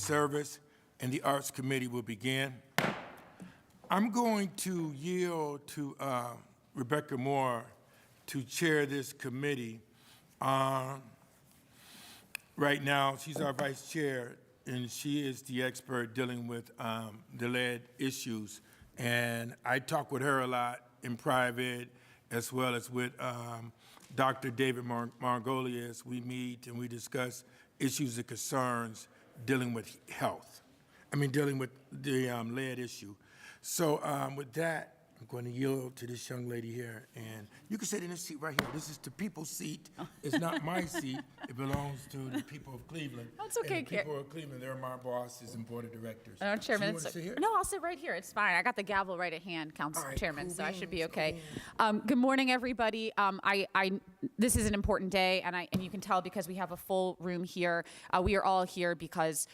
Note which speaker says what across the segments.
Speaker 1: Service and the Arts Committee will begin. I'm going to yield to Rebecca Moore to chair this committee. Right now, she's our vice chair, and she is the expert dealing with the lead issues. And I talk with her a lot in private, as well as with Dr. David Margolius. We meet and we discuss issues and concerns dealing with health. Dealing with the lead issue. So with that, I'm going to yield to this young lady here, and you can sit in this seat right here. This is the people's seat. It's not my seat. It belongs to the people of Cleveland.
Speaker 2: That's okay.
Speaker 1: And the people of Cleveland, they're my bosses and board of directors.
Speaker 2: No, Chairman.
Speaker 1: So you want to sit here?
Speaker 2: No, I'll sit right here. It's fine. I got the gavel right at hand, Chairman,
Speaker 1: cool
Speaker 2: so I should be
Speaker 1: beans,
Speaker 2: okay.
Speaker 1: cool
Speaker 2: Good morning, everybody. This is an important day, and you can tell because we have a full room here. We are all here because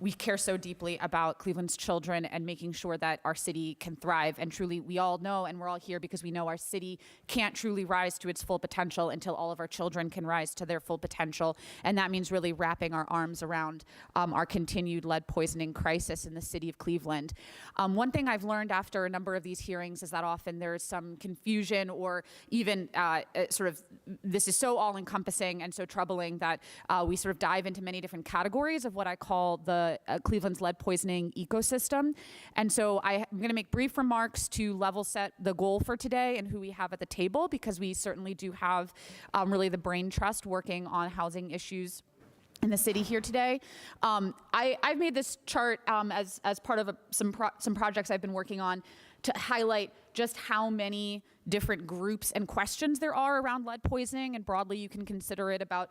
Speaker 2: we care so deeply about Cleveland's children and making sure that our city can thrive. And truly, we all know, and we're all here because we know our city can't truly rise to its full potential until all of our children can rise to their full potential. And that means really wrapping our arms around our continued lead poisoning crisis in the city of Cleveland. One thing I've learned after a number of these hearings is that often there's some confusion or even this is so all-encompassing and so troubling that we sort of dive into many different categories of what I call the Cleveland's lead poisoning ecosystem. And so I'm going to make brief remarks to level set the goal for today and who we have at the table, because we certainly do have really the brain trust working on housing issues in the city here today. I've made this chart as part of some projects I've been working on to highlight just how many different groups and questions there are around lead poisoning, and broadly you can consider it about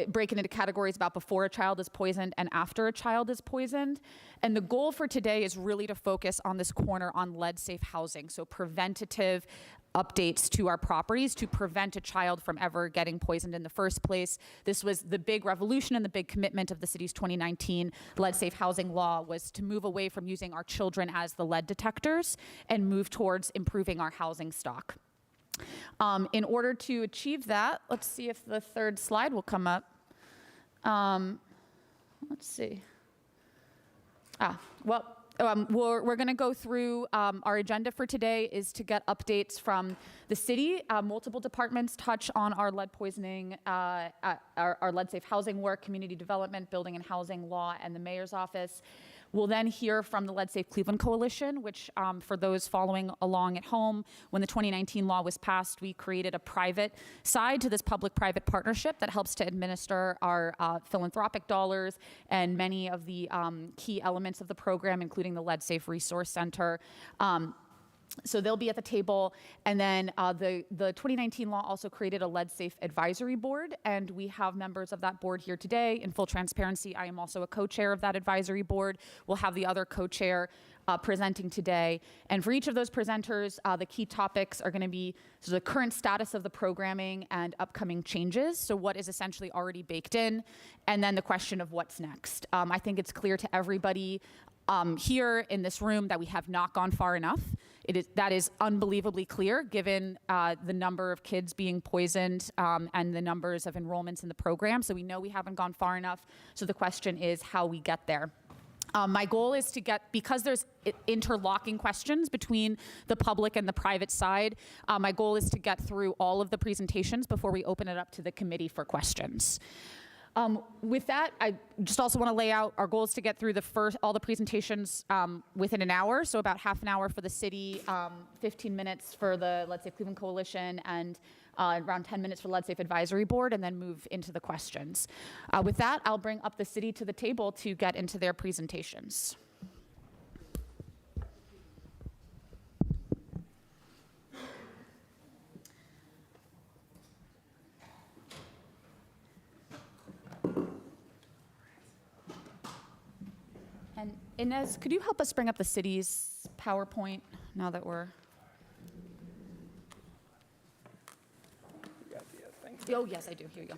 Speaker 2: breaking into categories about before a child is poisoned and after a child is poisoned. And the goal for today is really to focus on this corner on lead-safe housing, so preventative updates to our properties to prevent a child from ever getting poisoned in the first place. This was the big revolution and the big commitment of the city's 2019 lead-safe housing law, was to move away from using our children as the lead detectors and move towards improving our housing stock. In order to achieve that, let's see if the third slide will come up. Let's see. We're going to go through our agenda for today is to get updates from the city. Multiple departments touch on our lead poisoning, our lead safe housing work, community development, building and housing law, and the mayor's office. We'll then hear from the Lead Safe Cleveland Coalition, which for those following along at home, when the 2019 law was passed, we created a private side to this public-private partnership that helps to administer our philanthropic dollars and many of the key elements of the program, including the Lead Safe Resource Center. So they'll be at the table. And then the 2019 law also created a lead safe advisory board, and we have members of that board here today. In full transparency, I am also a co-chair of that advisory board. We'll have the other co-chair presenting today. And for each of those presenters, the key topics are going to be the current status of the programming and upcoming changes, so what is essentially already baked in, and then the question of what's next. I think it's clear to everybody here in this room that we have not gone far enough. That is unbelievably clear given the number of kids being poisoned and the numbers of enrollments in the program. So we know we haven't gone far enough. So the question is how we get there. My goal is to get, because there's interlocking questions between the public and the private side, my goal is to get through all of the presentations before we open it up to the committee for questions. With that, I just also want to lay out our goals to get through all the presentations within an hour, so about half an hour for the city, 15 minutes for the Lead Safe Cleveland Coalition, and around 10 minutes for Lead Safe Advisory Board, and then move into the questions. With that, I'll bring up the city to the table to get into their presentations. And Inez, could you help us bring up the city's PowerPoint now that we're... Oh, yes, I do. Here you go.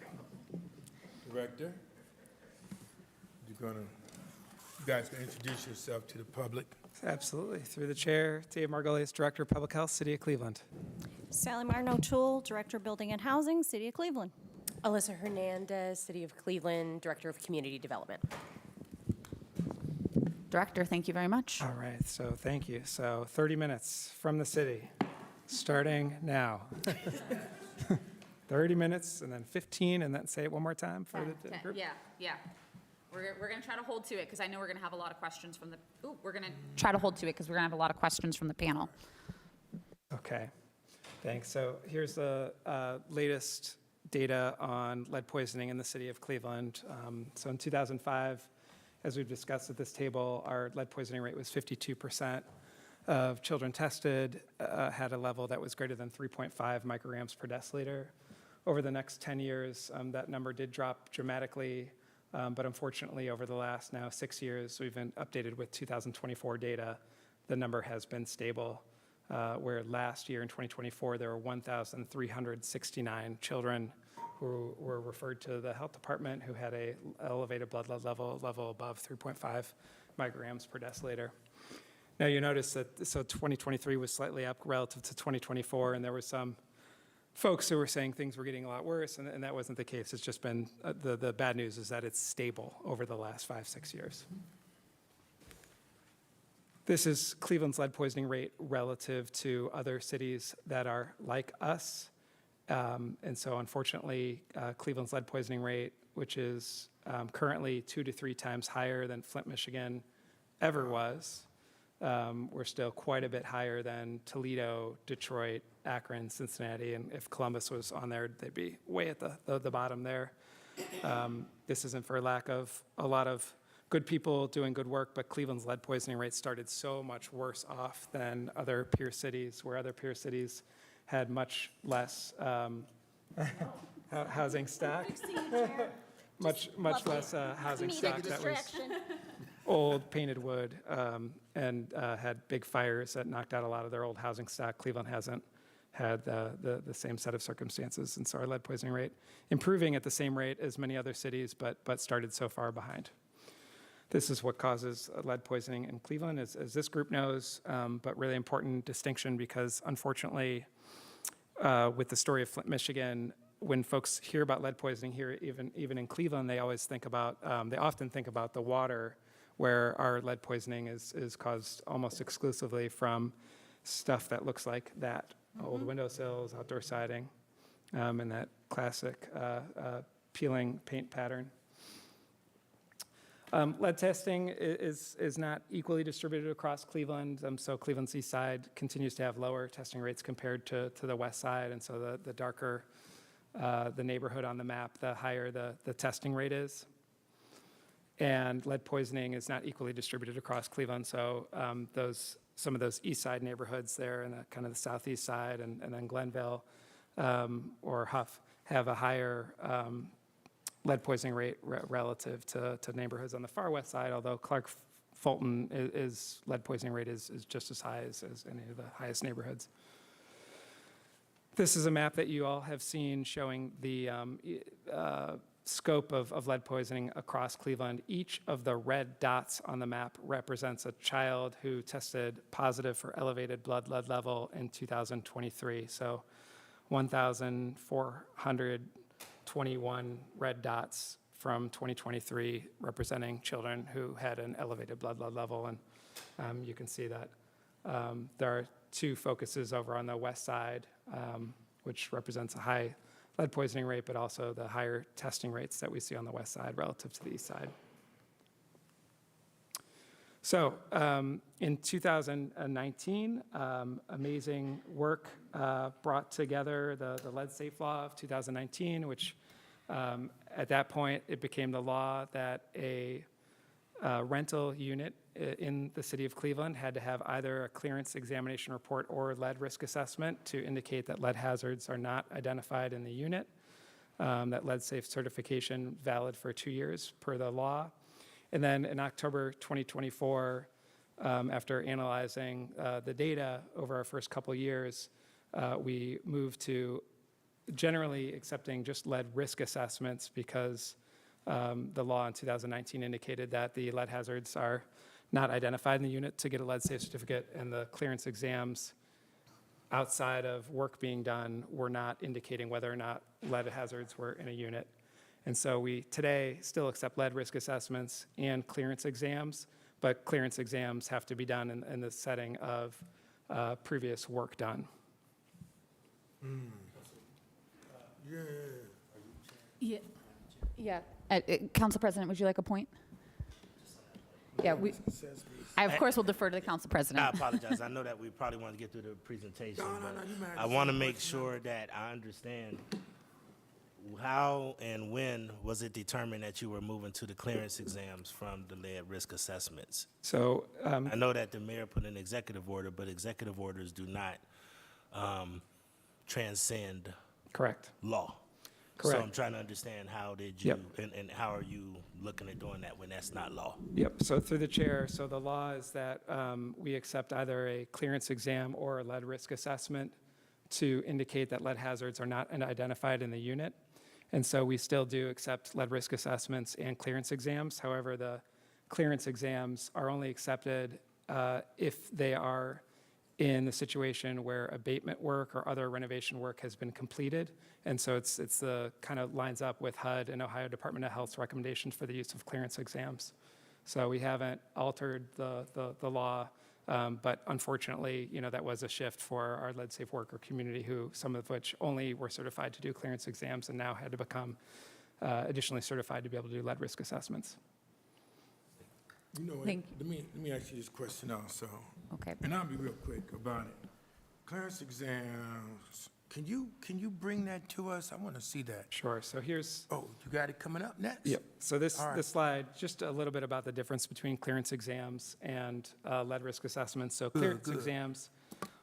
Speaker 1: Director, you guys can introduce yourself to the public.
Speaker 3: Absolutely. Through the chair, Dave Margolius, Director of Public Health, City of Cleveland.
Speaker 4: Sally Martin O'Toole, Director of Building and Housing, City of Cleveland.
Speaker 5: Alyssa Hernandez, City of Cleveland, Director of Community Development.
Speaker 2: Director, thank you very much.
Speaker 3: All right, so thank you. So 30 minutes from the city, starting now. 30 minutes, and then 15, and then say it one more time for the group.
Speaker 2: Yeah. We're going to try to hold to it because I know we're going to have a lot of questions from the, we're going to try to hold to it because we're going to have a lot of questions from the panel.
Speaker 3: Okay, thanks. So here's the latest data on lead poisoning in the city of Cleveland. So in 2005, as we've discussed at this table, our lead poisoning rate was 52%. Of children tested had a level that was greater than 3.5 micrograms per deciliter. Over the next 10 years, that number did drop dramatically, but unfortunately, over the last now 6 years, we've been updated with 2024 data. The number has been stable, where last year in 2024, there were 1,369 children who were referred to the health department who had a elevated blood lead level above 3.5 micrograms per deciliter. Now you notice that, so 2023 was slightly up relative to 2024, and there were some folks who were saying things were getting a lot worse, and that wasn't the case. It's just been, the bad news is that it's stable over the last 5-6 years. This is Cleveland's lead poisoning rate relative to other cities that are like us. And so unfortunately, Cleveland's lead poisoning rate, which is currently 2 to 3 times higher than Flint, Michigan ever was, we're still quite a bit higher than Toledo, Detroit, Akron, Cincinnati, and if Columbus was on there, they'd be way at the bottom there. This isn't for lack of a lot of good people doing good work, but Cleveland's lead poisoning rate started so much worse off than other peer cities, where other peer cities had much less housing stock, much less housing stock that was old painted wood, and had big fires that knocked out a lot of their old housing stock. Cleveland hasn't had the same set of circumstances, and so our lead poisoning rate improving at the same rate as many other cities, but started so far behind. This is what causes lead poisoning in Cleveland, as this group knows, but really important distinction because unfortunately, with the story of Flint, Michigan, when folks hear about lead poisoning here, even in Cleveland, they always think about, they often think about the water, where our lead poisoning is caused almost exclusively from stuff that looks like that, old windowsills, outdoor siding, and that classic peeling paint pattern. Lead testing is not equally distributed across Cleveland, so Cleveland's east side continues to have lower testing rates compared to the west side, and so the darker the neighborhood on the map, the higher the testing rate is. And lead poisoning is not equally distributed across Cleveland, so some of those east side neighborhoods there and kind of the southeast side and then Glenville or Huff have a higher lead poisoning rate relative to neighborhoods on the far west side, although Clark Fulton is lead poisoning rate is just as high as any of the highest neighborhoods. This is a map that you all have seen showing the scope of lead poisoning across Cleveland. Each of the red dots on the map represents a child who tested positive for elevated blood lead level in 2023. So 1,421 red dots from 2023 representing children who had an elevated blood lead level. And you can see that there are 2 focuses over on the west side, which represents a high lead poisoning rate, but also the higher testing rates that we see on the west side relative to the east side. So in 2019, amazing work brought together the Lead Safe Law of 2019, which at that point, it became the law that a rental unit in the city of Cleveland had to have either a clearance examination report or lead risk assessment to indicate that lead hazards are not identified in the unit. That lead safe certification valid for 2 years per the law. And then in October 2024, after analyzing the data over our first couple years, we moved to generally accepting just lead risk assessments because the law in 2019 indicated that the lead hazards are not identified in the unit to get a lead safe certificate, and the clearance exams outside of work being done were not indicating whether or not lead hazards were in a unit. And so we today still accept lead risk assessments and clearance exams, but clearance exams have to be done in the setting of previous work done.
Speaker 2: Yeah. Yeah. Council President, would you like a point? Yeah, I of course will defer to the Council President.
Speaker 5: I apologize. I know that we probably want to get through the presentation,
Speaker 1: No,
Speaker 5: but
Speaker 1: you might
Speaker 5: I
Speaker 1: just
Speaker 5: want to
Speaker 1: say
Speaker 5: make
Speaker 1: what's
Speaker 5: sure that I understand how and when was it determined that you were moving to the clearance exams from the lead risk assessments?
Speaker 3: So
Speaker 5: I know that the mayor put an executive order, but executive orders do not transcend
Speaker 3: correct.
Speaker 5: law.
Speaker 3: Correct.
Speaker 5: So I'm trying to understand how did you,
Speaker 3: Yep.
Speaker 5: and how are you looking at doing that when that's not law?
Speaker 3: Yep, so through the chair, so the law is that we accept either a clearance exam or a lead risk assessment to indicate that lead hazards are not identified in the unit. And so we still do accept lead risk assessments and clearance exams. However, the clearance exams are only accepted if they are in the situation where abatement work or other renovation work has been completed. And so it's the kind of lines up with HUD and Ohio Department of Health's recommendations for the use of clearance exams. So we haven't altered the law, but unfortunately, that was a shift for our lead safe worker community, who some of which only were certified to do clearance exams and now had to become additionally certified to be able to do lead risk assessments.
Speaker 1: You know what,
Speaker 2: Thank
Speaker 1: let me ask you this question also,
Speaker 2: Okay.
Speaker 1: and I'll be real quick about it. Clearance exams, can you bring that to us? I want to see that.
Speaker 3: Sure, so here's,
Speaker 1: Oh, you got it coming up next?
Speaker 3: yep. So this,
Speaker 1: All right.
Speaker 3: this slide, just a little bit about the difference between clearance exams and lead risk assessments. So clearance
Speaker 1: good.
Speaker 3: exams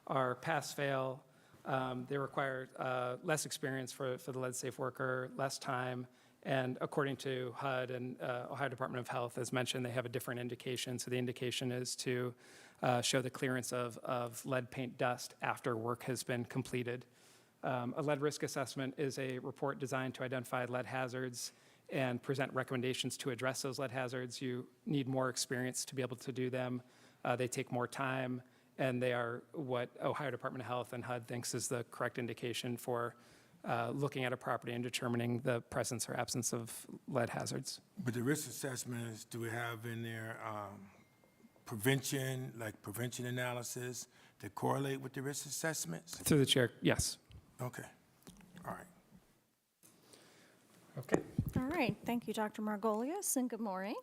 Speaker 3: are pass-fail. They require less experience for the lead safe worker, less time. And according to HUD and Ohio Department of Health, as mentioned, they have a different indication. So the indication is to show the clearance of lead paint dust after work has been completed. A lead risk assessment is a report designed to identify lead hazards and present recommendations to address those lead hazards. You need more experience to be able to do them. They take more time, and they are what Ohio Department of Health and HUD thinks is the correct indication for looking at a property and determining the presence or absence of lead hazards.
Speaker 1: But the risk assessments, do we have in there prevention, like prevention analysis that correlate with the risk assessments?
Speaker 3: Through the chair, yes.
Speaker 1: Okay, all right.
Speaker 3: Okay.
Speaker 4: All right, thank you, Dr. Margolius, and good morning.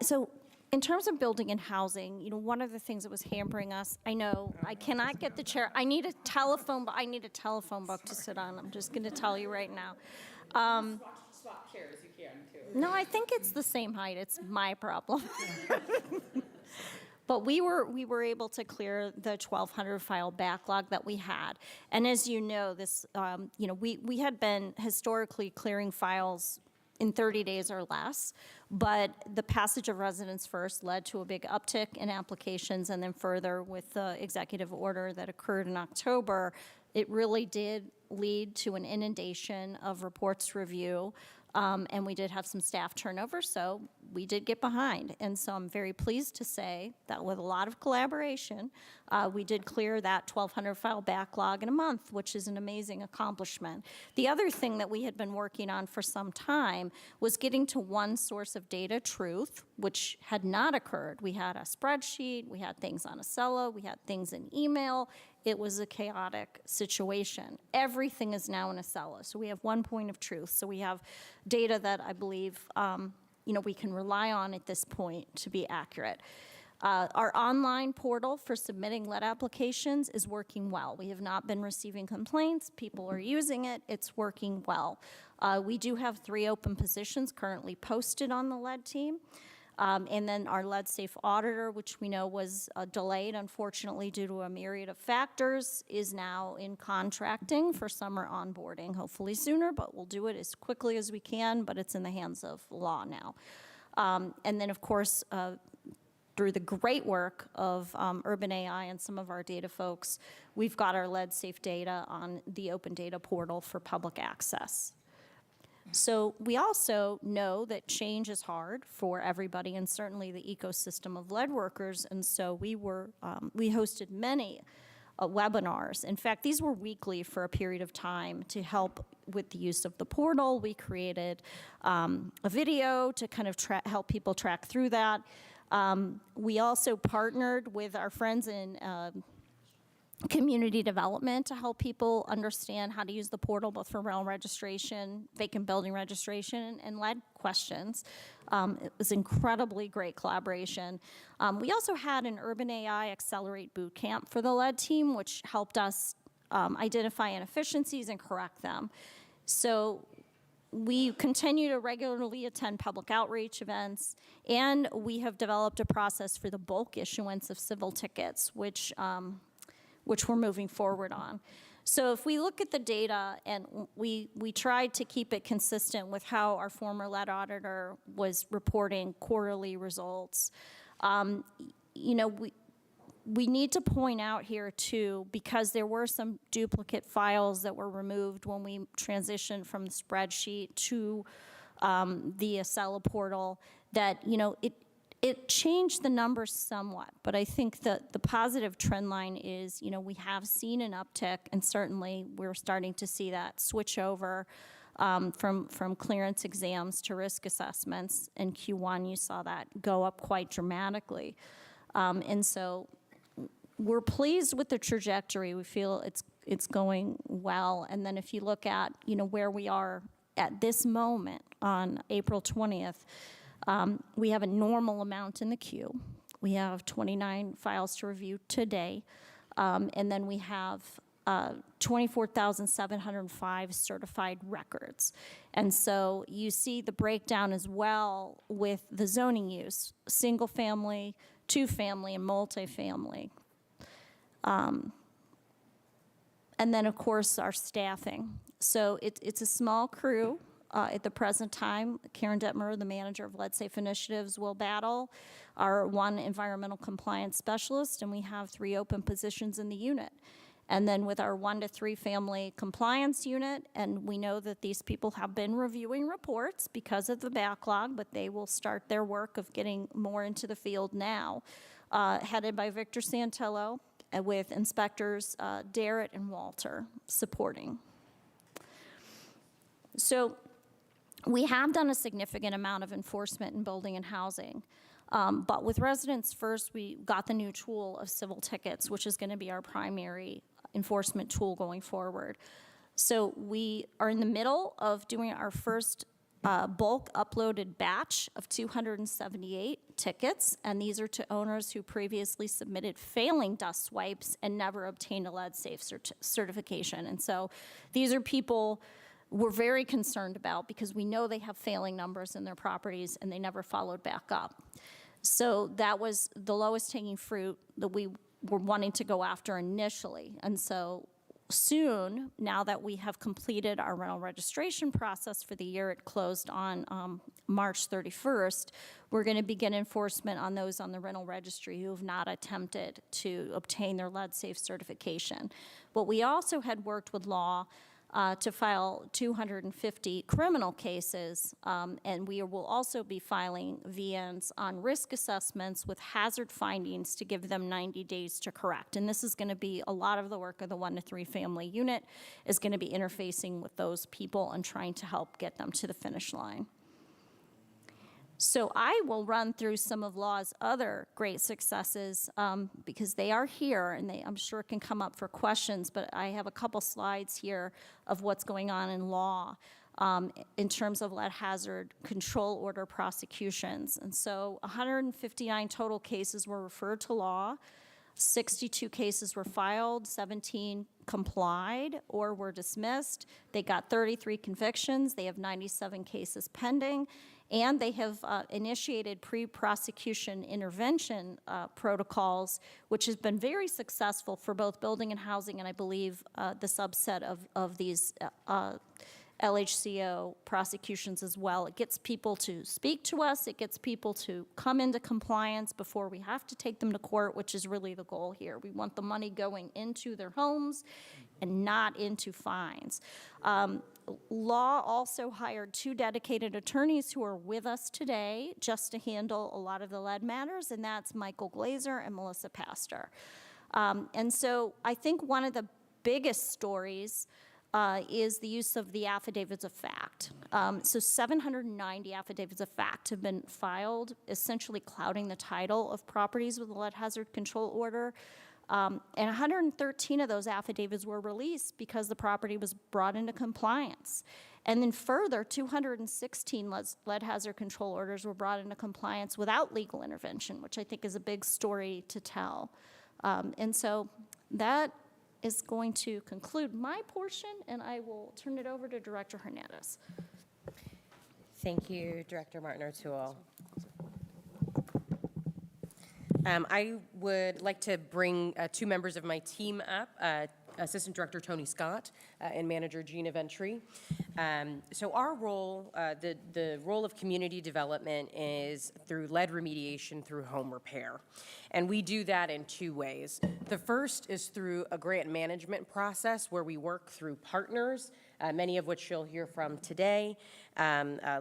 Speaker 4: So in terms of building and housing, one of the things that was hampering us, I know I cannot get the chair. I need a telephone book to sit on. I'm just going to tell you right now.
Speaker 2: Swap chairs, you can too.
Speaker 4: No, I think it's the same height. It's my problem. But we were able to clear the 1,200 file backlog that we had. And as you know, this, we had been historically clearing files in 30 days or less, but the passage of Residents First led to a big uptick in applications, and then further with the executive order that occurred in October, it really did lead to an inundation of reports review. And we did have some staff turnover, so we did get behind. And so I'm very pleased to say that with a lot of collaboration, we did clear that 1,200 file backlog in a month, which is an amazing accomplishment. The other thing that we had been working on for some time was getting to one source of data truth, which had not occurred. We had a spreadsheet, we had things on Acela, we had things in email. It was a chaotic situation. Everything is now in Acela, so we have one point of truth. So we have data that I believe we can rely on at this point to be accurate. Our online portal for submitting lead applications is working well. We have not been receiving complaints. People are using it. It's working well. We do have 3 open positions currently posted on the lead team. And then our lead safe auditor, which we know was delayed, unfortunately, due to a myriad of factors, is now in contracting for summer onboarding, hopefully sooner, but we'll do it as quickly as we can, but it's in the hands of law now. And then, of course, through the great work of Urban AI and some of our data folks, we've got our lead safe data on the open data portal for public access. So we also know that change is hard for everybody, and certainly the ecosystem of lead workers. And so we hosted many webinars. In fact, these were weekly for a period of time to help with the use of the portal. We created a video to kind of help people track through that. We also partnered with our friends in community development to help people understand how to use the portal, both for rental registration, vacant building registration, and lead questions. It was incredibly great collaboration. We also had an Urban AI Accelerate boot camp for the lead team, which helped us identify inefficiencies and correct them. So we continue to regularly attend public outreach events, and we have developed a process for the bulk issuance of civil tickets, which we're moving forward on. So if we look at the data, and we tried to keep it consistent with how our former lead auditor was reporting quarterly results, you know, we need to point out here too, because there were some duplicate files that were removed when we transitioned from the spreadsheet to the Acela portal, that, you know, it changed the numbers somewhat, but I think that the positive trend line is, you know, we have seen an uptick, and certainly we're starting to see that switch over from clearance exams to risk assessments. In Q1, you saw that go up quite dramatically. And so we're pleased with the trajectory. We feel it's going well. And then if you look at, you know, where we are at this moment on April 20th, we have a normal amount in the queue. We have 29 files to review today, and then we have 24,705 certified records. And so you see the breakdown as well with the zoning use: single family, two family, and multifamily. And then, of course, our staffing. So it's a small crew. At the present time, Karen Detmer, the manager of Lead Safe Initiatives, will battle our one environmental compliance specialist, and we have 3 open positions in the unit. And then with our 1 to 3 family compliance unit, and we know that these people have been reviewing reports because of the backlog, but they will start their work of getting more into the field now, headed by Victor Santello, with inspectors Darrett and Walter supporting. So we have done a significant amount of enforcement in building and housing. But with Residents First, we got the new tool of civil tickets, which is going to be our primary enforcement tool going forward. So we are in the middle of doing our first bulk uploaded batch of 278 tickets, and these are to owners who previously submitted failing dust swipes and never obtained a lead safe certification. And so these are people we're very concerned about, because we know they have failing numbers in their properties and they never followed back up. So that was the lowest hanging fruit that we were wanting to go after initially. And so soon, now that we have completed our rental registration process for the year, it closed on March 31st, we're going to begin enforcement on those on the rental registry who have not attempted to obtain their lead safe certification. But we also had worked with law to file 250 criminal cases, and we will also be filing VNs on risk assessments with hazard findings to give them 90 days to correct. And this is going to be a lot of the work of the 1 to 3 family unit, is going to be interfacing with those people and trying to help get them to the finish line. So I will run through some of law's other great successes because they are here, and I'm sure can come up for questions, but I have a couple slides here of what's going on in law in terms of lead hazard control order prosecutions. And so 159 total cases were referred to law, 62 cases were filed, 17 complied or were dismissed. They got 33 convictions. They have 97 cases pending. And they have initiated pre-prosecution intervention protocols, which has been very successful for both building and housing, and I believe the subset of these LHCO prosecutions as well. It gets people to speak to us. It gets people to come into compliance before we have to take them to court, which is really the goal here. We want the money going into their homes and not into fines. Law also hired 2 dedicated attorneys who are with us today just to handle a lot of the lead matters, and that's Michael Glazer and Melissa Pastor. And so I think one of the biggest stories is the use of the affidavits of fact. So 790 affidavits of fact have been filed, essentially clouding the title of properties with a lead hazard control order. And 113 of those affidavits were released because the property was brought into compliance. And then further, 216 lead hazard control orders were brought into compliance without legal intervention, which I think is a big story to tell. And so that is going to conclude my portion, and I will turn it over to Director Hernandez.
Speaker 6: Thank you, Director Martin O'Toole. I would like to bring two members of my team up, Assistant Director Tony Scott and Manager Gina Ventry. So our role, the role of community development is through lead remediation through home repair. And we do that in two ways. The first is through a grant management process where we work through partners, many of which you'll hear from today,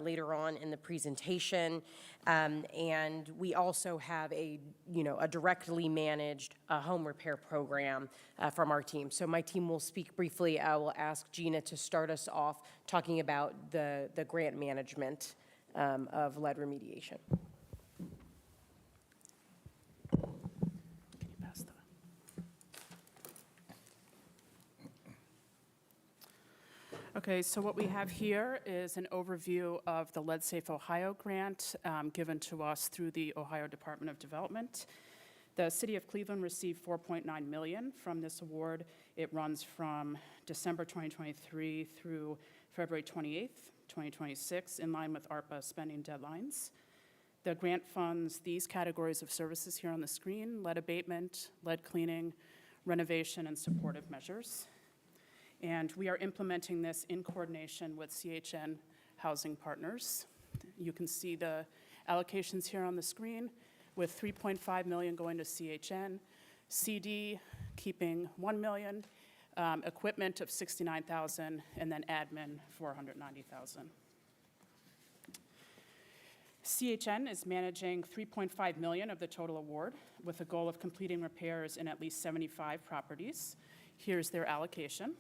Speaker 6: later on in the presentation. And we also have a directly managed home repair program from our team. So my team will speak briefly. I will ask Gina to start us off talking about the grant management of lead remediation. Can you pass that?
Speaker 7: Okay, so what we have here is an overview of the Lead Safe Ohio grant given to us through the Ohio Department of Development. The City of Cleveland received $4.9 million from this award. It runs from December 2023 through February 28th, 2026, in line with ARPA spending deadlines. The grant funds these categories of services here on the screen: lead abatement, lead cleaning, renovation, and supportive measures. And we are implementing this in coordination with CHN Housing Partners. You can see the allocations here on the screen, with $3.5 million going to CHN, CD keeping $1 million, equipment of $69,000, and then admin $490,000. CHN is managing $3.5 million of the total award, with a goal of completing repairs in at least 75 properties. Here's their allocation.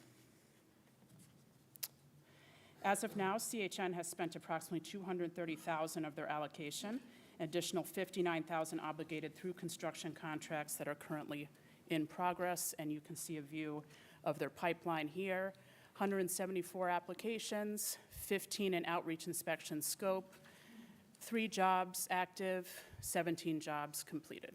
Speaker 7: As of now, CHN has spent approximately $230,000 of their allocation, additional $59,000 obligated through construction contracts that are currently in progress, and you can see a view of their pipeline here. 174 applications, 15 in outreach inspection scope, 3 jobs active, 17 jobs completed.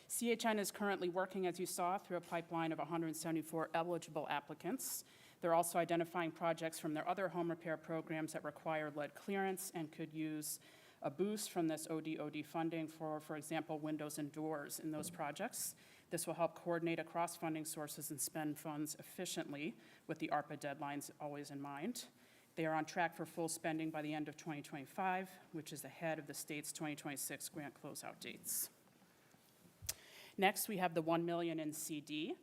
Speaker 7: CHN is currently working, as you saw, through a pipeline of 174 eligible applicants. They're also identifying projects from their other home repair programs that require lead clearance and could use a boost from this ODOD funding for example, windows and doors in those projects. This will help coordinate across funding sources and spend funds efficiently with the ARPA deadlines always in mind. They are on track for full spending by the end of 2025, which is ahead of the state's 2026 grant closeout dates. Next, we have the $1 million in CD.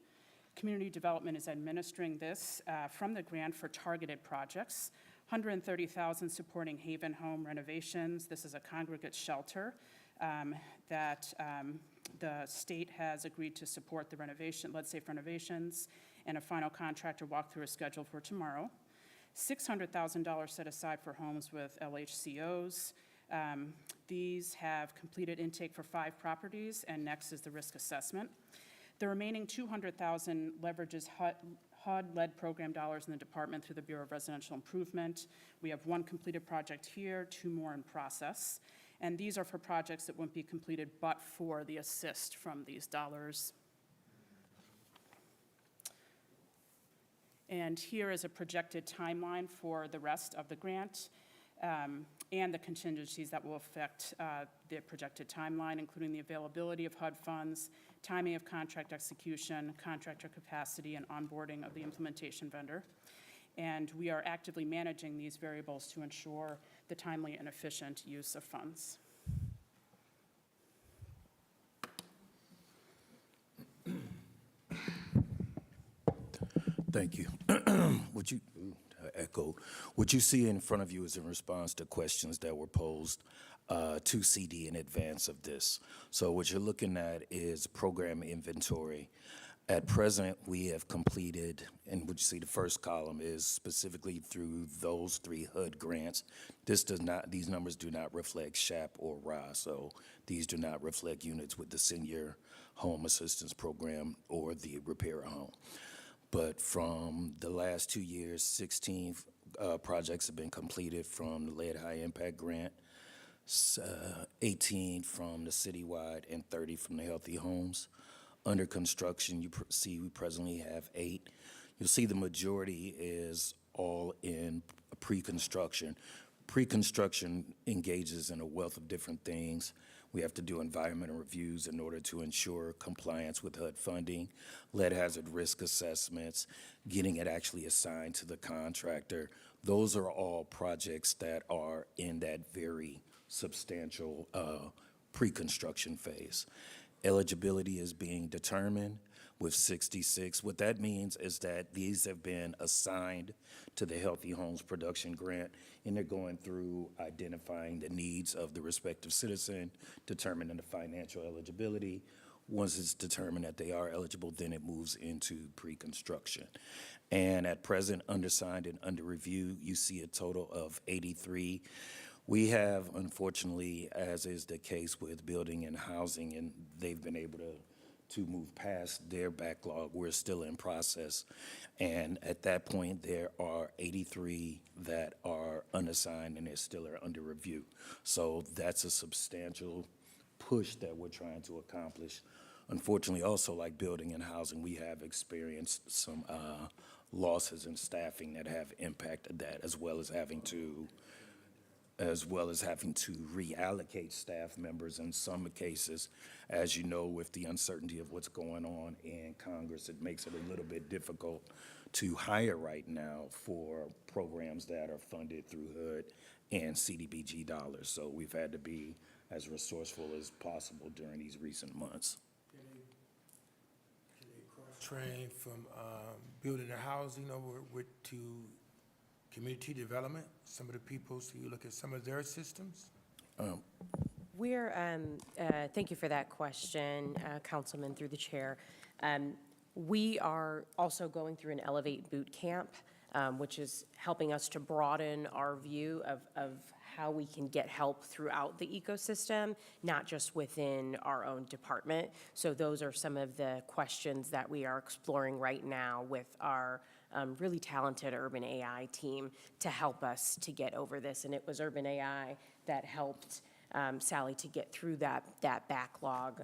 Speaker 7: Community Development is administering this from the grant for targeted projects. $130,000 supporting Haven Home renovations. This is a congregate shelter that the state has agreed to support the renovation, lead safe renovations, and a final contractor walkthrough is scheduled for tomorrow. $600,000 set aside for homes with LHCOs. These have completed intake for 5 properties, and next is the risk assessment. The remaining $200,000 leverages HUD lead program dollars in the department through the Bureau of Residential Improvement. We have 1 completed project here, 2 more in process. And these are for projects that wouldn't be completed but for the assist from these dollars. And here is a projected timeline for the rest of the grant and the contingencies that will affect the projected timeline, including the availability of HUD funds, timing of contract execution, contractor capacity, and onboarding of the implementation vendor. And we are actively managing these variables to ensure the timely and efficient use of funds.
Speaker 8: Thank you. What you see in front of you is in response to questions that were posed to CD in advance of this. So what you're looking at is program inventory. At present, we have completed, and what you see the first column is specifically through those 3 HUD grants. These numbers do not reflect SHAP or RA, so these do not reflect units with the Senior Home Assistance Program or the Repair a Home. But from the last 2 years, 16 projects have been completed from the Lead High Impact Grant, 18 from the citywide, and 30 from the Healthy Homes. Under construction, you see we presently have 8. You'll see the majority is all in pre-construction. Pre-construction engages in a wealth of different things. We have to do environmental reviews in order to ensure compliance with HUD funding, lead hazard risk assessments, getting it actually assigned to the contractor. Those are all projects that are in that very substantial pre-construction phase. Eligibility is being determined with 66. What that means is that these have been assigned to the Healthy Homes Production Grant, and they're going through identifying the needs of the respective citizen, determining the financial eligibility. Once it's determined that they are eligible, then it moves into pre-construction. And at present, undersigned and under review, you see a total of 83. We have, unfortunately, as is the case with building and housing, and they've been able to move past their backlog. We're still in process. And at that point, there are 83 that are unassigned and they still are under review. So that's a substantial push that we're trying to accomplish. Unfortunately, also like building and housing, we have experienced some losses in staffing that have impacted that, as well as having to reallocate staff members in some cases. As you know, with the uncertainty of what's going on in Congress, it makes it a little bit difficult to hire right now for programs that are funded through HUD and CDBG dollars. So we've had to be as resourceful as possible during these recent months.
Speaker 1: Can they cross-train from building and housing over to community development, some of the people, so you look at some of their systems?
Speaker 6: Thank you for that question, Councilman, through the chair. We are also going through an Elevate boot camp, which is helping us to broaden our view of how we can get help throughout the ecosystem, not just within our own department. So those are some of the questions that we are exploring right now with our really talented Urban AI team to help us to get over this. And it was Urban AI that helped Sally to get through that backlog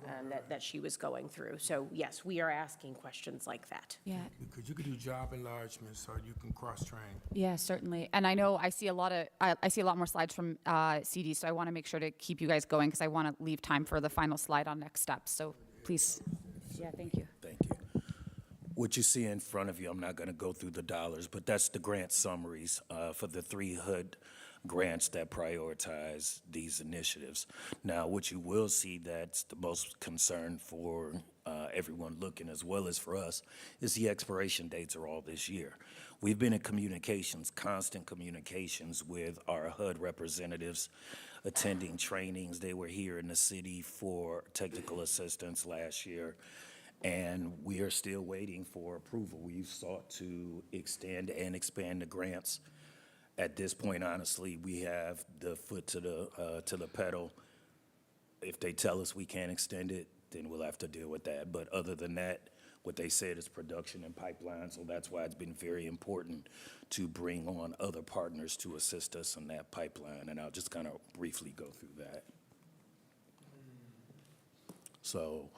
Speaker 6: that she was going through. So yes, we are asking questions like that.
Speaker 2: Yeah.
Speaker 1: Because you could do job enlargement, so you can cross-train.
Speaker 2: Yeah, certainly. And I know I see a lot more slides from CD, so I want to make sure to keep you guys going because I want to leave time for the final slide on next steps. So please. Yeah, thank you.
Speaker 8: Thank you. What you see in front of you, I'm not going to go through the dollars, but that's the grant summaries for the 3 HUD grants that prioritize these initiatives. Now, what you will see that's the most concern for everyone looking, as well as for us, is the expiration dates are all this year. We've been in communications, constant communications with our HUD representatives, attending trainings. They were here in the city for technical assistance last year, and we are still waiting for approval. We've sought to extend and expand the grants. At this point, honestly, we have the foot to the pedal. If they tell us we can't extend it, then we'll have to deal with that. But other than that, what they said is production and pipeline, so that's why it's been very important to bring on other partners to assist us in that pipeline, and I'll just kind of briefly go through that. So,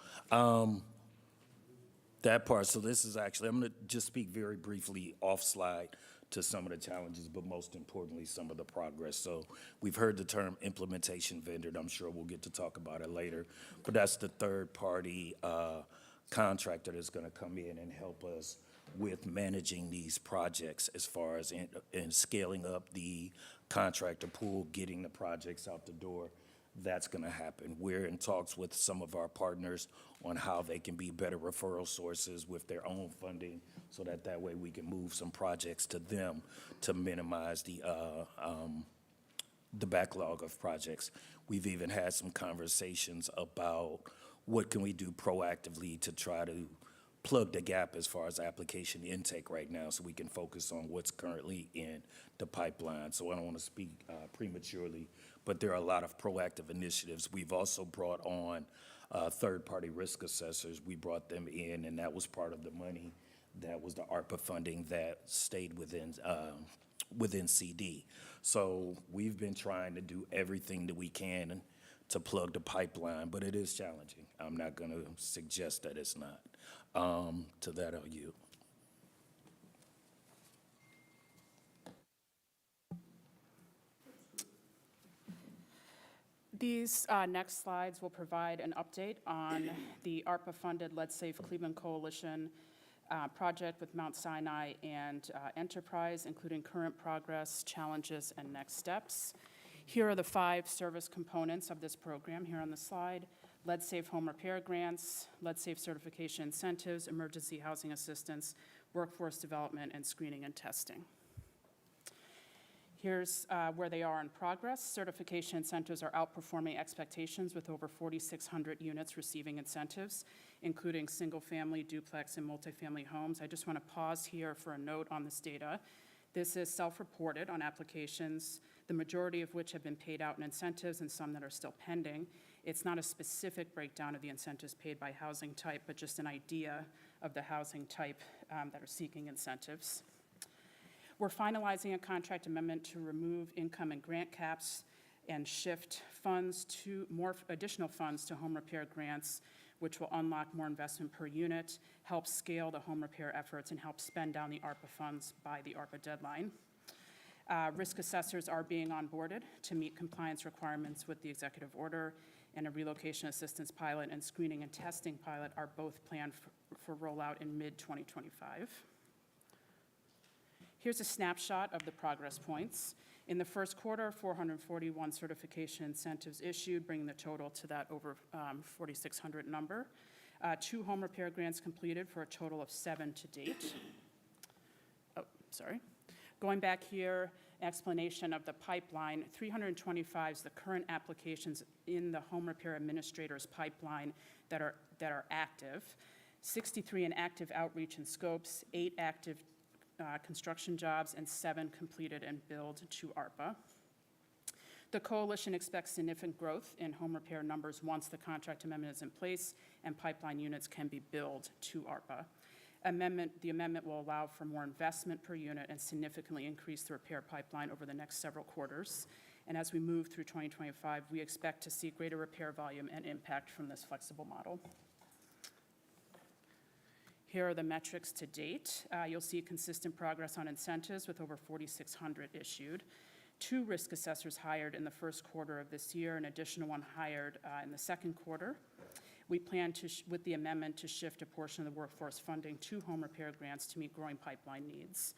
Speaker 8: that part, so this is actually, I'm going to just speak very briefly off slide to some of the challenges, but most importantly, some of the progress. So we've heard the term implementation vendor, and I'm sure we'll get to talk about it later, but that's the third-party contractor that's going to come in and help us with managing these projects as far as in scaling up the contractor pool, getting the projects out the door. That's going to happen. We're in talks with some of our partners on how they can be better referral sources with their own funding so that way we can move some projects to them to minimize the the backlog of projects. We've even had some conversations about what can we do proactively to try to plug the gap as far as application intake right now, so we can focus on what's currently in the pipeline. So I don't want to speak prematurely, but there are a lot of proactive initiatives. We've also brought on third-party risk assessors. We brought them in, and that was part of the money. That was the ARPA funding that stayed within CD. So we've been trying to do everything that we can to plug the pipeline, but it is challenging. I'm not going to suggest that it's not. To that, I'll yield.
Speaker 7: These next slides will provide an update on the ARPA-funded Lead Safe Cleveland Coalition project with Mount Sinai and Enterprise, including current progress, challenges, and next steps. Here are the 5 service components of this program here on the slide: Lead Safe home repair grants, Lead Safe certification incentives, emergency housing assistance, workforce development, and screening and testing. Here's where they are in progress. Certification incentives are outperforming expectations with over 4,600 units receiving incentives, including single-family, duplex, and multifamily homes. I just want to pause here for a note on this data. This is self-reported on applications, the majority of which have been paid out in incentives and some that are still pending. It's not a specific breakdown of the incentives paid by housing type, but just an idea of the housing type that are seeking incentives. We're finalizing a contract amendment to remove income and grant caps and shift funds to more additional funds to home repair grants, which will unlock more investment per unit, help scale the home repair efforts, and help spend down the ARPA funds by the ARPA deadline. Risk assessors are being onboarded to meet compliance requirements with the executive order, and a relocation assistance pilot and screening and testing pilot are both planned for rollout in mid-2025. Here's a snapshot of the progress points. In the first quarter, 441 certification incentives issued, bringing the total to that over 4,600 number. 2 home repair grants completed for a total of 7 to date. Oh, sorry. Going back here, explanation of the pipeline, 325 is the current applications in the home repair administrator's pipeline that are active. 63 in active outreach and scopes, 8 active construction jobs, and 7 completed and billed to ARPA. The coalition expects significant growth in home repair numbers once the contract amendment is in place and pipeline units can be billed to ARPA. The amendment will allow for more investment per unit and significantly increase the repair pipeline over the next several quarters. And as we move through 2025, we expect to see greater repair volume and impact from this flexible model. Here are the metrics to date. You'll see consistent progress on incentives with over 4,600 issued. 2 risk assessors hired in the first quarter of this year, an additional 1 hired in the second quarter. We plan to, with the amendment, to shift a portion of the workforce funding to home repair grants to meet growing pipeline needs.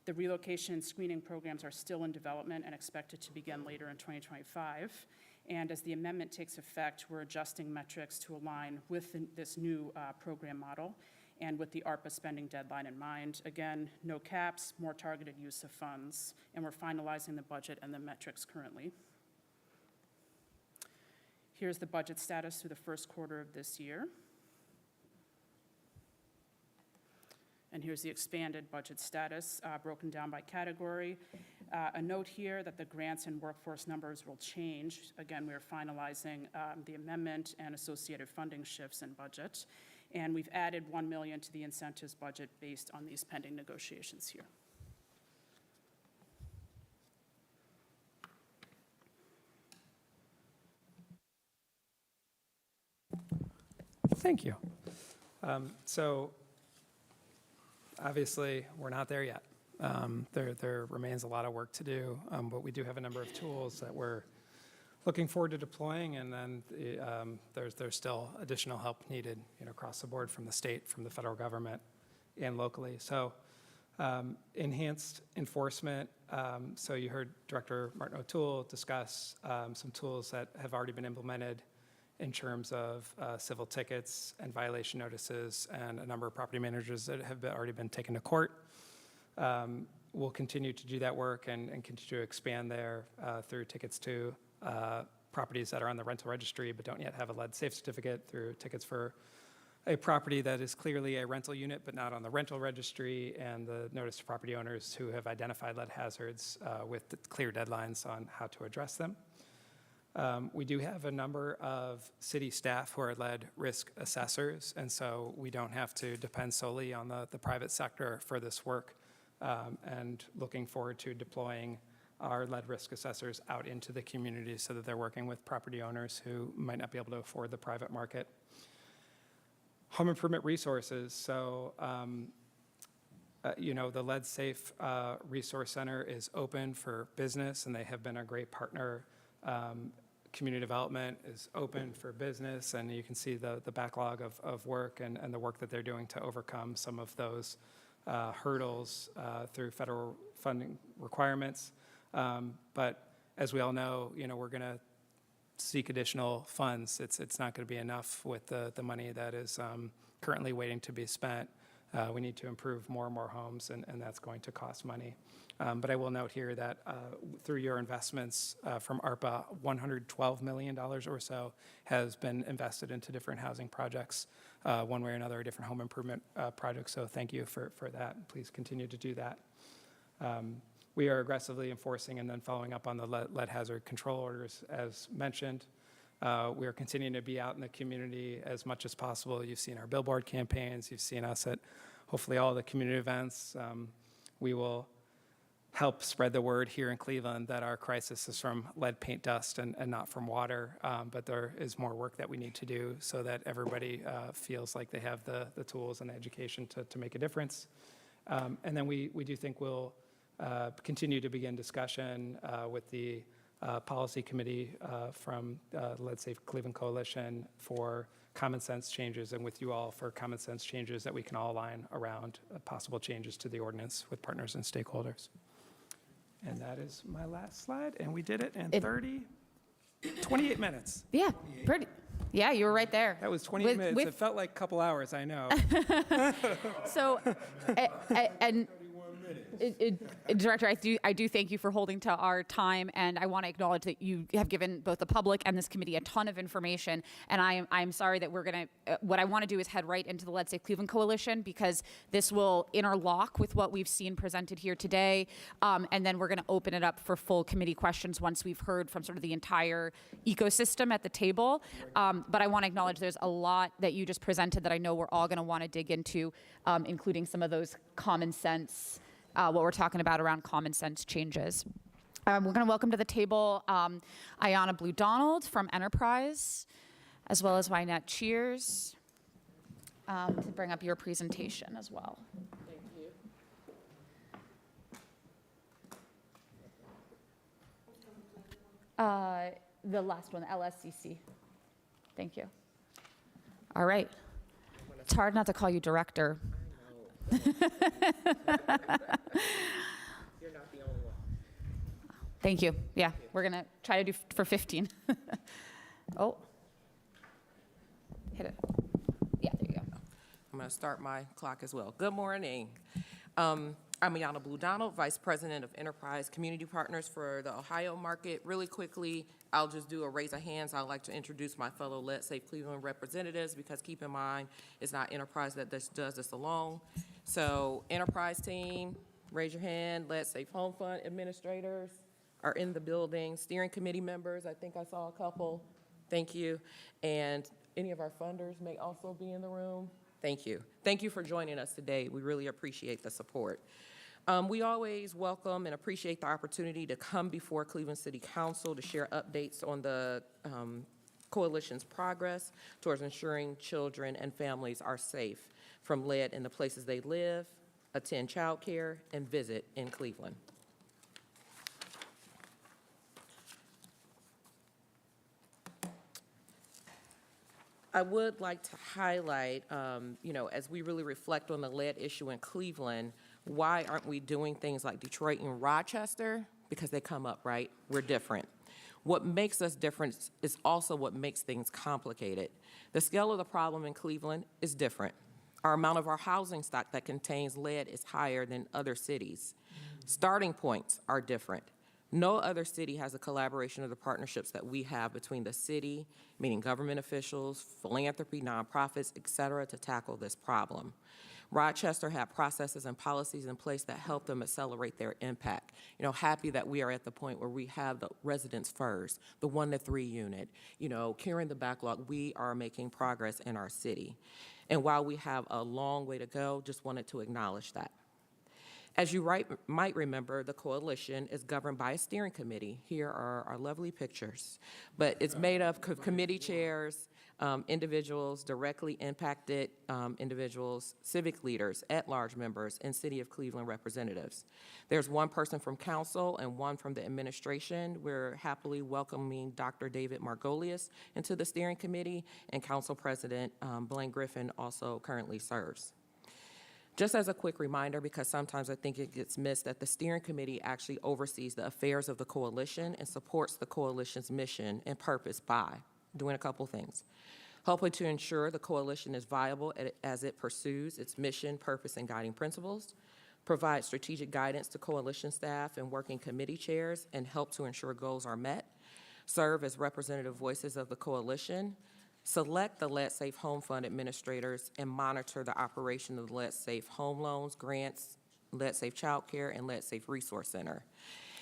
Speaker 7: The relocation and screening programs are still in development and expected to begin later in 2025. And as the amendment takes effect, we're adjusting metrics to align with this new program model and with the ARPA spending deadline in mind. Again, no caps, more targeted use of funds, and we're finalizing the budget and the metrics currently. Here's the budget status through the first quarter of this year. And here's the expanded budget status broken down by category. A note here that the grants and workforce numbers will change. Again, we're finalizing the amendment and associated funding shifts in budget. And we've added $1 million to the incentives budget based on these pending negotiations here.
Speaker 3: Thank you. So obviously, we're not there yet. There remains a lot of work to do, but we do have a number of tools that we're looking forward to deploying, and then there's still additional help needed, across the board from the state, from the federal government, and locally. So enhanced enforcement. So you heard Director Martin O'Toole discuss some tools that have already been implemented in terms of civil tickets and violation notices, and a number of property managers that have already been taken to court. We'll continue to do that work and continue to expand there through tickets to properties that are on the rental registry but don't yet have a lead safe certificate, through tickets for a property that is clearly a rental unit but not on the rental registry, and the notice to property owners who have identified lead hazards with the clear deadlines on how to address them. We do have a number of city staff who are lead risk assessors, and so we don't have to depend solely on the private sector for this work, and looking forward to deploying our lead risk assessors out into the community so that they're working with property owners who might not be able to afford the private market. Home improvement resources. So, the Lead Safe Resource Center is open for business, and they have been a great partner. Community development is open for business, and you can see the backlog of work and the work that they're doing to overcome some of those hurdles through federal funding requirements. But as we all know, we're going to seek additional funds. It's not going to be enough with the money that is currently waiting to be spent. We need to improve more and more homes, and that's going to cost money. But I will note here that through your investments from ARPA, $112 million or so has been invested into different housing projects, one way or another, different home improvement projects. So thank you for that. Please continue to do that. We are aggressively enforcing and then following up on the lead hazard control orders, as mentioned. We are continuing to be out in the community as much as possible. You've seen our billboard campaigns. You've seen us at hopefully all the community events. We will help spread the word here in Cleveland that our crisis is from lead paint dust and not from water. But there is more work that we need to do so that everybody feels like they have the tools and the education to make a difference. And then we do think we'll continue to begin discussion with the policy committee from Lead Safe Cleveland Coalition for common sense changes, and with you all for common sense changes that we can all align around possible changes to the ordinance with partners and stakeholders. And that is my last slide, and we did it in 28 minutes.
Speaker 2: Yeah, pretty. Yeah, you were right there.
Speaker 3: That was 28 minutes. It felt like a couple hours, I know.
Speaker 2: So, and Director, I do thank you for holding to our time, and I want to acknowledge that you have given both the public and this committee a ton of information. And I'm sorry that we're going to. What I want to do is head right into the Lead Safe Cleveland Coalition, because this will interlock with what we've seen presented here today, and then we're going to open it up for full committee questions once we've heard from sort of the entire ecosystem at the table. But I want to acknowledge there's a lot that you just presented that I know we're all going to want to dig into, including some of those common sense. What we're talking about around common sense changes. We're going to welcome to the table Ayanna Blue Donald from Enterprise, as well as Wynette Cheers, to bring up your presentation as well.
Speaker 9: Thank you.
Speaker 2: The last one, LSCC. Thank you. All right. It's hard not to call you director.
Speaker 9: You're not the only one.
Speaker 2: Thank you. Yeah, we're going to try to do for 15. Oh. Hit it. Yeah, there you go.
Speaker 9: I'm going to start my clock as well. Good morning. I'm Ayanna Blue Donald, Vice President of Enterprise Community Partners for the Ohio market. Really quickly, I'll just do a raise of hands. I'd like to introduce my fellow Lead Safe Cleveland representatives, because keep in mind, it's not Enterprise that does this alone. So Enterprise team, raise your hand. Lead Safe Home Fund administrators are in the building. Steering committee members, I think I saw a couple. Thank you. And any of our funders may also be in the room. Thank you. Thank you for joining us today. We really appreciate the support. We always welcome and appreciate the opportunity to come before Cleveland City Council to share updates on the coalition's progress towards ensuring children and families are safe from lead in the places they live, attend childcare, and visit in Cleveland. I would like to highlight, as we really reflect on the lead issue in Cleveland, why aren't we doing things like Detroit and Rochester? Because they come up, right? We're different. What makes us different is also what makes things complicated. The scale of the problem in Cleveland is different. Our amount of our housing stock that contains lead is higher than other cities. Starting points are different. No other city has a collaboration of the partnerships that we have between the city, meaning government officials, philanthropy, nonprofits, et cetera, to tackle this problem. Rochester had processes and policies in place that help them accelerate their impact. You know, happy that we are at the point where we have the residents first, the 1 to 3 unit, you know, carrying the backlog. We are making progress in our city. And while we have a long way to go, just wanted to acknowledge that. As you might remember, the coalition is governed by a steering committee. Here are our lovely pictures. But it's made up of committee chairs, individuals, directly impacted individuals, civic leaders, at-large members, and City of Cleveland representatives. There's one person from council and one from the administration. We're happily welcoming Dr. David Margolius into the steering committee, and Council President Blaine Griffin also currently serves. Just as a quick reminder, because sometimes I think it gets missed, that the steering committee actually oversees the affairs of the coalition and supports the coalition's mission and purpose by doing a couple things. Helping to ensure the coalition is viable as it pursues its mission, purpose, and guiding principles, provide strategic guidance to coalition staff and working committee chairs, and help to ensure goals are met, serve as representative voices of the coalition, select the Lead Safe Home Fund administrators, and monitor the operation of the Lead Safe Home Loans, grants, Lead Safe Child Care, and Lead Safe Resource Center.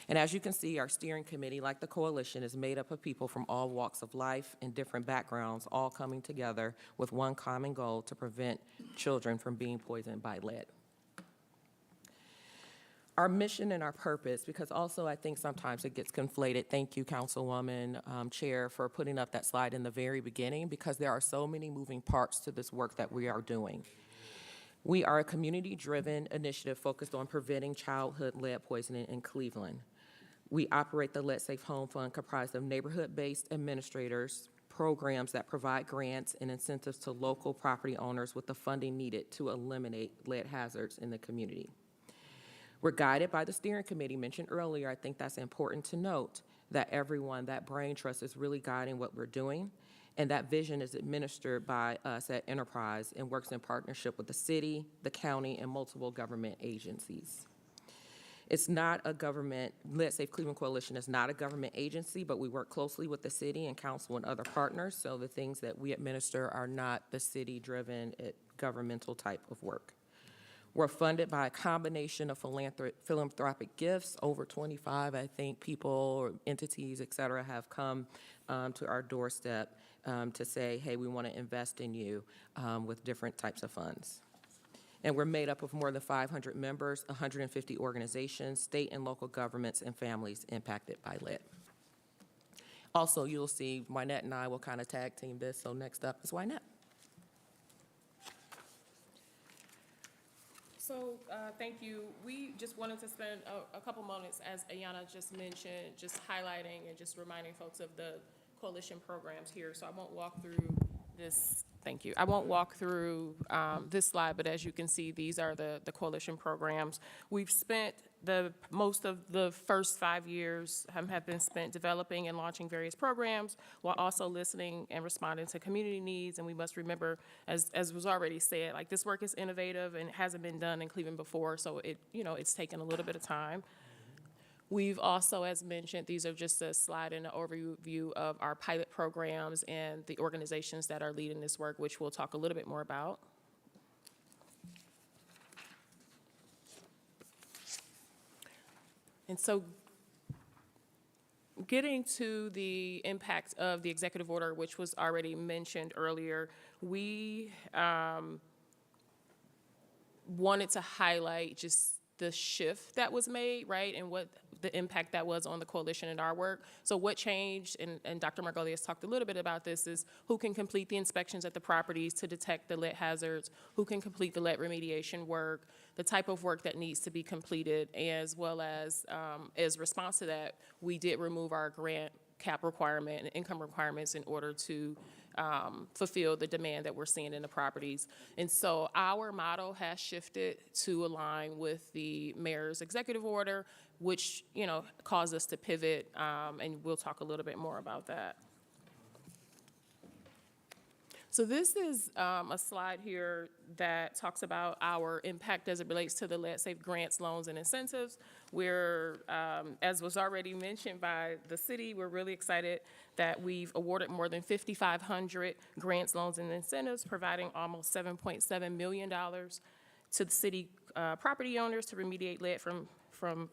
Speaker 9: And as you can see, our steering committee, like the coalition, is made up of people from all walks of life and different backgrounds, all coming together with one common goal: to prevent children from being poisoned by lead. Our mission and our purpose, because also I think sometimes it gets conflated. Thank you, Councilwoman Chair, for putting up that slide in the very beginning, because there are so many moving parts to this work that we are doing. We are a community-driven initiative focused on preventing childhood lead poisoning in Cleveland. We operate the Lead Safe Home Fund, comprised of neighborhood-based administrators, programs that provide grants and incentives to local property owners with the funding needed to eliminate lead hazards in the community. We're guided by the steering committee mentioned earlier. I think that's important to note, that everyone, that brain trust is really guiding what we're doing, and that vision is administered by us at Enterprise and works in partnership with the city, the county, and multiple government agencies. It's not a government, Lead Safe Cleveland Coalition is not a government agency, but we work closely with the city and council and other partners, so the things that we administer are not the city-driven, governmental type of work. We're funded by a combination of philanthropic gifts. Over 25, I think, people or entities, et cetera, have come to our doorstep to say, hey, we want to invest in you with different types of funds. And we're made up of more than 500 members, 150 organizations, state and local governments, and families impacted by lead. Also, you'll see Wynette and I will kind of tag team this, so next up is Wynette.
Speaker 10: So, thank you. We just wanted to spend a couple moments, as Ayanna just mentioned, just highlighting and just reminding folks of the coalition programs here. So I won't walk through this, thank you. I won't walk through this slide, but as you can see, these are the coalition programs. We've spent most of the first 5 years have been spent developing and launching various programs, while also listening and responding to community needs. And we must remember, as was already said, like, this work is innovative and it hasn't been done in Cleveland before, so it's taken a little bit of time. We've also, as mentioned, these are just a slide and an overview of our pilot programs and the organizations that are leading this work, which we'll talk a little bit more about. And so, getting to the impact of the executive order, which was already mentioned earlier, we wanted to highlight just the shift that was made, right, and what the impact that was on the coalition and our work. So what changed, and Dr. Margolius talked a little bit about this, is who can complete the inspections at the properties to detect the lead hazards, who can complete the lead remediation work, the type of work that needs to be completed, as well as response to that, we did remove our grant cap requirement and income requirements in order to fulfill the demand that we're seeing in the properties. And so our model has shifted to align with the mayor's executive order, which, caused us to pivot, and we'll talk a little bit more about that. So this is a slide here that talks about our impact as it relates to the lead-safe grants, loans, and incentives. We're, as was already mentioned by the city, we're really excited that we've awarded more than 5,500 grants, loans, and incentives, providing almost $7.7 million to the city property owners to remediate lead from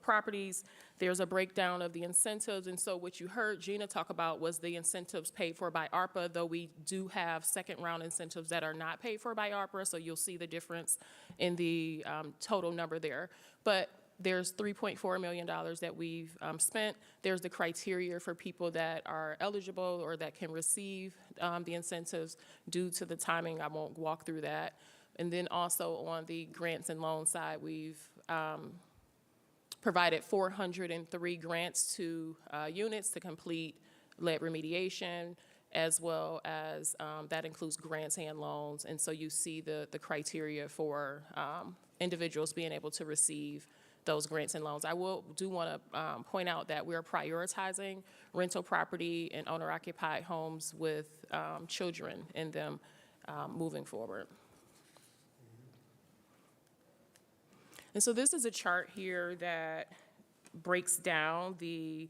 Speaker 10: properties. There's a breakdown of the incentives, and so what you heard Gina talk about was the incentives paid for by ARPA, though we do have second-round incentives that are not paid for by ARPA, so you'll see the difference in the total number there. But there's $3.4 million that we've spent. There's the criteria for people that are eligible or that can receive the incentives due to the timing. I won't walk through that. And then also on the grants and loan side, we've provided 403 grants to units to complete lead remediation, as well as that includes grants and loans. And so you see the criteria for individuals being able to receive those grants and loans. I do want to point out that we're prioritizing rental property and owner-occupied homes with children in them moving forward. And so this is a chart here that breaks down the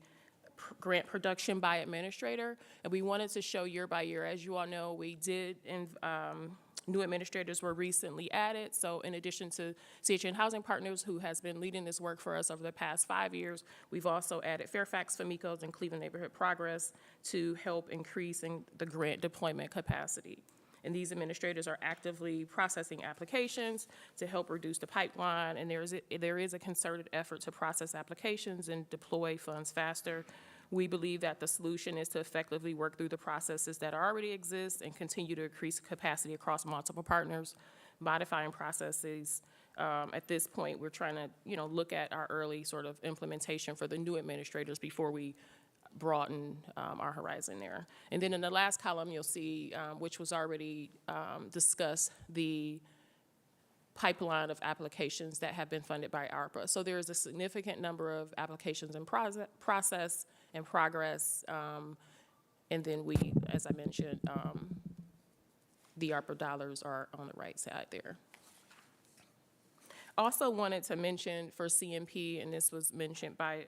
Speaker 10: grant production by administrator, and we wanted to show year by year. As you all know, we did, and new administrators were recently added. So in addition to CHN Housing Partners, who has been leading this work for us over the past 5 years, we've also added Fairfax Famicos and Cleveland Neighborhood Progress to help increasing the grant deployment capacity. And these administrators are actively processing applications to help reduce the pipeline, and there is a concerted effort to process applications and deploy funds faster. We believe that the solution is to effectively work through the processes that already exist and continue to increase capacity across multiple partners, modifying processes. At this point, we're trying to, look at our early sort of implementation for the new administrators before we broaden our horizon there. And then in the last column, you'll see, which was already discussed, the pipeline of applications that have been funded by ARPA. So there is a significant number of applications in process and progress. And then we, as I mentioned, the ARPA dollars are on the right side there. Also wanted to mention for CMP, and this was mentioned by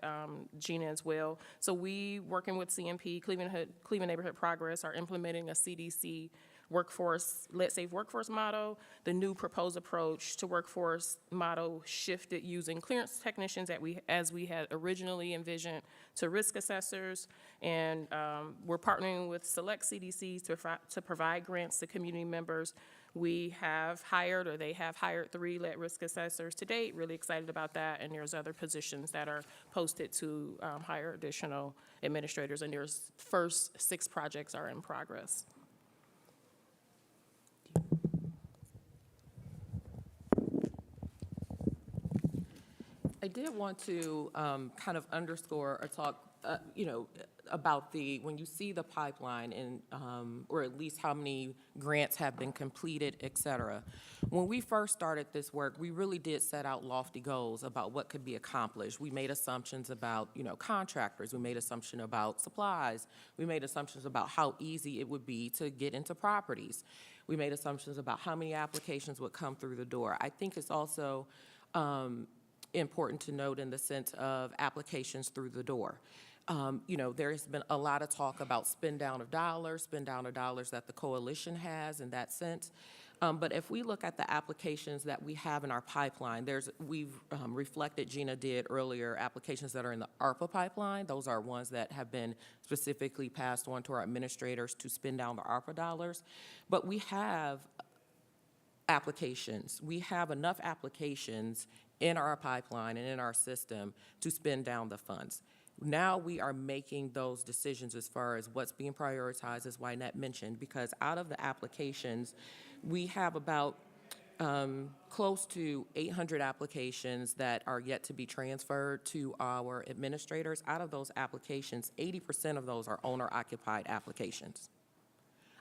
Speaker 10: Gina as well. So we, working with CMP, Cleveland Neighborhood Progress, are implementing a CDC lead-safe workforce model. The new proposed approach to workforce model shifted using clearance technicians as we had originally envisioned to risk assessors. And we're partnering with select CDCs to provide grants to community members. We have hired, or they have hired, 3 lead risk assessors to date. Really excited about that. And there's other positions that are posted to hire additional administrators. And there's first 6 projects are in progress.
Speaker 9: I did want to kind of underscore or talk, about when you see the pipeline and, or at least how many grants have been completed, et cetera. When we first started this work, we really did set out lofty goals about what could be accomplished. We made assumptions about, contractors. We made assumptions about supplies. We made assumptions about how easy it would be to get into properties. We made assumptions about how many applications would come through the door. I think it's also important to note in the sense of applications through the door. There has been a lot of talk about spend down of dollars that the coalition has in that sense. But if we look at the applications that we have in our pipeline, we've reflected, Gina did earlier, applications that are in the ARPA pipeline. Those are ones that have been specifically passed on to our administrators to spend down the ARPA dollars. But we have applications. We have enough applications in our pipeline and in our system to spend down the funds. Now we are making those decisions as far as what's being prioritized, as Wynette mentioned, because out of the applications, we have about close to 800 applications that are yet to be transferred to our administrators. Out of those applications, 80% of those are owner-occupied applications.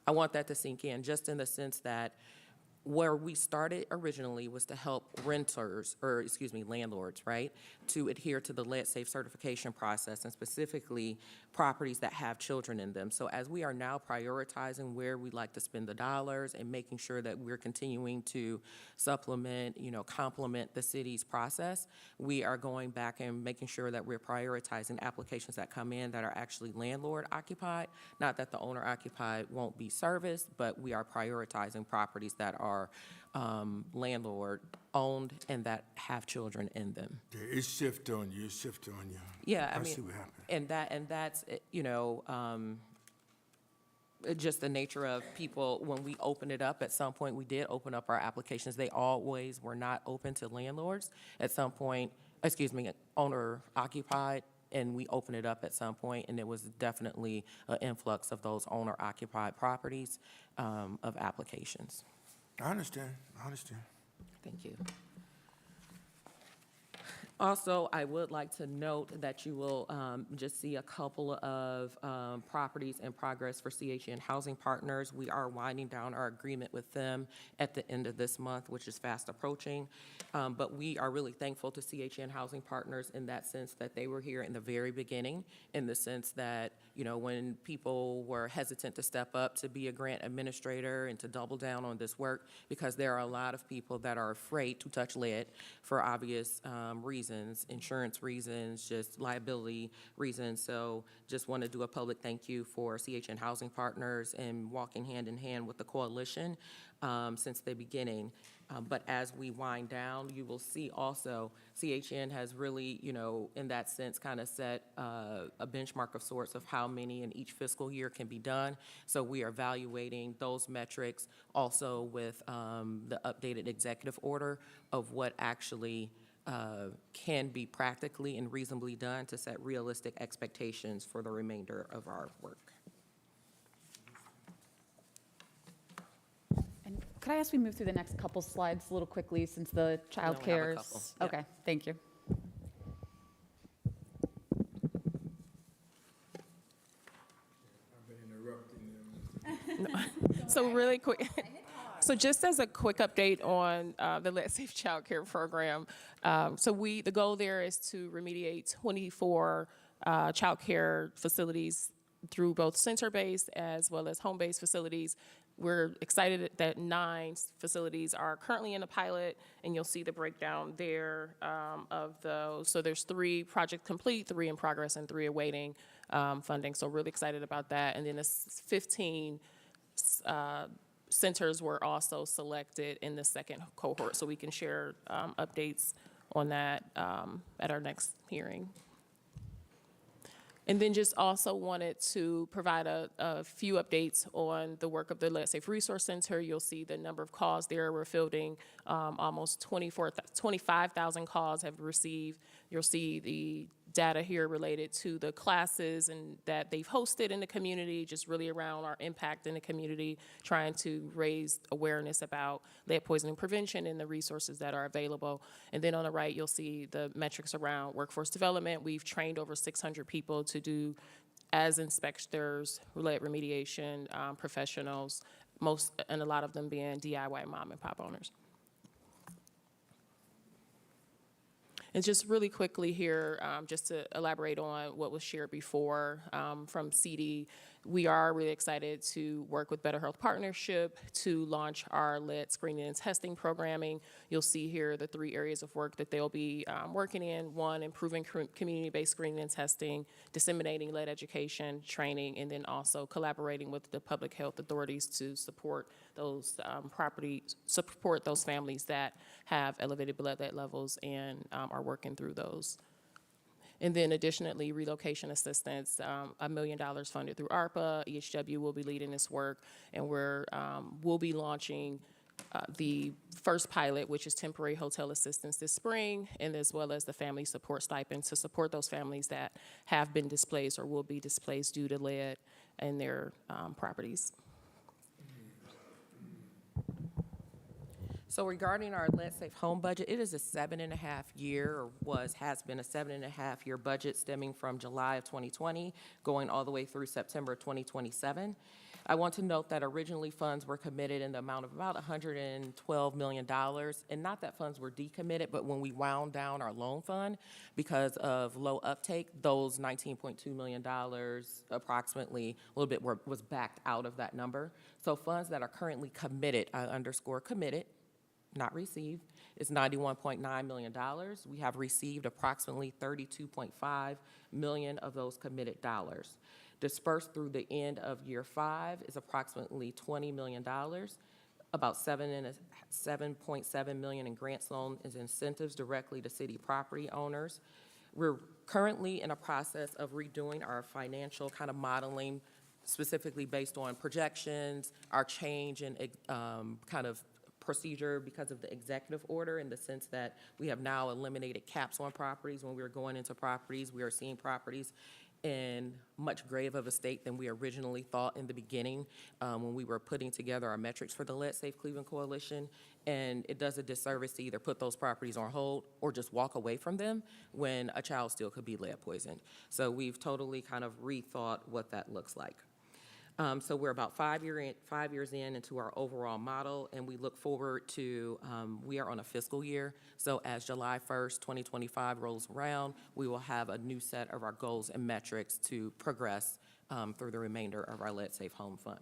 Speaker 9: I want that to sink in, just in the sense that where we started originally was to help landlords, right, to adhere to the lead-safe certification process, and specifically properties that have children in them. So as we are now prioritizing where we'd like to spend the dollars and making sure that we're continuing to supplement, complement the city's process, we are going back and making sure that we're prioritizing applications that come in that are actually landlord occupied. Not that the owner occupied won't be serviced, but we are prioritizing properties that are landlord owned and that have children in them.
Speaker 1: Yeah, it's shift on you. It's shift on you.
Speaker 9: Yeah, I
Speaker 1: see
Speaker 9: mean,
Speaker 1: what happened.
Speaker 9: and that's, just the nature of people, when we open it up, at some point, we did open up our applications. They always were not open to landlords. At some point, owner occupied, and we opened it up at some point, and there was definitely an influx of those owner occupied properties of applications.
Speaker 1: I understand.
Speaker 9: Thank you. Also, I would like to note that you will just see a couple of properties in progress for CHN Housing Partners. We are winding down our agreement with them at the end of this month, which is fast approaching. But we are really thankful to CHN Housing Partners in that sense that they were here in the very beginning, in the sense that, when people were hesitant to step up to be a grant administrator and to double down on this work, because there are a lot of people that are afraid to touch lead for obvious reasons, insurance reasons, just liability reasons. So just want to do a public thank you for CHN Housing Partners and walking hand in hand with the coalition since the beginning. But as we wind down, you will see also CHN has really, in that sense, kind of set a benchmark of sorts of how many in each fiscal year can be done. So we are evaluating those metrics also with the updated executive order of what actually can be practically and reasonably done to set realistic expectations for the remainder of our work.
Speaker 2: And could I ask we move through the next couple slides a little quickly since the child
Speaker 9: we have a
Speaker 2: care
Speaker 9: couple.
Speaker 2: is...
Speaker 9: Yep.
Speaker 2: Okay, thank you.
Speaker 10: So really quick, so just as a quick update on the Let's Safe Child Care program, the goal there is to remediate 24 child care facilities through both center-based as well as home-based facilities. We're excited that 9 facilities are currently in the pilot, and you'll see the breakdown there of those. So there's 3 project complete, 3 in progress, and 3 awaiting funding. So really excited about that. And then the 15 centers were also selected in the second cohort, so we can share updates on that at our next hearing. And then just also wanted to provide a few updates on the work of the Let's Safe Resource Center. You'll see the number of calls there. We're fielding almost 25,000 calls have received. You'll see the data here related to the classes and that they've hosted in the community, just really around our impact in the community, trying to raise awareness about lead poisoning prevention and the resources that are available. And then on the right, you'll see the metrics around workforce development. We've trained over 600 people to do as inspectors, lead remediation professionals, and a lot of them being DIY mom and pop owners. And just really quickly here, just to elaborate on what was shared before from CD, we are really excited to work with Better Health Partnership to launch our lead screening and testing programming. You'll see here the 3 areas of work that they'll be working in. 1, improving community-based screening and testing, disseminating lead education, training, and then also collaborating with the public health authorities to support those support those families that have elevated blood lead levels and are working through those. And then additionally, relocation assistance, $1 million funded through ARPA. EHW will be leading this work, and we'll be launching the first pilot, which is temporary hotel assistance this spring, and as well as the family support stipend to support those families that have been displaced or will be displaced due to lead in their properties.
Speaker 9: So regarding our Lead Safe Home budget, it is a 7.5-year, has been a 7.5-year budget stemming from July of 2020, going all the way through September 2027. I want to note that originally funds were committed in the amount of about $112 million, and not that funds were decommitted, but when we wound down our loan fund because of low uptake, those $19.2 million approximately, a little bit was backed out of that number. So funds that are currently committed, I underscore committed, not received, is $91.9 million. We have received approximately $32.5 million of those committed dollars. Dispersed through the end of year 5 is approximately $20 million. About $7.7 million in grants, loans, and incentives directly to city property owners. We're currently in a process of redoing our financial kind of modeling, specifically based on projections, our change in kind of procedure because of the executive order, in the sense that we have now eliminated caps on properties. When we were going into properties, we are seeing properties in much greater of a state than we originally thought in the beginning when we were putting together our metrics for the Lead Safe Cleveland Coalition. And it does a disservice to either put those properties on hold or just walk away from them when a child still could be lead poisoned. So we've totally kind of rethought what that looks like. So we're about 5 years into our overall model, and we look forward to, we are on a fiscal year, so as July 1st, 2025 rolls around, we will have a new set of our goals and metrics to progress through the remainder of our Lead Safe Home Fund.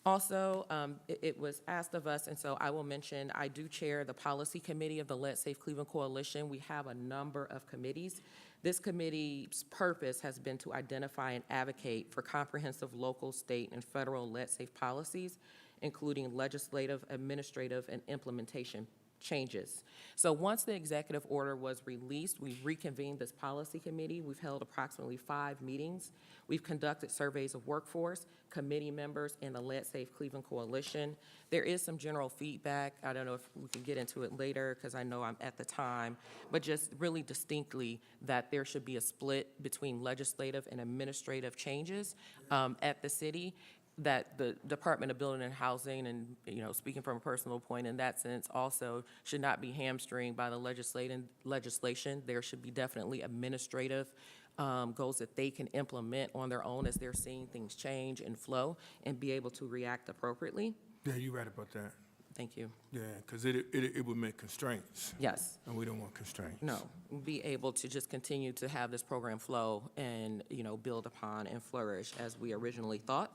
Speaker 9: Also, it was asked of us, and so I will mention, I do chair the policy committee of the Lead Safe Cleveland Coalition. We have a number of committees. This committee's purpose has been to identify and advocate for comprehensive local, state, and federal lead safe policies, including legislative, administrative, and implementation changes. So once the executive order was released, we reconvened this policy committee. We've held approximately 5 meetings. We've conducted surveys of workforce, committee members, and the Lead Safe Cleveland Coalition. There is some general feedback. I don't know if we can get into it later because I know I'm at the time, but just really distinctly that there should be a split between legislative and administrative changes at the city, that the Department of Building and Housing, and speaking from a personal point in that sense, also should not be hamstringed by the legislation. There should be definitely administrative goals that they can implement on their own as they're seeing things change and flow and be able to react appropriately.
Speaker 1: Yeah, you're right about that.
Speaker 9: Thank you.
Speaker 1: Yeah, because it would make constraints.
Speaker 9: Yes.
Speaker 1: And we don't want constraints.
Speaker 9: No, be able to just continue to have this program flow and, build upon and flourish as we originally thought.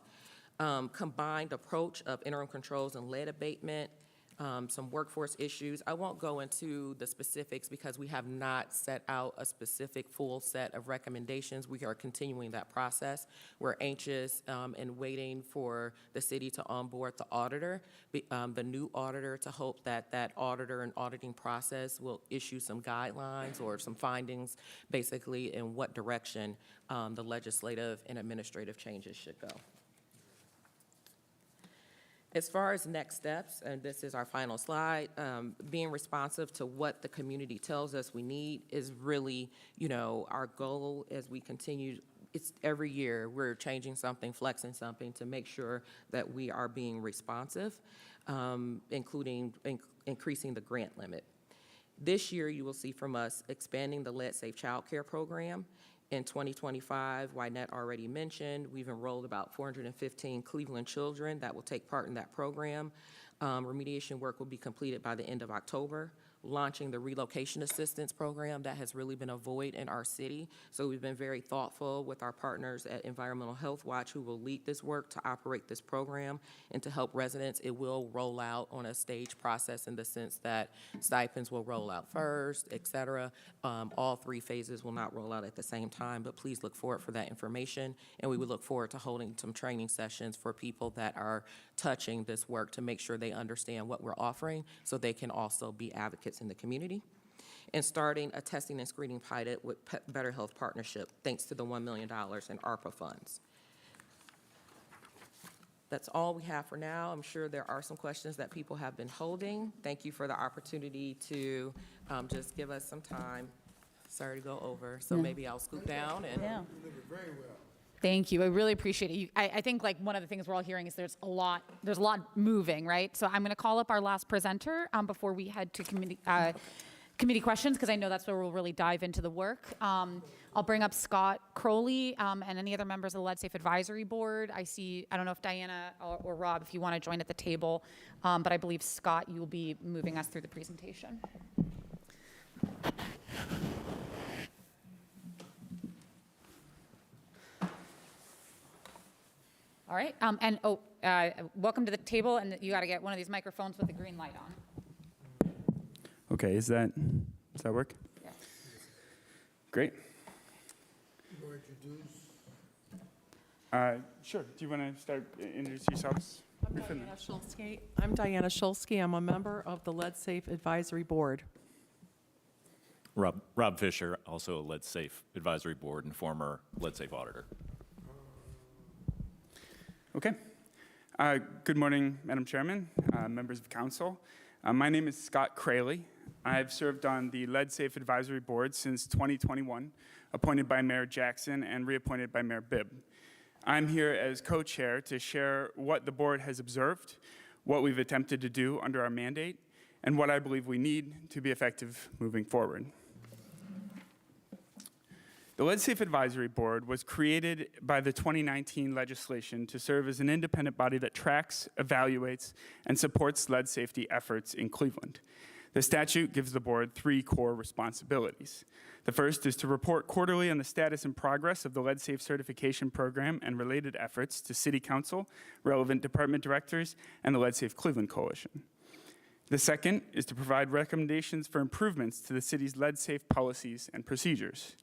Speaker 9: Combined approach of interim controls and lead abatement, some workforce issues. I won't go into the specifics because we have not set out a specific full set of recommendations. We are continuing that process. We're anxious and waiting for the city to onboard the auditor, the new auditor, to hope that that auditor and auditing process will issue some guidelines or some findings, basically in what direction the legislative and administrative changes should go. As far as next steps, and this is our final slide, being responsive to what the community tells us we need is really, our goal as we continue. It's every year we're changing something, flexing something to make sure that we are being responsive, including increasing the grant limit. This year, you will see from us expanding the Lead Safe Child Care Program. In 2025, Wynette already mentioned, we've enrolled about 415 Cleveland children that will take part in that program. Remediation work will be completed by the end of October. Launching the relocation assistance program that has really been a void in our city. So we've been very thoughtful with our partners at Environmental Health Watch, who will lead this work to operate this program and to help residents. It will roll out on a staged process in the sense that stipends will roll out first, et cetera. All 3 phases will not roll out at the same time, but please look forward for that information. And we would look forward to holding some training sessions for people that are touching this work to make sure they understand what we're offering so they can also be advocates in the community. And starting a testing and screening pilot with Better Health Partnership, thanks to the $1 million in ARPA funds. That's all we have for now. I'm sure there are some questions that people have been holding. Thank you for the opportunity to just give us some time. Sorry to go over, so maybe I'll scoot down and.
Speaker 4: Yeah.
Speaker 2: Thank you. I really appreciate it. I think one of the things we're all hearing is there's a lot moving, right? So I'm going to call up our last presenter before we head to committee questions, because I know that's where we'll really dive into the work. I'll bring up Scott Crowley and any other members of the Lead Safe Advisory Board. I don't know if Diana or Rob, if you want to join at the table, but I believe, Scott, you will be moving us through the presentation. All right, welcome to the table, and you got to get one of these microphones with the green light on.
Speaker 11: Okay, does that work?
Speaker 2: Yes.
Speaker 11: Great. Sure. Do you want to start introduce yourselves?
Speaker 12: I'm Diana Shulsky. I'm a member of the Lead Safe Advisory Board.
Speaker 13: Rob Fisher, also a Lead Safe Advisory Board and former Lead Safe auditor.
Speaker 11: Okay. Good morning, Madam Chairman, members of council. My name is Scott Crowley. I've served on the Lead Safe Advisory Board since 2021, appointed by Mayor Jackson and reappointed by Mayor Bibb. I'm here as co-chair to share what the board has observed, what we've attempted to do under our mandate, and what I believe we need to be effective moving forward. The Lead Safe Advisory Board was created by the 2019 legislation to serve as an independent body that tracks, evaluates, and supports lead safety efforts in Cleveland. The statute gives the board 3 core responsibilities. The first is to report quarterly on the status and progress of the Lead Safe certification program and related efforts to City Council, relevant department directors, and the Lead Safe Cleveland Coalition. The second is to provide recommendations for improvements to the city's lead safe policies and procedures.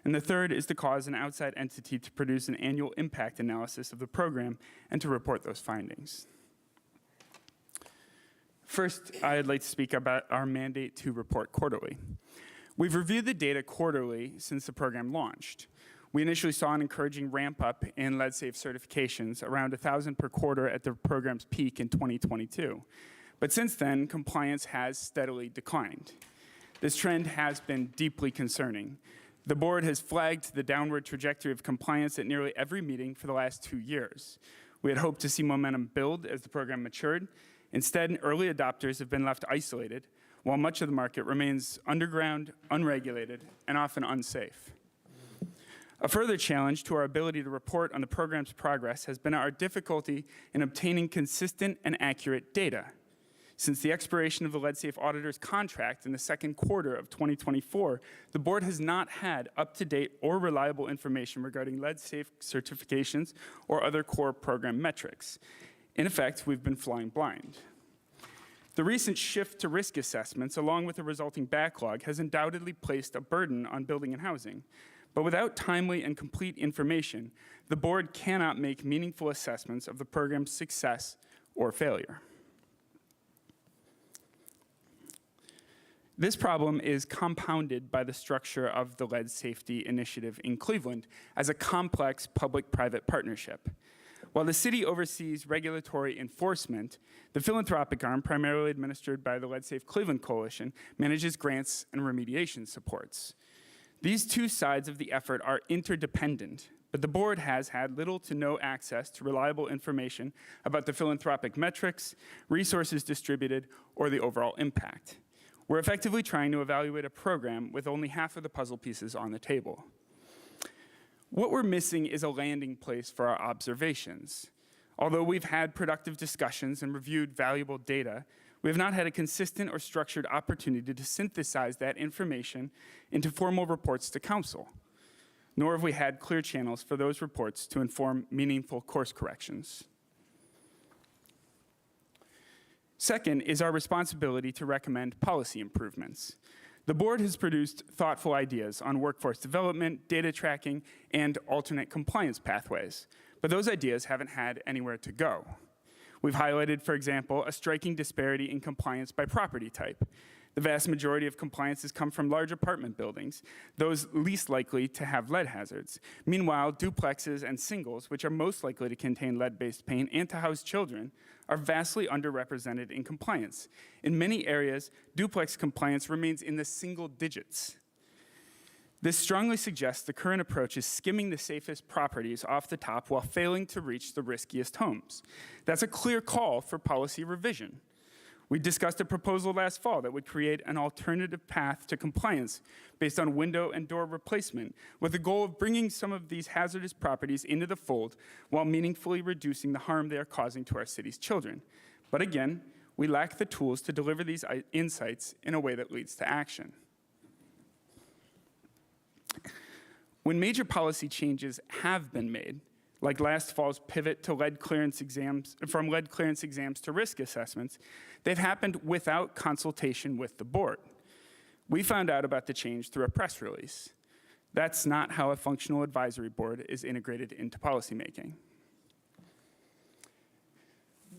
Speaker 11: And the third is to cause an outside entity to produce an annual impact analysis of the program and to report those findings. First, I'd like to speak about our mandate to report quarterly. We've reviewed the data quarterly since the program launched. We initially saw an encouraging ramp up in lead safe certifications, around 1,000 per quarter at the program's peak in 2022. But since then, compliance has steadily declined. This trend has been deeply concerning. The board has flagged the downward trajectory of compliance at nearly every meeting for the last 2 years. We had hoped to see momentum build as the program matured. Instead, early adopters have been left isolated, while much of the market remains underground, unregulated, and often unsafe. A further challenge to our ability to report on the program's progress has been our difficulty in obtaining consistent and accurate data. Since the expiration of the Lead Safe auditor's contract in the second quarter of 2024, the board has not had up-to-date or reliable information regarding lead safe certifications or other core program metrics. In effect, we've been flying blind. The recent shift to risk assessments, along with the resulting backlog, has undoubtedly placed a burden on building and housing. But without timely and complete information, the board cannot make meaningful assessments of the program's success or failure. This problem is compounded by the structure of the Lead Safety Initiative in Cleveland as a complex public-private partnership. While the city oversees regulatory enforcement, the philanthropic arm, primarily administered by the Lead Safe Cleveland Coalition, manages grants and remediation supports. These two sides of the effort are interdependent, but the board has had little to no access to reliable information about the philanthropic metrics, resources distributed, or the overall impact. We're effectively trying to evaluate a program with only half of the puzzle pieces on the table. What we're missing is a landing place for our observations. Although we've had productive discussions and reviewed valuable data, we have not had a consistent or structured opportunity to synthesize that information into formal reports to council, nor have we had clear channels for those reports to inform meaningful course corrections. Second is our responsibility to recommend policy improvements. The board has produced thoughtful ideas on workforce development, data tracking, and alternate compliance pathways, but those ideas haven't had anywhere to go. We've highlighted, for example, a striking disparity in compliance by property type. The vast majority of compliances come from large apartment buildings, those least likely to have lead hazards. Meanwhile, duplexes and singles, which are most likely to contain lead-based paint and to house children, are vastly underrepresented in compliance. In many areas, duplex compliance remains in the single digits. This strongly suggests the current approach is skimming the safest properties off the top while failing to reach the riskiest homes. That's a clear call for policy revision. We discussed a proposal last fall that would create an alternative path to compliance based on window and door replacement, with the goal of bringing some of these hazardous properties into the fold while meaningfully reducing the harm they are causing to our city's children. But again, we lack the tools to deliver these insights in a way that leads to action. When major policy changes have been made, like last fall's pivot to lead clearance exams, from lead clearance exams to risk assessments, they've happened without consultation with the board. We found out about the change through a press release. That's not how a functional advisory board is integrated into policymaking.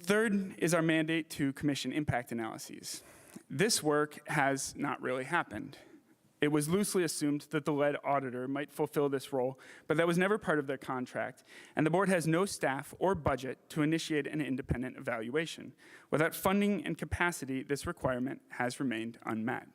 Speaker 11: Third is our mandate to commission impact analyses. This work has not really happened. It was loosely assumed that the lead auditor might fulfill this role, but that was never part of their contract, and the board has no staff or budget to initiate an independent evaluation. Without funding and capacity, this requirement has remained unmet.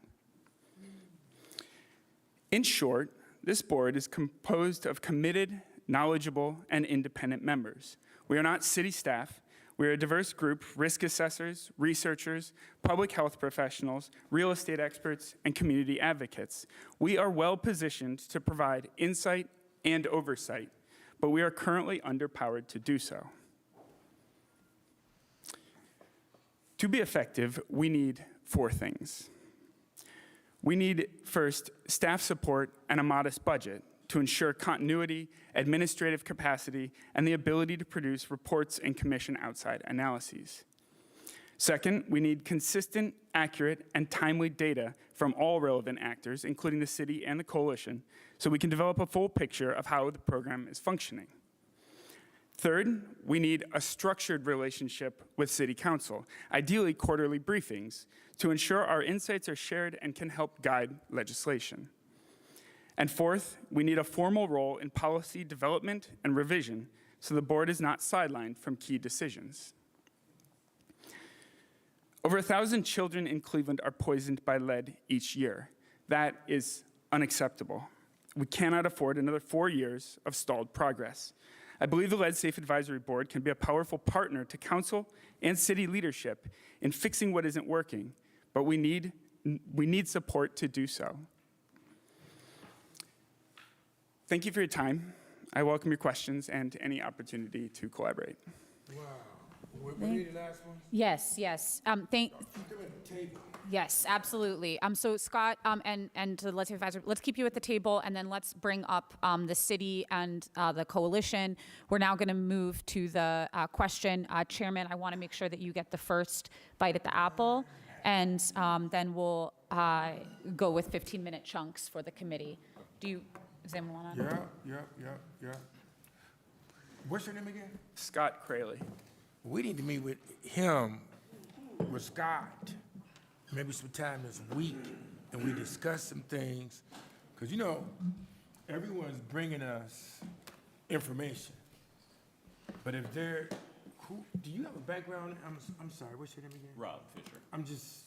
Speaker 11: In short, this board is composed of committed, knowledgeable, and independent members. We are not city staff. We are a diverse group: risk assessors, researchers, public health professionals, real estate experts, and community advocates. We are well positioned to provide insight and oversight, but we are currently underpowered to do so. To be effective, we need 4 things. We need, first, staff support and a modest budget to ensure continuity, administrative capacity, and the ability to produce reports and commission outside analyses. Second, we need consistent, accurate, and timely data from all relevant actors, including the city and the coalition, so we can develop a full picture of how the program is functioning. Third, we need a structured relationship with City Council, ideally quarterly briefings, to ensure our insights are shared and can help guide legislation. And fourth, we need a formal role in policy development and revision so the board is not sidelined from key decisions. Over 1,000 children in Cleveland are poisoned by lead each year. That is unacceptable. We cannot afford another 4 years of stalled progress. I believe the Lead Safe Advisory Board can be a powerful partner to council and city leadership in fixing what isn't working, but we need support to do so. Thank you for your time. I welcome your questions and any opportunity to collaborate.
Speaker 1: Wow. We need the last one?
Speaker 2: Yes, yes. Yes, absolutely. So Scott and to the Let's Safe Advisory, let's keep you at the table, and then let's bring up the city and the coalition. We're now going to move to the question. Chairman, I want to make sure that you get the first bite at the apple, and then we'll go with 15-minute chunks for the committee. Does anyone want to?
Speaker 1: Yeah. What's your name again?
Speaker 11: Scott Crayley.
Speaker 1: We need to meet with him, with Scott, maybe sometime this week, and we discuss some things. Because, everyone's bringing us information. But if they're, do you have a background? I'm sorry, what's your name again?
Speaker 13: Rob Fisher.
Speaker 1: I'm just,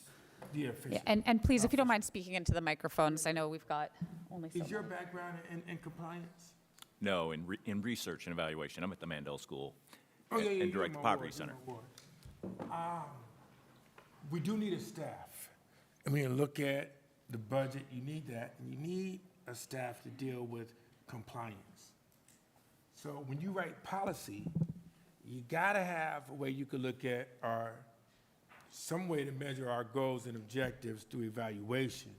Speaker 1: Fisher.
Speaker 2: Yeah, and please, if you don't mind speaking into the microphones, I know we've got only so
Speaker 1: Is your
Speaker 2: long.
Speaker 1: background in compliance?
Speaker 13: No, in research and evaluation. I'm at the Mandel School
Speaker 1: Yeah,
Speaker 13: and direct the
Speaker 1: my
Speaker 13: Poverty
Speaker 1: ward,
Speaker 13: Center.
Speaker 1: my ward. We do need a staff. And when you look at the budget, you need that. And you need a staff to deal with compliance. So when you write policy, you got to have a way you can look at some way to measure our goals and objectives through evaluation.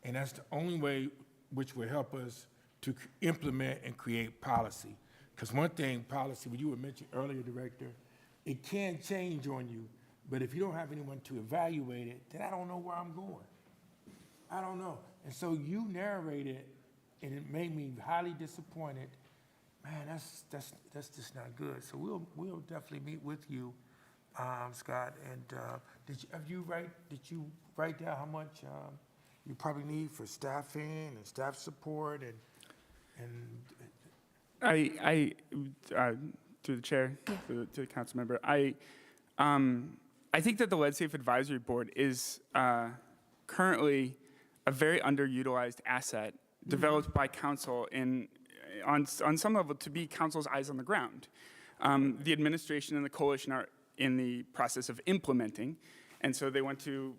Speaker 1: And that's the only way which will help us to implement and create policy. Because one thing, policy, what you were mentioning earlier, Director, it can change on you, but if you don't have anyone to evaluate it, then I don't know where I'm going. I don't know. And so you narrated, and it made me highly disappointed. Man, that's just not good. So we'll definitely meet with you, Scott. And did you write down how much you probably need for staffing and staff support and
Speaker 11: Through the chair, to the council member, I think that the Lead Safe Advisory Board is currently a very underutilized asset developed by council on some level to be council's eyes on the ground. The administration and the coalition are in the process of implementing, And so they want to,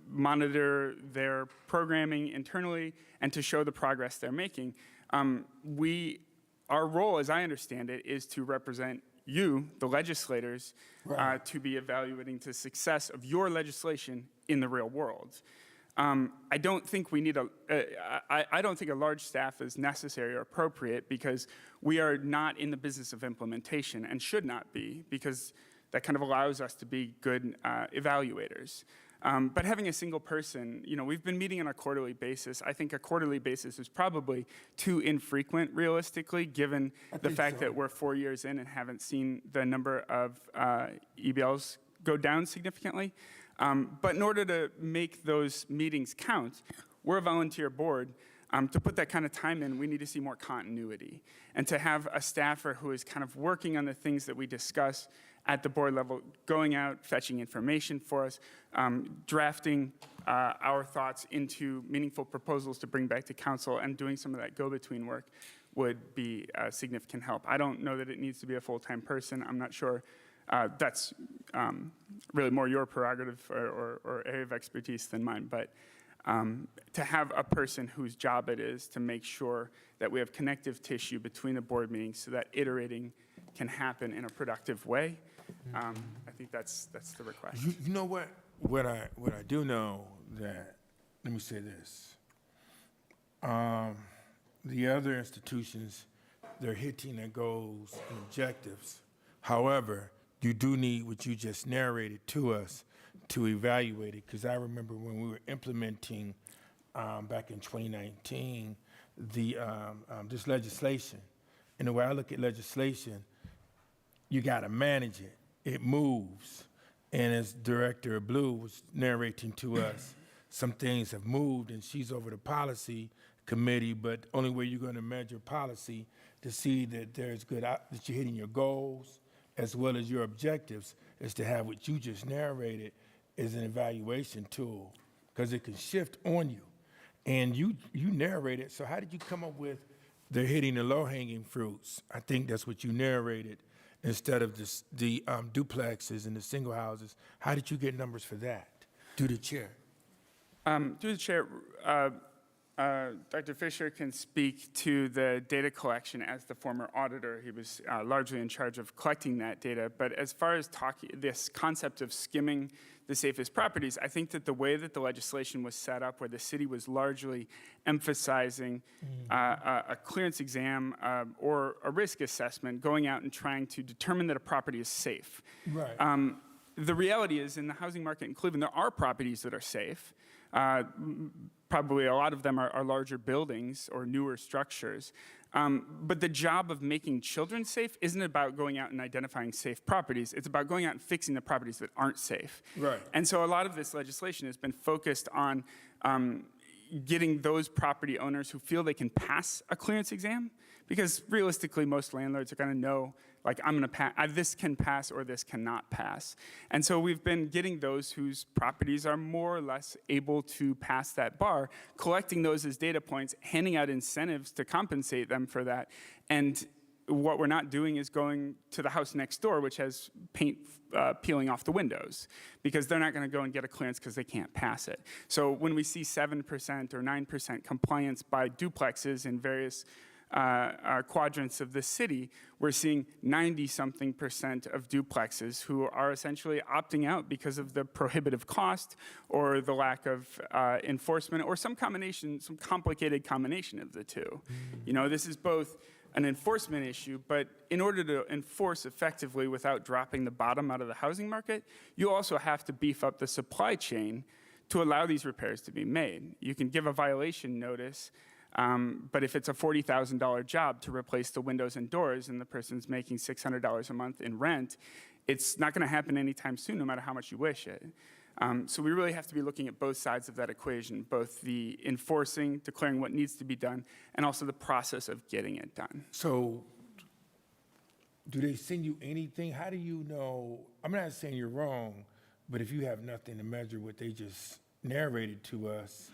Speaker 11: monitor their programming internally and to show the progress they're making. Our role, as I understand it, is to represent you, the legislators, to be evaluating the success of your legislation in the real world. I don't think we need I don't think a large staff is necessary or appropriate because we are not in the business of implementation and should not be, because that kind of allows us to be good evaluators. But having a single person, we've been meeting on a quarterly basis. I think a quarterly basis is probably too infrequent, realistically, given the fact that we're 4 years in and haven't seen the number of EBLs go down significantly. But in order to make those meetings count, we're a volunteer board. To put that kind of time in, we need to see more continuity. And to have a staffer who is kind of working on the things that we discuss at the board level, going out, fetching information for us, drafting our thoughts into meaningful proposals to bring back to council, and doing some of that go-between work would be a significant help. I don't know that it needs to be a full-time person. I'm not sure. That's really more your prerogative or area of expertise than mine. But to have a person whose job it is to make sure that we have connective tissue between the board meetings so that iterating can happen in a productive way, I think that's the request.
Speaker 1: You know what? What I do know that, let me say this. The other institutions, they're hitting their goals and objectives. However, you do need what you just narrated to us to evaluate it, because I remember when we were implementing back in 2019 this legislation. And the way I look at legislation, you got to manage it. It moves. And as Director Blue was narrating to us, some things have moved, and she's over the policy committee, but only way you're going to measure policy to see that there's that you're hitting your goals as well as your objectives is to have what you just narrated as an evaluation tool, because it can shift on you. And you narrated, so how did you come up with they're hitting the low-hanging fruits? I think that's what you narrated instead of the duplexes and the single houses. How did you get numbers for that? Through the chair.
Speaker 11: Through the chair, Dr. Fisher can speak to the data collection as the former auditor. He was largely in charge of collecting that data. But as far as this concept of skimming the safest properties, I think that the way that the legislation was set up, where the city was largely emphasizing a clearance exam or a risk assessment, going out and trying to determine that a property is safe.
Speaker 1: Right.
Speaker 11: The reality is, in the housing market in Cleveland, there are properties that are safe. Probably a lot of them are larger buildings or newer structures. But the job of making children safe isn't about going out and identifying safe properties. It's about going out and fixing the properties that aren't safe.
Speaker 1: Right.
Speaker 11: And so a lot of this legislation has been focused on getting those property owners who feel they can pass a clearance exam, because realistically, most landlords are going to know, like, I'm going to pass, this can pass or this cannot pass. And so we've been getting those whose properties are more or less able to pass that bar, collecting those as data points, handing out incentives to compensate them for that. And what we're not doing is going to the house next door, which has paint peeling off the windows, because they're not going to go and get a clearance because they can't pass it. So when we see 7% or 9% compliance by duplexes in various quadrants of the city, we're seeing 90-something% of duplexes who are essentially opting out because of the prohibitive cost or the lack of enforcement, or some complicated combination of the two. You know, this is both an enforcement issue, but in order to enforce effectively without dropping the bottom out of the housing market, you also have to beef up the supply chain to allow these repairs to be made. You can give a violation notice, but if it's a $40,000 job to replace the windows and doors and the person's making $600 a month in rent, it's not going to happen anytime soon, no matter how much you wish it. So we really have to be looking at both sides of that equation, both the enforcing, declaring what needs to be done, and also the process of getting it done.
Speaker 1: So do they send you anything? How do you know? I'm not saying you're wrong, but if you have nothing to measure what they just narrated to us,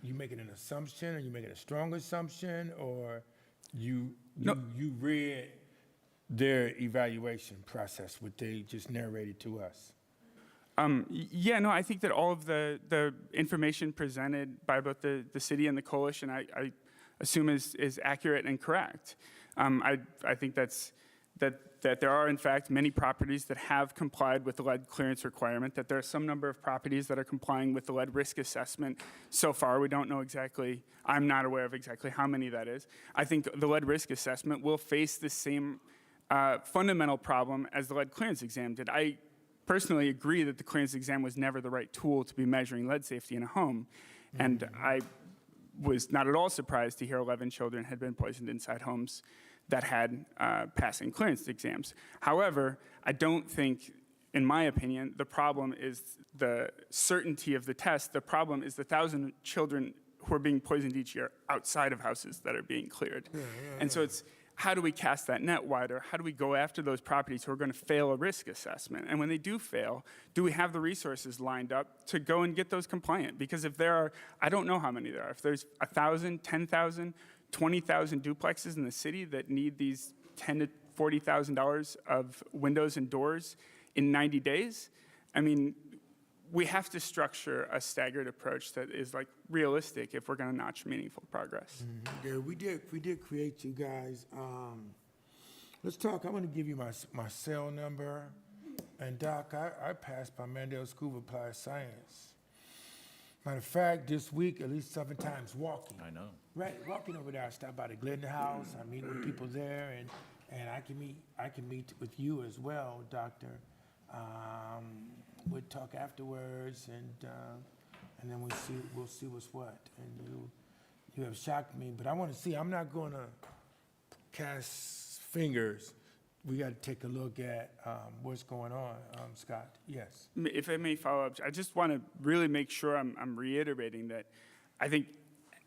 Speaker 1: you making an assumption, or you making a strong assumption, or you read their evaluation process, what they just narrated to us?
Speaker 11: Yeah, no, I think that all of the information presented by both the city and the coalition, I assume is accurate and correct. I think that there are, in fact, many properties that have complied with the lead clearance requirement, that there are some number of properties that are complying with the lead risk assessment so far. We don't know exactly, I'm not aware of exactly how many that is. I think the lead risk assessment will face the same fundamental problem as the lead clearance exam did. I personally agree that the clearance exam was never the right tool to be measuring lead safety in a home. And I was not at all surprised to hear 11 children had been poisoned inside homes that had passing clearance exams. However, I don't think, in my opinion, the problem is the certainty of the test. The problem is the 1,000 children who are being poisoned each year outside of houses that are being cleared. And so it's, how do we cast that net wider? How do we go after those properties who are going to fail a risk assessment? And when they do fail, do we have the resources lined up to go and get those compliant? Because if there are, I don't know how many there are, if there's 1,000, 10,000, 20,000 duplexes in the city that need these $10,000 to $40,000 of windows and doors in 90 days, I mean, we have to structure a staggered approach that is like realistic if we're going to notch meaningful progress.
Speaker 1: Yeah, we did create you guys. Let's talk. I'm going to give you my cell number. And Doc, I passed by Mandel School of Applied Science. Matter of fact, this week, at least 7 times walking.
Speaker 13: I know.
Speaker 1: Right, walking over there. I stop by the Glidden House. I meet with people there, and I can meet with you as well, Doctor. We'll talk afterwards, and then we'll see what's what. And you have shocked me, but I want to see. I'm not going to cast fingers. We got to take a look at what's going on, Scott. Yes.
Speaker 11: If I may follow up, I just want to really make sure I'm reiterating that I think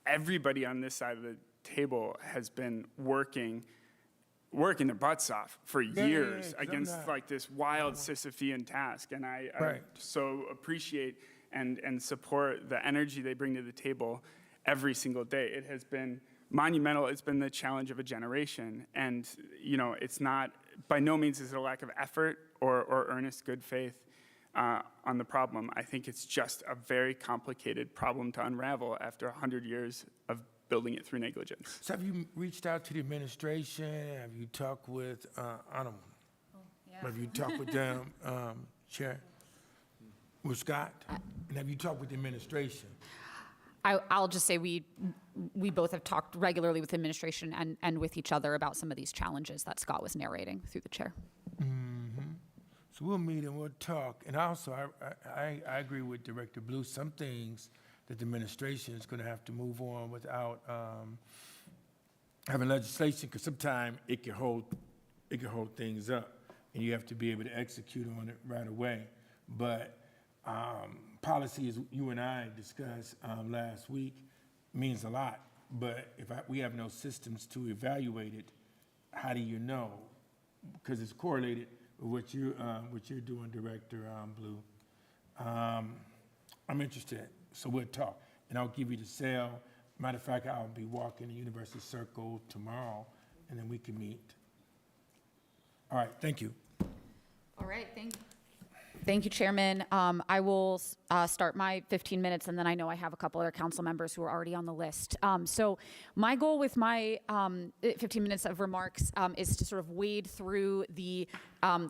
Speaker 11: everybody on this side of the table has been working their butts off for years against like this wild Sisyphean task. And I so appreciate and support the energy they bring to the table every single day. It has been monumental. It's been the challenge of a generation. And, you know, it's not, by no means is it a lack of effort or earnest good faith on the problem. I think it's just a very complicated problem to unravel after 100 years of building it through negligence.
Speaker 1: So have you reached out to the administration? Have you talked with Anam? Have you talked with them, Chair? With Scott? And have you talked with the administration?
Speaker 2: I'll just say we both have talked regularly with the administration and with each other about some of these challenges that Scott was narrating through the chair.
Speaker 1: So we'll meet and we'll talk. And also, I agree with Director Blue. Some things that the administration is going to have to move on without having legislation, because sometimes it can hold things up, and you have to be able to execute on it right away. But policy, as you and I discussed last week, means a lot. But if we have no systems to evaluate it, how do you know? Because it's correlated with what you're doing, Director Blue. I'm interested, so we'll talk, and I'll give you the cell. Matter of fact, I'll be walking the University Circle tomorrow, and then we can meet. All right, thank you.
Speaker 2: All right, Thank you, Chairman. I will start my 15 minutes, and then I know I have a couple other council members who are already on the list. So my goal with my 15 minutes of remarks is to sort of wade through the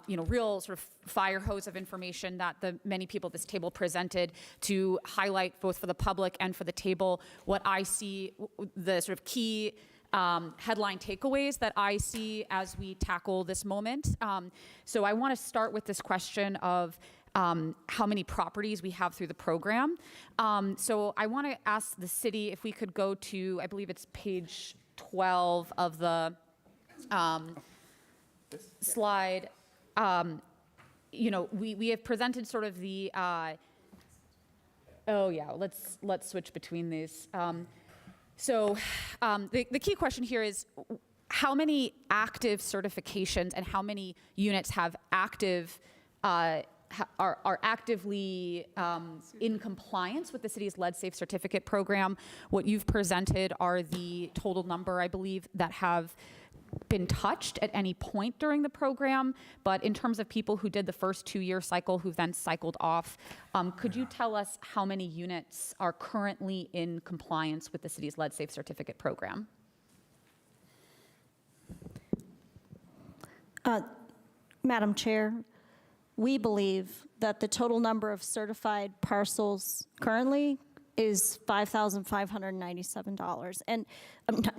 Speaker 2: real sort of fire hose of information that the many people at this table presented, to highlight both for the public and for the table what I see, the sort of key headline takeaways that I see as we tackle this moment. So I want to start with this question of how many properties we have through the program. So I want to ask the city if we could go to, I believe it's page 12 of the slide. We have presented sort of the, let's switch between these. So the key question here is how many active certifications and how many units have active, are actively in compliance with the city's Lead Safe certificate program. What you've presented are the total number, I believe, that have been touched at any point during the program, but in terms of people who did the first 2-year cycle who've then cycled off, could you tell us how many units are currently in compliance with the city's Lead Safe certificate program?
Speaker 4: Madam Chair, we believe that the total number of certified parcels currently is $5,597. And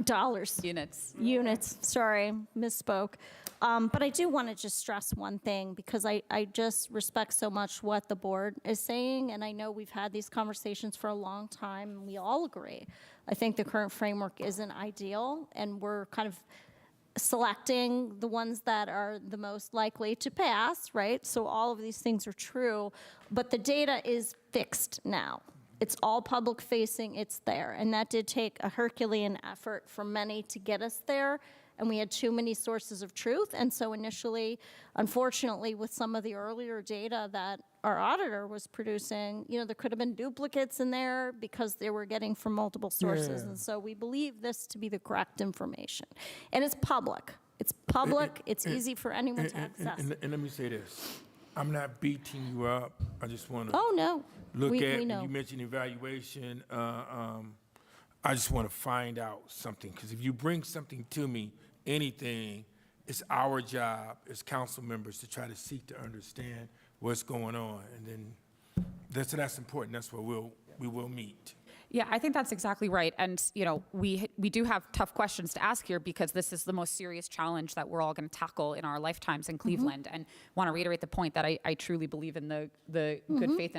Speaker 4: dollars. Units, sorry, misspoke. But I do want to just stress one thing, because I just respect so much what the board is saying, and I know we've had these conversations for a long time, and we all agree. I think the current framework isn't ideal, and we're kind of selecting the ones that are the most likely to pass, right? So all of these things are true, but the data is fixed now. It's all public facing, it's there. And that did take a Herculean effort from many to get us there. And we had too many sources of truth. And so initially, unfortunately, with some of the earlier data that our auditor was producing, you know, there could have been duplicates in there because they were getting from multiple sources.
Speaker 1: Yeah.
Speaker 4: And so we believe this to be the correct information. And it's public. It's public. It's easy for anyone to access.
Speaker 1: And let me say this. I'm not beating you up. I just want to
Speaker 4: Oh, no.
Speaker 1: look
Speaker 4: We
Speaker 1: at,
Speaker 4: know.
Speaker 1: you mentioned evaluation. I just want to find out something, because if you bring something to me, anything, it's our job as council members to try to seek to understand what's going on. And then that's important. That's where we will meet.
Speaker 2: Yeah, I think that's exactly right. And, you know, we do have tough questions to ask here, because this is the most serious challenge that we're all going to tackle in our lifetimes in Cleveland. And want to reiterate the point that I truly believe in the good faith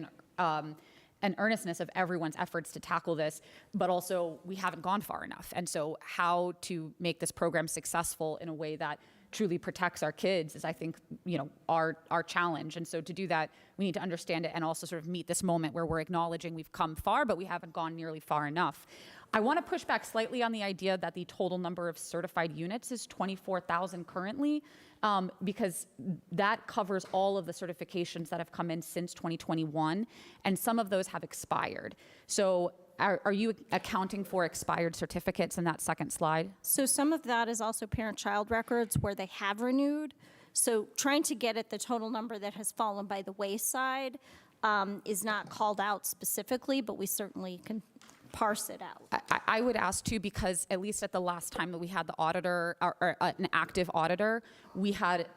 Speaker 2: and earnestness of everyone's efforts to tackle this, but also we haven't gone far enough. And so how to make this program successful in a way that truly protects our kids is, I think, you know, our challenge. And so to do that, we need to understand it and also sort of meet this moment where we're acknowledging we've come far, but we haven't gone nearly far enough. I want to push back slightly on the idea that the total number of certified units is 24,000 currently, because that covers all of the certifications that have come in since 2021, and some of those have expired. So are you accounting for expired certificates in that second slide?
Speaker 4: So some of that is also parent-child records where they have renewed. So trying to get at the total number that has fallen by the wayside is not called out specifically, but we certainly can parse it out.
Speaker 2: I would ask too, because at least at the last time that we had the auditor, or an active auditor, we had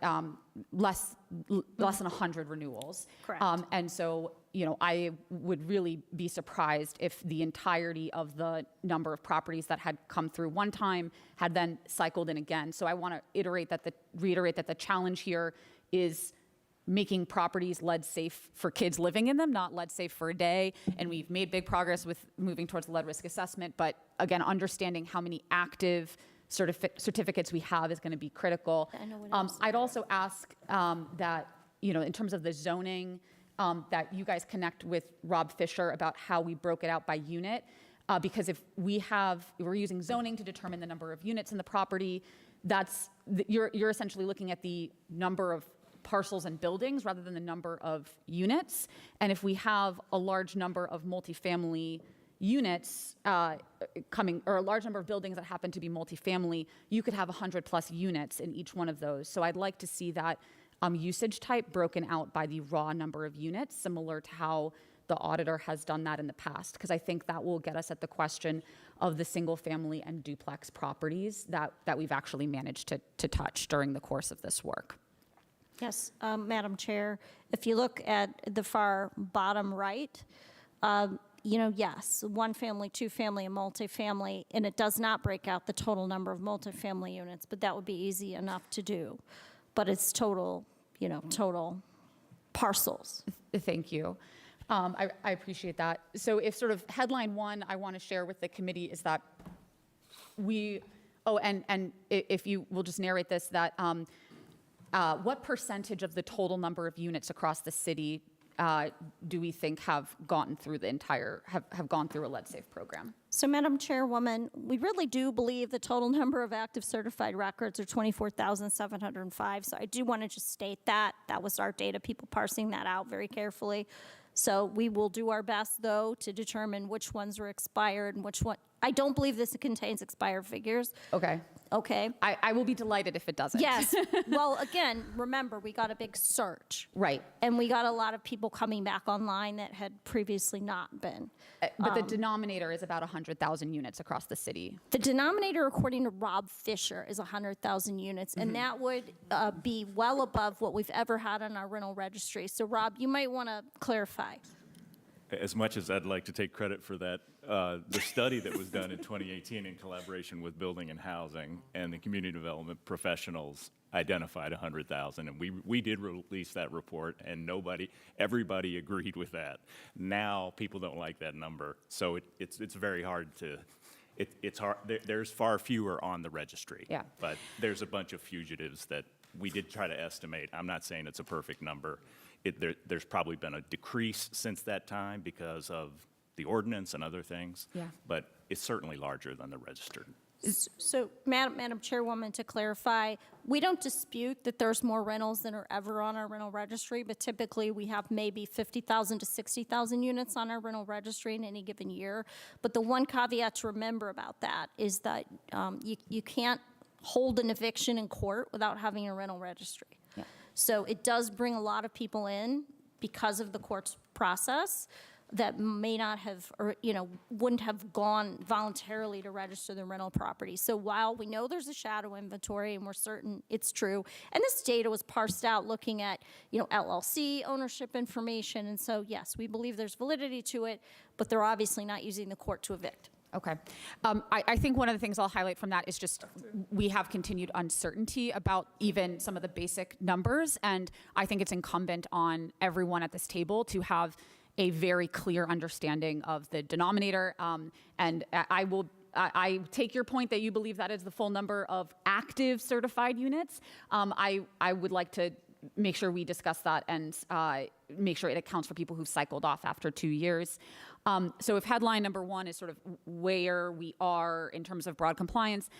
Speaker 2: less than 100 renewals.
Speaker 4: Correct.
Speaker 2: And so, you know, I would really be surprised if the entirety of the number of properties that had come through one time had then cycled in again. So I want to reiterate that the challenge here is making properties lead safe for kids living in them, not lead safe for a day. And we've made big progress with moving towards lead risk assessment. But again, understanding how many active certificates we have is going to be critical.
Speaker 4: I know what else.
Speaker 2: I'd also ask that, you know, in terms of the zoning, that you guys connect with Rob Fisher about how we broke it out by unit. Because if we're using zoning to determine the number of units in the property, you're essentially looking at the number of parcels and buildings rather than the number of units. And if we have a large number of multifamily units coming, or a large number of buildings that happen to be multifamily, you could have 100+ units in each one of those. So I'd like to see that usage type broken out by the raw number of units, similar to how the auditor has done that in the past, because I think that will get us at the question of the single family and duplex properties that we've actually managed to touch during the course of this work.
Speaker 4: Yes, Madam Chair, if you look at the far bottom right, you know, yes, one family, two family, and multifamily, and it does not break out the total number of multifamily units, but that would be easy enough to do. But it's total, you know, total parcels.
Speaker 2: Thank you. I appreciate that. So if sort of headline one I want to share with the committee is that and if you will just narrate this, that what percentage of the total number of units across the city do we think have gone through have gone through a lead safe program?
Speaker 4: So, Madam Chairwoman, we really do believe the total number of active certified records are 24,705. So I do want to just state that. That was our data, people parsing that out very carefully. So we will do our best, though, to determine which ones are expired and which I don't believe this contains expired figures,
Speaker 2: Okay.
Speaker 4: okay?
Speaker 2: I will be delighted if it doesn't.
Speaker 4: Yes. Well, again, remember, we got a big surge.
Speaker 2: Right.
Speaker 4: And we got a lot of people coming back online that had previously not been.
Speaker 2: But the denominator is about 100,000 units across the city.
Speaker 4: The denominator, according to Rob Fisher, is 100,000 units, and that would be well above what we've ever had on our rental registry. So, Rob, you might want to clarify.
Speaker 13: As much as I'd like to take credit for that, the study that was done in 2018 in collaboration with Building and Housing and the community development professionals identified 100,000, and we did release that report, and everybody agreed with that. Now people don't like that number, so it's very hard to. It's hard. There's far fewer on the registry.
Speaker 2: Yeah.
Speaker 13: But there's a bunch of fugitives that we did try to estimate. I'm not saying it's a perfect number. There's probably been a decrease since that time because of the ordinance and other things.
Speaker 2: Yeah.
Speaker 13: But it's certainly larger than the registered.
Speaker 4: So, Madam Chairwoman, to clarify, we don't dispute that there's more rentals than are ever on our rental registry, but typically we have maybe 50,000 to 60,000 units on our rental registry in any given year. But the one caveat to remember about that is that you can't hold an eviction in court without having a rental registry.
Speaker 2: Yeah.
Speaker 4: So it does bring a lot of people in because of the court's process that may not have, or, wouldn't have gone voluntarily to register the rental property. So while we know there's a shadow inventory and we're certain it's true, and this data was parsed out looking at, LLC ownership information, and so yes, we believe there's validity to it, but they're obviously not using the court to evict.
Speaker 2: Okay. I think one of the things I'll highlight from that is just we have continued uncertainty about even some of the basic numbers, and I think it's incumbent on everyone at this table to have a very clear understanding of the denominator. And I take your point that you believe that is the full number of active certified units. I would like to make sure we discuss that and make sure it accounts for people who've cycled off after 2 years. So if headline number one is sort of where we are in terms of broad compliance,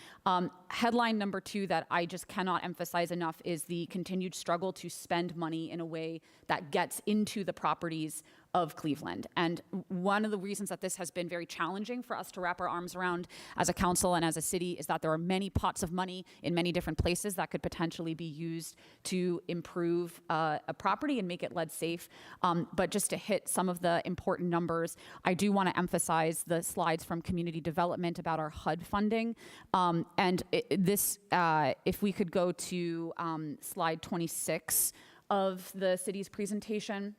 Speaker 2: headline number two that I just cannot emphasize enough is the continued struggle to spend money in a way that gets into the properties of Cleveland. And one of the reasons that this has been very challenging for us to wrap our arms around as a council and as a city is that there are many pots of money in many different places that could potentially be used to improve a property and make it lead safe. But just to hit some of the important numbers, I do want to emphasize the slides from community development about our HUD funding. If we could go to slide 26 of the city's presentation.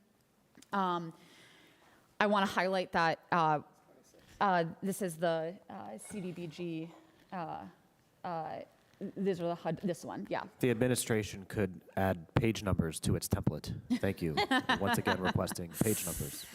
Speaker 2: I want to highlight that this is the CDBG. These are the HUD, this one, yeah.
Speaker 14: The administration could add page numbers to its template. Thank you. Once again, requesting page numbers.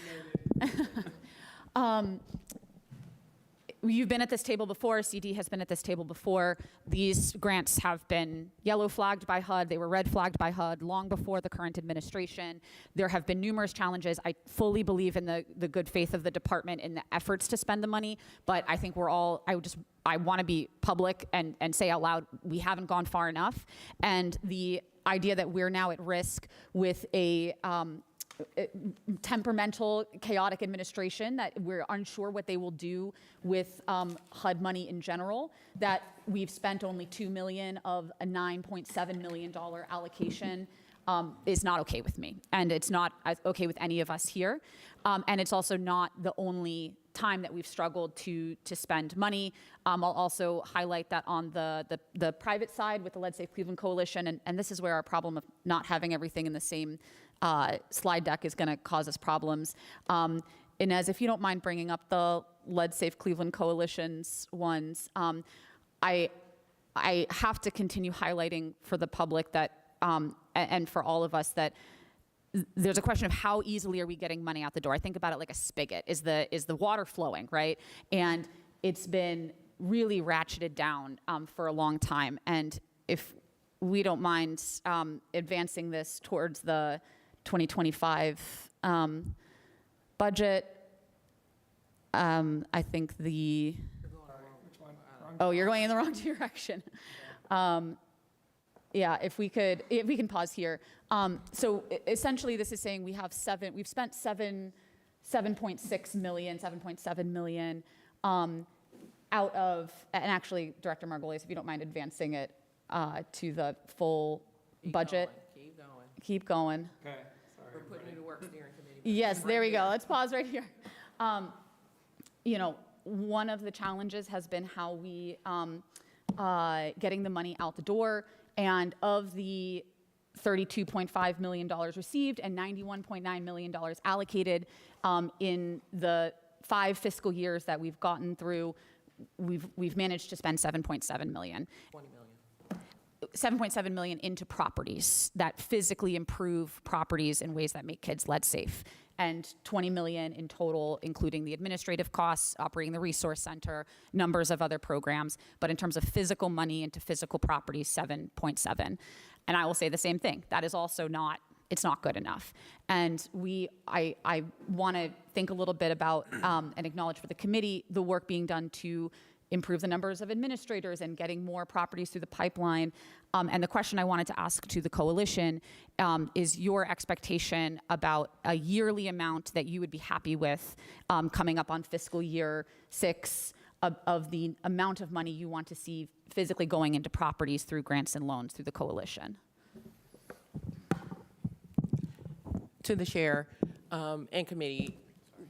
Speaker 2: You've been at this table before, CD has been at this table before. These grants have been yellow flagged by HUD, they were red flagged by HUD long before the current administration. There have been numerous challenges. I fully believe in the good faith of the department in the efforts to spend the money, but I think I want to be public and say out loud, we haven't gone far enough. And the idea that we're now at risk with a temperamental, chaotic administration, that we're unsure what they will do with HUD money in general, that we've spent only $2 million of a $9.7 million allocation is not okay with me. And it's not okay with any of us here. And it's also not the only time that we've struggled to spend money. I'll also highlight that on the private side with the Lead Safe Cleveland Coalition, and this is where our problem of not having everything in the same slide deck is going to cause us problems. Inez, if you don't mind bringing up the Lead Safe Cleveland Coalition's ones, I have to continue highlighting for the public that, and for all of us, that there's a question of how easily are we getting money out the door. I think about it like a spigot. Is the water flowing, right? And it's been really ratcheted down for a long time. And if we don't mind advancing this towards the 2025 budget, I think the... Oh, you're going in the wrong direction. Yeah, if we can pause here. So essentially this is saying we've spent 7.6 million, 7.7 million. out of, and actually, Director Margolies, if you don't mind advancing it to the full budget.
Speaker 9: Keep going.
Speaker 2: Keep going.
Speaker 3: Okay, sorry.
Speaker 9: We're putting you to work, steering committee.
Speaker 2: Yes, there we go. Let's pause right here. You know, one of the challenges has been how we getting the money out the door, and of the $32.5 million received and $91.9 million allocated in the 5 fiscal years that we've gotten through, we've managed to spend $7.7 million.
Speaker 9: 20 million.
Speaker 2: 7.7 million into properties that physically improve properties in ways that make kids lead safe, and 20 million in total, including the administrative costs, operating the resource center, numbers of other programs. But in terms of physical money into physical properties, 7.7. And I will say the same thing. That is also not, it's not good enough. And I want to think a little bit about and acknowledge for the committee the work being done to improve the numbers of administrators and getting more properties through the pipeline. And the question I wanted to ask to the coalition is your expectation about a yearly amount that you would be happy with coming up on fiscal year 6 of the amount of money you want to see physically going into properties through grants and loans through the coalition.
Speaker 9: To the chair and committee,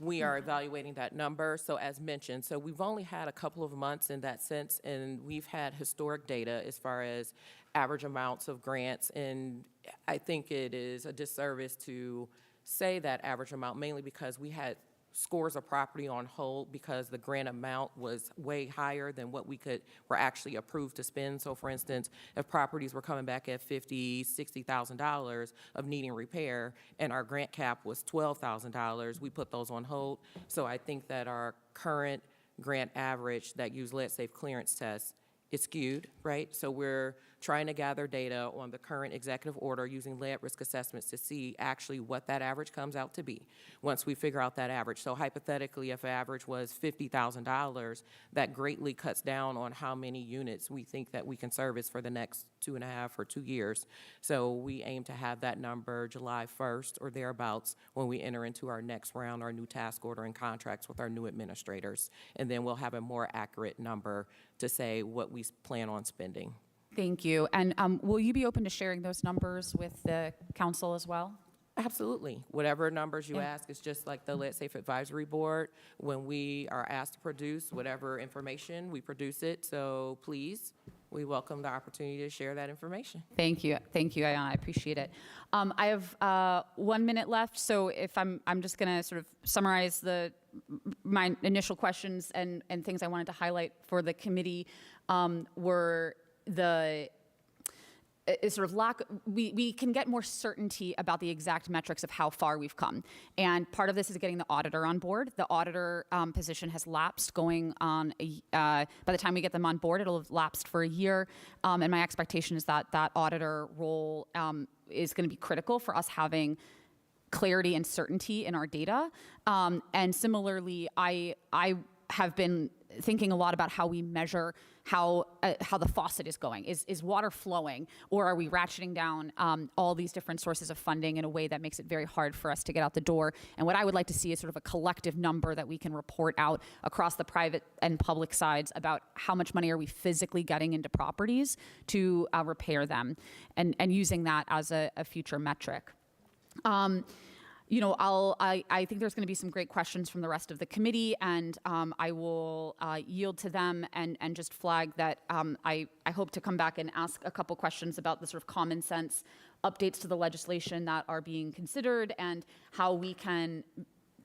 Speaker 9: we are evaluating that number. So as mentioned, so we've only had a couple of months in that sense, and we've had historic data as far as average amounts of grants. And I think it is a disservice to say that average amount, mainly because we had scores of property on hold because the grant amount was way higher than what were actually approved to spend. So for instance, if properties were coming back at $50,000, $60,000 of needing repair and our grant cap was $12,000, we put those on hold. So I think that our current grant average that use lead safe clearance tests is skewed, right? So we're trying to gather data on the current executive order using lead risk assessments to see actually what that average comes out to be once we figure out that average. So hypothetically, if average was $50,000, that greatly cuts down on how many units we think that we can service for the next 2.5 or 2 years. So we aim to have that number July 1st or thereabouts when we enter into our next round, our new task order and contracts with our new administrators. And then we'll have a more accurate number to say what we plan on spending.
Speaker 2: Thank you. And will you be open to sharing those numbers with the council as well?
Speaker 9: Absolutely. Whatever numbers you
Speaker 2: Yeah.
Speaker 9: ask, it's just like the Lead Safe Advisory Board. When we are asked to produce whatever information, we produce it. So please, we welcome the opportunity to share that information.
Speaker 2: Thank you, Ayanna. I appreciate it. I have 1 minute left, so if I'm just going to sort of summarize my initial questions and things I wanted to highlight for the committee were the sort of lack. We can get more certainty about the exact metrics of how far we've come, and part of this is getting the auditor on board. The auditor position has lapsed going on. By the time we get them on board, it'll have lapsed for a year, and my expectation is that that auditor role is going to be critical for us having clarity and certainty in our data. And similarly, I have been thinking a lot about how we measure how the faucet is going. Is water flowing, or are we ratcheting down all these different sources of funding in a way that makes it very hard for us to get out the door? And what I would like to see is sort of a collective number that we can report out across the private and public sides about how much money are we physically getting into properties to repair them, and using that as a future metric. You know, I think there's going to be some great questions from the rest of the committee, and I will yield to them and just flag that I hope to come back and ask a couple questions about the sort of common sense updates to the legislation that are being considered and how we can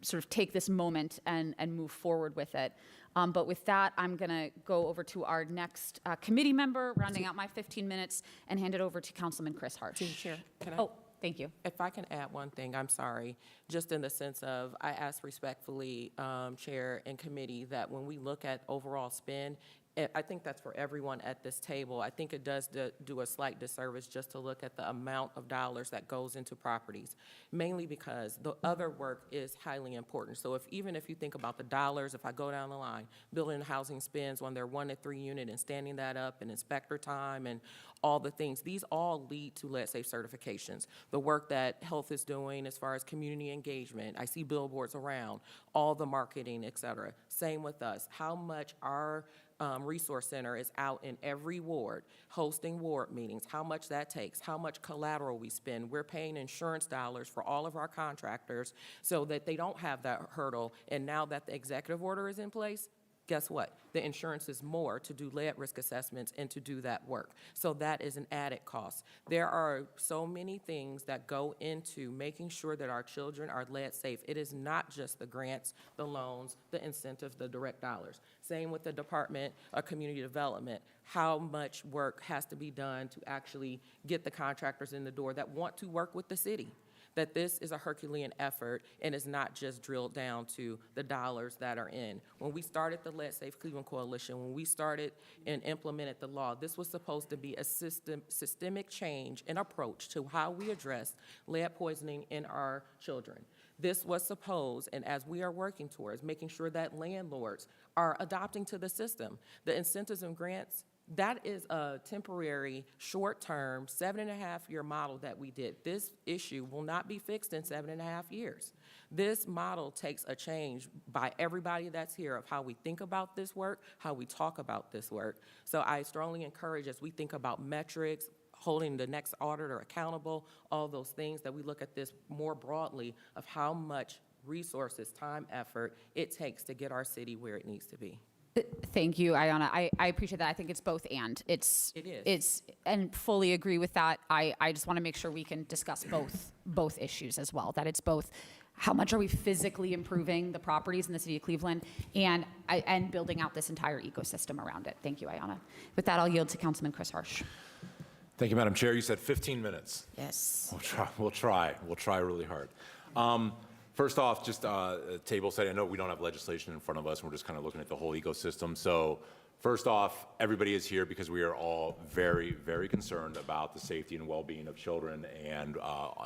Speaker 2: sort of take this moment and move forward with it. But with that, I'm going to go over to our next committee member, rounding out my 15 minutes, and hand it over to Councilman Chris Harsh.
Speaker 9: Chair, can I?
Speaker 2: Oh, thank you.
Speaker 9: If I can add one thing, I'm sorry, just in the sense of, I ask respectfully, Chair and committee, that when we look at overall spend, I think that's for everyone at this table. I think it does do a slight disservice just to look at the amount of dollars that goes into properties, mainly because the other work is highly important. So even if you think about the dollars, if I go down the line, building and housing spends on their 1 to 3 unit and standing that up and inspector time and all the things, these all lead to lead safe certifications. The work that health is doing as far as community engagement, I see billboards around, all the marketing, et cetera. Same with us. How much our resource center is out in every ward, hosting ward meetings, how much that takes, how much collateral we spend. We're paying insurance dollars for all of our contractors so that they don't have that hurdle. And now that the executive order is in place, guess what? The insurance is more to do lead risk assessments and to do that work. So that is an added cost. There are so many things that go into making sure that our children are lead safe. It is not just the grants, the loans, the incentives, the direct dollars. Same with the Department of Community Development. How much work has to be done to actually get the contractors in the door that want to work with the city? That this is a Herculean effort and is not just drilled down to the dollars that are in. When we started the Lead Safe Cleveland Coalition, when we started and implemented the law, this was supposed to be a systemic change and approach to how we address lead poisoning in our children. This was supposed, and as we are working towards, making sure that landlords are adopting to the system, the incentives and grants, that is a temporary, short-term, 7.5-year model that we did. This issue will not be fixed in 7.5 years. This model takes a change by everybody that's here of how we think about this work, how we talk about this work. So I strongly encourage, as we think about metrics, holding the next auditor accountable, all those things, that we look at this more broadly of how much resources, time, effort it takes to get our city where it needs to be.
Speaker 2: Thank you, Ayanna. I appreciate that. I think it's both and.
Speaker 9: It is.
Speaker 2: It's, and fully agree with that. I just want to make sure we can discuss both issues as well, that it's both how much are we physically improving the properties in the city of Cleveland and building out this entire ecosystem around it. Thank you, Ayanna. With that, I'll yield to Councilman Chris Harsh.
Speaker 15: Thank you, Madam Chair. You said 15 minutes.
Speaker 2: Yes.
Speaker 15: We'll try really hard. First off, just a table setting. I know we don't have legislation in front of us. We're just kind of looking at the whole ecosystem. So first off, everybody is here because we are all very, very concerned about the safety and well-being of children. And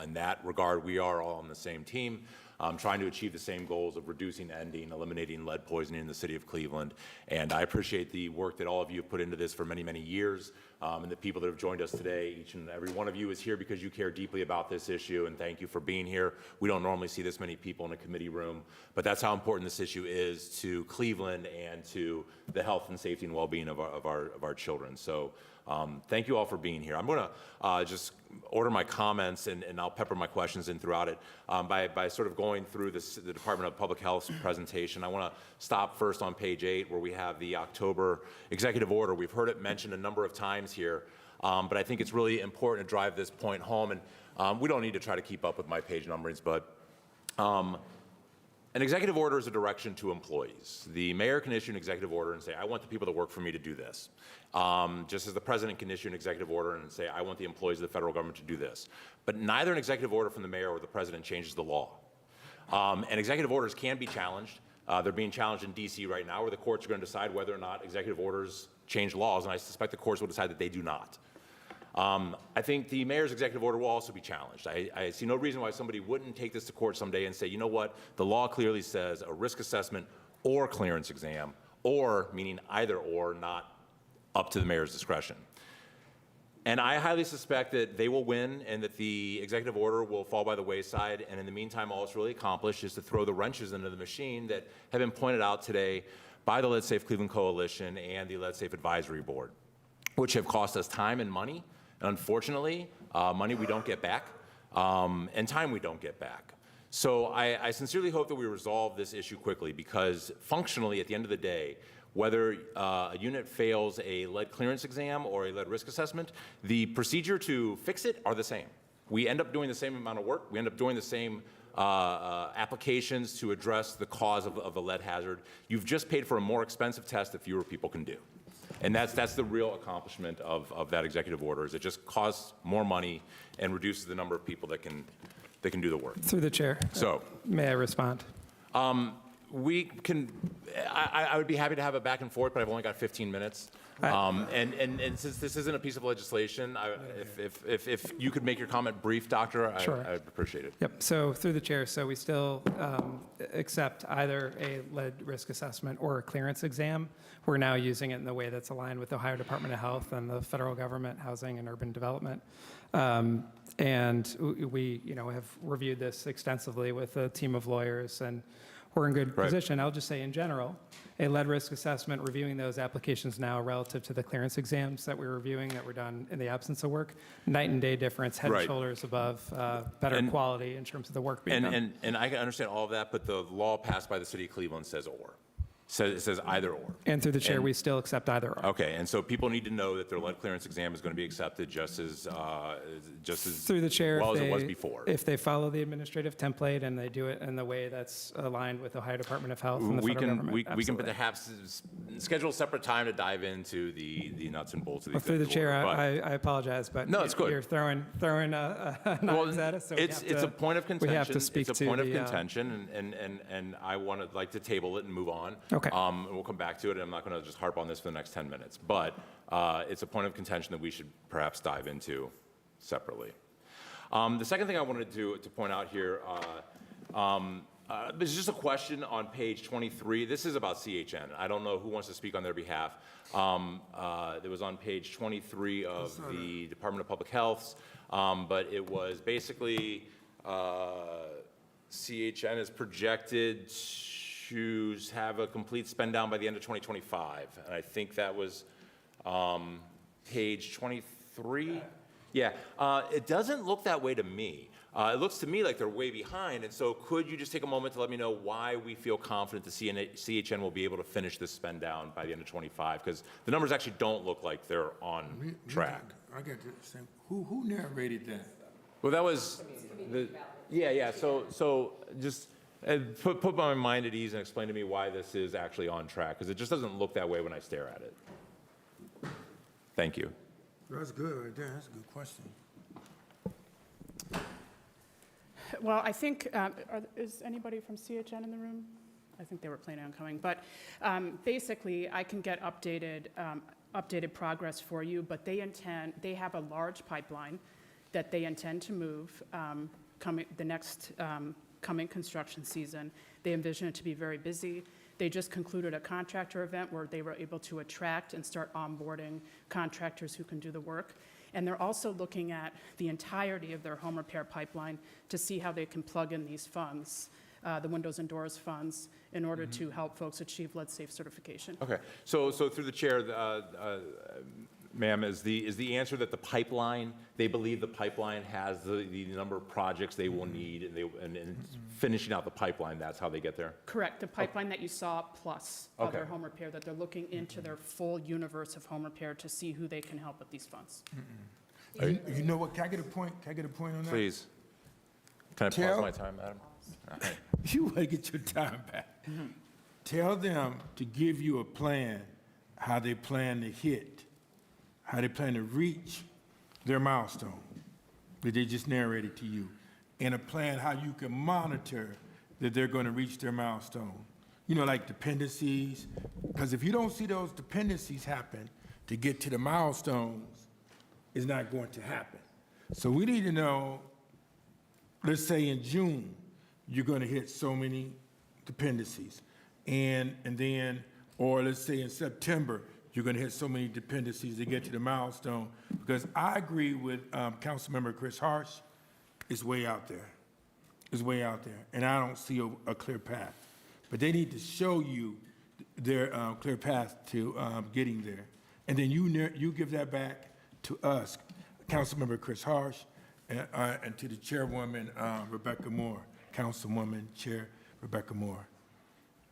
Speaker 15: in that regard, we are all on the same team, trying to achieve the same goals of reducing, ending, eliminating lead poisoning in the city of Cleveland. And I appreciate the work that all of you have put into this for many, many years. And the people that have joined us today, each and every one of you is here because you care deeply about this issue, and thank you for being here. We don't normally see this many people in a committee room, but that's how important this issue is to Cleveland and to the health and safety and well-being of our children. So thank you all for being here. I'm going to just order my comments, and I'll pepper my questions in throughout it by sort of going through the Department of Public Health's presentation. I want to stop first on page 8 where we have the October executive order. We've heard it mentioned a number of times here, but I think it's really important to drive this point home. And we don't need to try to keep up with my page numberings, but an executive order is a direction to employees. The mayor can issue an executive order and say, I want the people that work for me to do this. Just as the president can issue an executive order and say, I want the employees of the federal government to do this. But neither an executive order from the mayor or the president changes the law. And executive orders can be challenged. They're being challenged in D.C. right now, where the courts are going to decide whether or not executive orders change laws, and I suspect the courts will decide that they do not. I think the mayor's executive order will also be challenged. I see no reason why somebody wouldn't take this to court someday and say, you know what, the law clearly says a risk assessment or clearance exam, or meaning either or, not up to the mayor's discretion. And I highly suspect that they will win and that the executive order will fall by the wayside, and in the meantime, all it's really accomplished is to throw the wrenches into the machine that have been pointed out today by the Lead Safe Cleveland Coalition and the Lead Safe Advisory Board, which have cost us time and money. And unfortunately, money we don't get back, and time we don't get back. So I sincerely hope that we resolve this issue quickly, because functionally, at the end of the day, whether a unit fails a lead clearance exam or a lead risk assessment, the procedure to fix it are the same. We end up doing the same amount of work. We end up doing the same applications to address the cause of the lead hazard. You've just paid for a more expensive test that fewer people can do. And that's the real accomplishment of that executive order, is it just costs more money and reduces the number of people that can do the work.
Speaker 3: Through the chair.
Speaker 15: So,
Speaker 3: may I respond?
Speaker 15: We can, I would be happy to have a back and forth, but I've only got 15 minutes. And since this isn't a piece of legislation, if you could make your comment brief, Doctor,
Speaker 3: Sure.
Speaker 15: I'd appreciate it.
Speaker 3: Yep, so through the chair, so we still accept either a lead risk assessment or a clearance exam. We're now using it in the way that's aligned with the Ohio Department of Health and the federal government, Housing and Urban Development. And we have reviewed this extensively with a team of lawyers, and we're in good position. I'll just say in general, a lead risk assessment, reviewing those applications now relative to the clearance exams that we're reviewing that were done in the absence of work, night and day difference, head and
Speaker 15: Right.
Speaker 3: shoulders above, better quality in terms of the work being done.
Speaker 15: And I can understand all of that, but the law passed by the city of Cleveland says or. It says either or.
Speaker 3: And through the chair,
Speaker 15: And-
Speaker 3: we still accept either or.
Speaker 15: Okay, and so people need to know that their lead clearance exam is going to be accepted just as
Speaker 3: Through the chair,
Speaker 15: well
Speaker 3: if
Speaker 15: as it was
Speaker 3: they-
Speaker 15: before.
Speaker 3: if they follow the administrative template and they do it in the way that's aligned with Ohio Department of Health and the
Speaker 15: We
Speaker 3: federal
Speaker 15: can,
Speaker 3: government.
Speaker 15: we can
Speaker 3: Absolutely.
Speaker 15: perhaps schedule a separate time to dive into the nuts and bolts of the
Speaker 3: Well, through the
Speaker 15: executive
Speaker 3: chair,
Speaker 15: order, but-
Speaker 3: I apologize, but
Speaker 15: No, it's good.
Speaker 3: you're throwing knives at us, so we have to.
Speaker 15: It's a point of contention.
Speaker 3: We have to speak
Speaker 15: It's a
Speaker 3: to
Speaker 15: point of
Speaker 3: the,
Speaker 15: contention, and I want to like to table it and move on.
Speaker 3: Okay.
Speaker 15: And we'll come back to it, and I'm not going to just harp on this for the next 10 minutes. But it's a point of contention that we should perhaps dive into separately. The second thing I wanted to point out here, there's just a question on page 23. This is about CHN. I don't know who wants to speak on their behalf. It was on page 23 of the Department of Public Health, but it was basically CHN is projected to have a complete spend down by the end of 2025. And I think that was page 23. Yeah, it doesn't look that way to me. It looks to me like they're way behind, and so could you just take a moment to let me know why we feel confident the CHN will be able to finish this spend down by the end of 25? Because the numbers actually don't look like they're on track.
Speaker 1: I got the same, who narrated that?
Speaker 15: Well, that was yeah. So just put my mind at ease and explain to me why this is actually on track, because it just doesn't look that way when I stare at it. Thank you.
Speaker 1: That's good right there, that's a good question.
Speaker 7: Well, I think, is anybody from CHN in the room? I think they were planning on coming. But basically, I can get updated progress for you, but they have a large pipeline that they intend to move the next coming construction season. They envision it to be very busy. They just concluded a contractor event where they were able to attract and start onboarding contractors who can do the work. And they're also looking at the entirety of their home repair pipeline to see how they can plug in these funds, the windows and doors funds, in order to help folks achieve lead safe certification.
Speaker 15: Okay. So through the chair, ma'am, is the answer that the pipeline, they believe the pipeline has the number of projects they will need, and finishing out the pipeline, that's how they get there?
Speaker 7: Correct. The pipeline that you saw plus other
Speaker 15: Okay.
Speaker 7: home repair, that they're looking into their full universe of home repair to see who they can help with these funds.
Speaker 1: You know what, can I get a point on that?
Speaker 15: Please. Can I
Speaker 1: Tell-
Speaker 15: pause my time, madam? All right.
Speaker 1: You want to get your time back. Tell them to give you a plan, how they plan to hit, how they plan to reach their milestone that they just narrated to you, and a plan how you can monitor that they're going to reach their milestone. You know, like dependencies, because if you don't see those dependencies happen to get to the milestones, it's not going to happen. So we need to know, let's say in June, you're going to hit so many dependencies. And then, or let's say in September, you're going to hit so many dependencies to get to the milestone. Because I agree with Councilmember Chris Harsh, it's way out there. It's way out there. And I don't see a clear path. But they need to show you their clear path to getting there. And then you give that back to us, Councilmember Chris Harsh, and to the chairwoman, Rebecca Moore, Councilwoman Chair Rebecca Moore.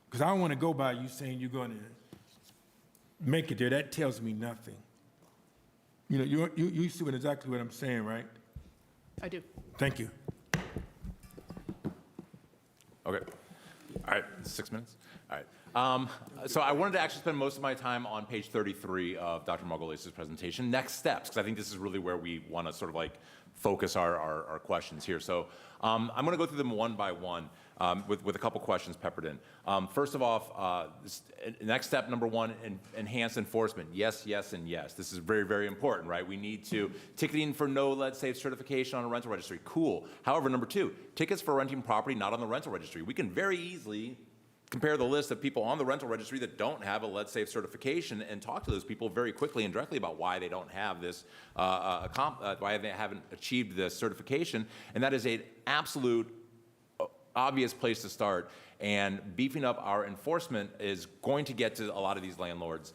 Speaker 1: Because I don't want to go by you saying you're going to make it there. That tells me nothing. You know, you see exactly what I'm saying, right?
Speaker 7: I do.
Speaker 1: Thank you.
Speaker 15: Okay. All right, 6 minutes? All right. So I wanted to actually spend most of my time on page 33 of Dr. Margolies' presentation, next steps, because I think this is really where we want to sort of like focus our questions here. So I'm going to go through them one by one with a couple questions peppered in. First of all, next step number one, enhanced enforcement. Yes, yes, and yes. This is very, very important, right? We need to, ticketing for no lead safe certification on a rental registry. Cool. However, number two, tickets for renting property not on the rental registry. We can very easily compare the list of people on the rental registry that don't have a lead safe certification and talk to those people very quickly and directly about why they don't have this, why they haven't achieved this certification. And that is an absolute obvious place to start. and beefing up our enforcement is going to get to a lot of these landlords.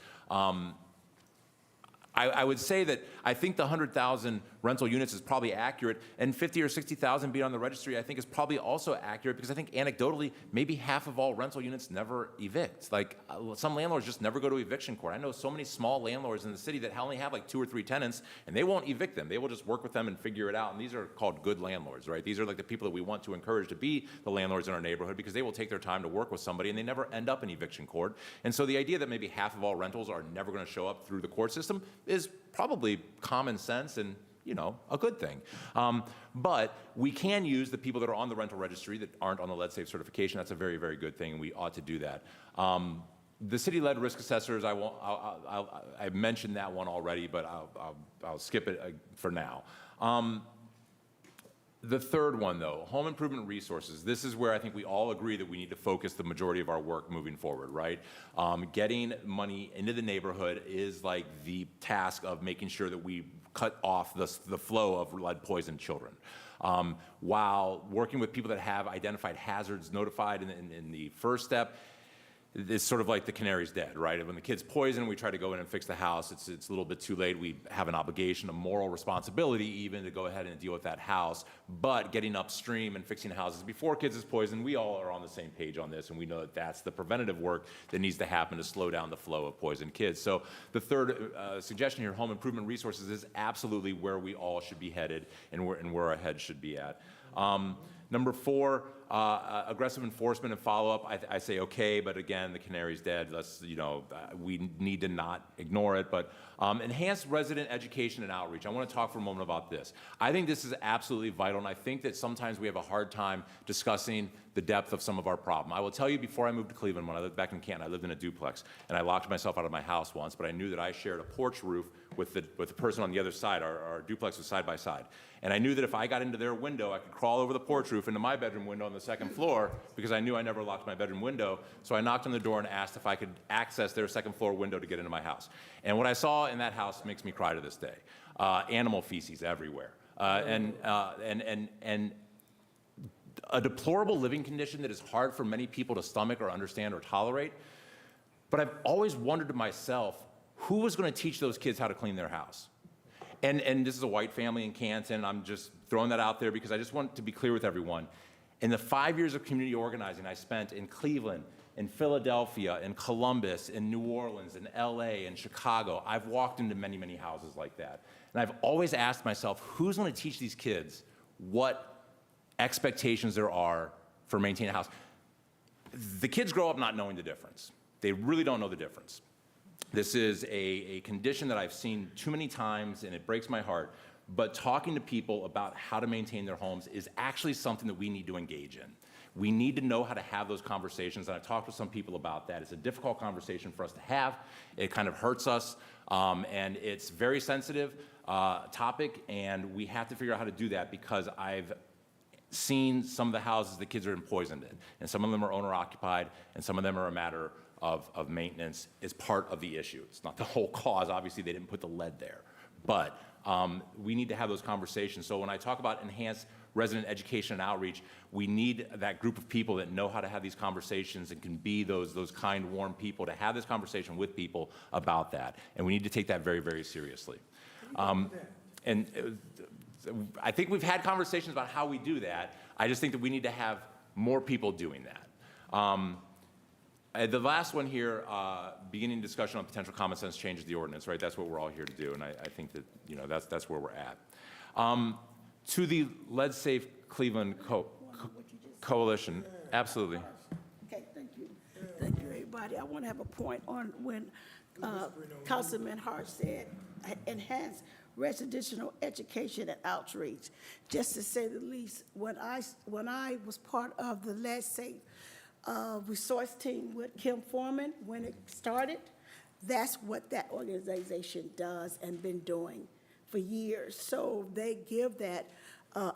Speaker 15: I would say that I think the 100,000 rental units is probably accurate, and 50 or 60,000 being on the registry I think is probably also accurate, because I think anecdotally maybe half of all rental units never evict. Like some landlords just never go to eviction court. I know so many small landlords in the city that only have like 2 or 3 tenants, and they won't evict them. They will just work with them and figure it out, and these are called good landlords, right? These are like the people that we want to encourage to be the landlords in our neighborhood, because they will take their time to work with somebody and they never end up in eviction court. And so the idea that maybe half of all rentals are never going to show up through the court system is probably common sense and, you know, a good thing. But we can use the people that are on the rental registry that aren't on the LeadSafe certification. That's a very, very good thing, and we ought to do that. The city-led risk assessors, I mentioned that one already, but I'll skip it for now. The third one, though, home improvement resources. This is where I think we all agree that we need to focus the majority of our work moving forward, right? Getting money into the neighborhood is like the task of making sure that we cut off the flow of lead-poisoned children. While working with people that have identified hazards notified in the first step, it's sort of like the canary's dead, right? When the kid's poisoned, we try to go in and fix the house. It's a little bit too late. We have an obligation, a moral responsibility even, to go ahead and deal with that house. But getting upstream and fixing houses before kids is poisoned, we all are on the same page on this, and we know that that's the preventative work that needs to happen to slow down the flow of poisoned kids. So the third suggestion here, home improvement resources, is absolutely where we all should be headed and where our heads should be at. Number 4, aggressive enforcement and follow-up. I say okay, but again, the canary's dead. Let's, we need to not ignore it. But enhanced resident education and outreach. I want to talk for a moment about this. I think this is absolutely vital, and I think that sometimes we have a hard time discussing the depth of some of our problem. I will tell you, before I moved to Cleveland, when I lived back in Canton, I lived in a duplex, and I locked myself out of my house once, but I knew that I shared a porch roof with the person on the other side. Our duplex was side by side. And I knew that if I got into their window, I could crawl over the porch roof into my bedroom window on the second floor, because I knew I never locked my bedroom window. So I knocked on the door and asked if I could access their second floor window to get into my house. And what I saw in that house makes me cry to this day. Animal feces everywhere. And a deplorable living condition that is hard for many people to stomach or understand or tolerate. But I've always wondered to myself, who was going to teach those kids how to clean their house? And this is a white family in Canton. I'm just throwing that out there because I just want to be clear with everyone. In the 5 years of community organizing I spent in Cleveland, in Philadelphia, in Columbus, in New Orleans, in LA, in Chicago, I've walked into many, many houses like that. And I've always asked myself, who's going to teach these kids what expectations there are for maintaining a house? The kids grow up not knowing the difference. They really don't know the difference. This is a condition that I've seen too many times, and it breaks my heart. But talking to people about how to maintain their homes is actually something that we need to engage in. We need to know how to have those conversations, and I've talked with some people about that. It's a difficult conversation for us to have. It kind of hurts us, and it's a very sensitive topic, and we have to figure out how to do that, because I've seen some of the houses the kids are poisoned in, and some of them are owner-occupied, and some of them are a matter of maintenance is part of the issue. It's not the whole cause. Obviously, they didn't put the lead there. But we need to have those conversations. So when I talk about enhanced resident education and outreach, we need that group of people that know how to have these conversations and can be those kind, warm people to have this conversation with people about that. And we need to take that very, very seriously. And I think we've had conversations about how we do that. I just think that we need to have more people doing that. The last one here, beginning discussion on potential common sense changes to the ordinance, right? That's what we're all here to do, and I think that, that's where we're at. To the LeadSafe Cleveland Coalition, absolutely.
Speaker 16: Okay, thank you. Thank you, everybody. I want to have a point on when Councilman Hart said enhance residential education and outreach. Just to say the least, when I was part of the LeadSafe resource team with Kim Foreman, when it started, that's what that organization does and been doing for years. So they give that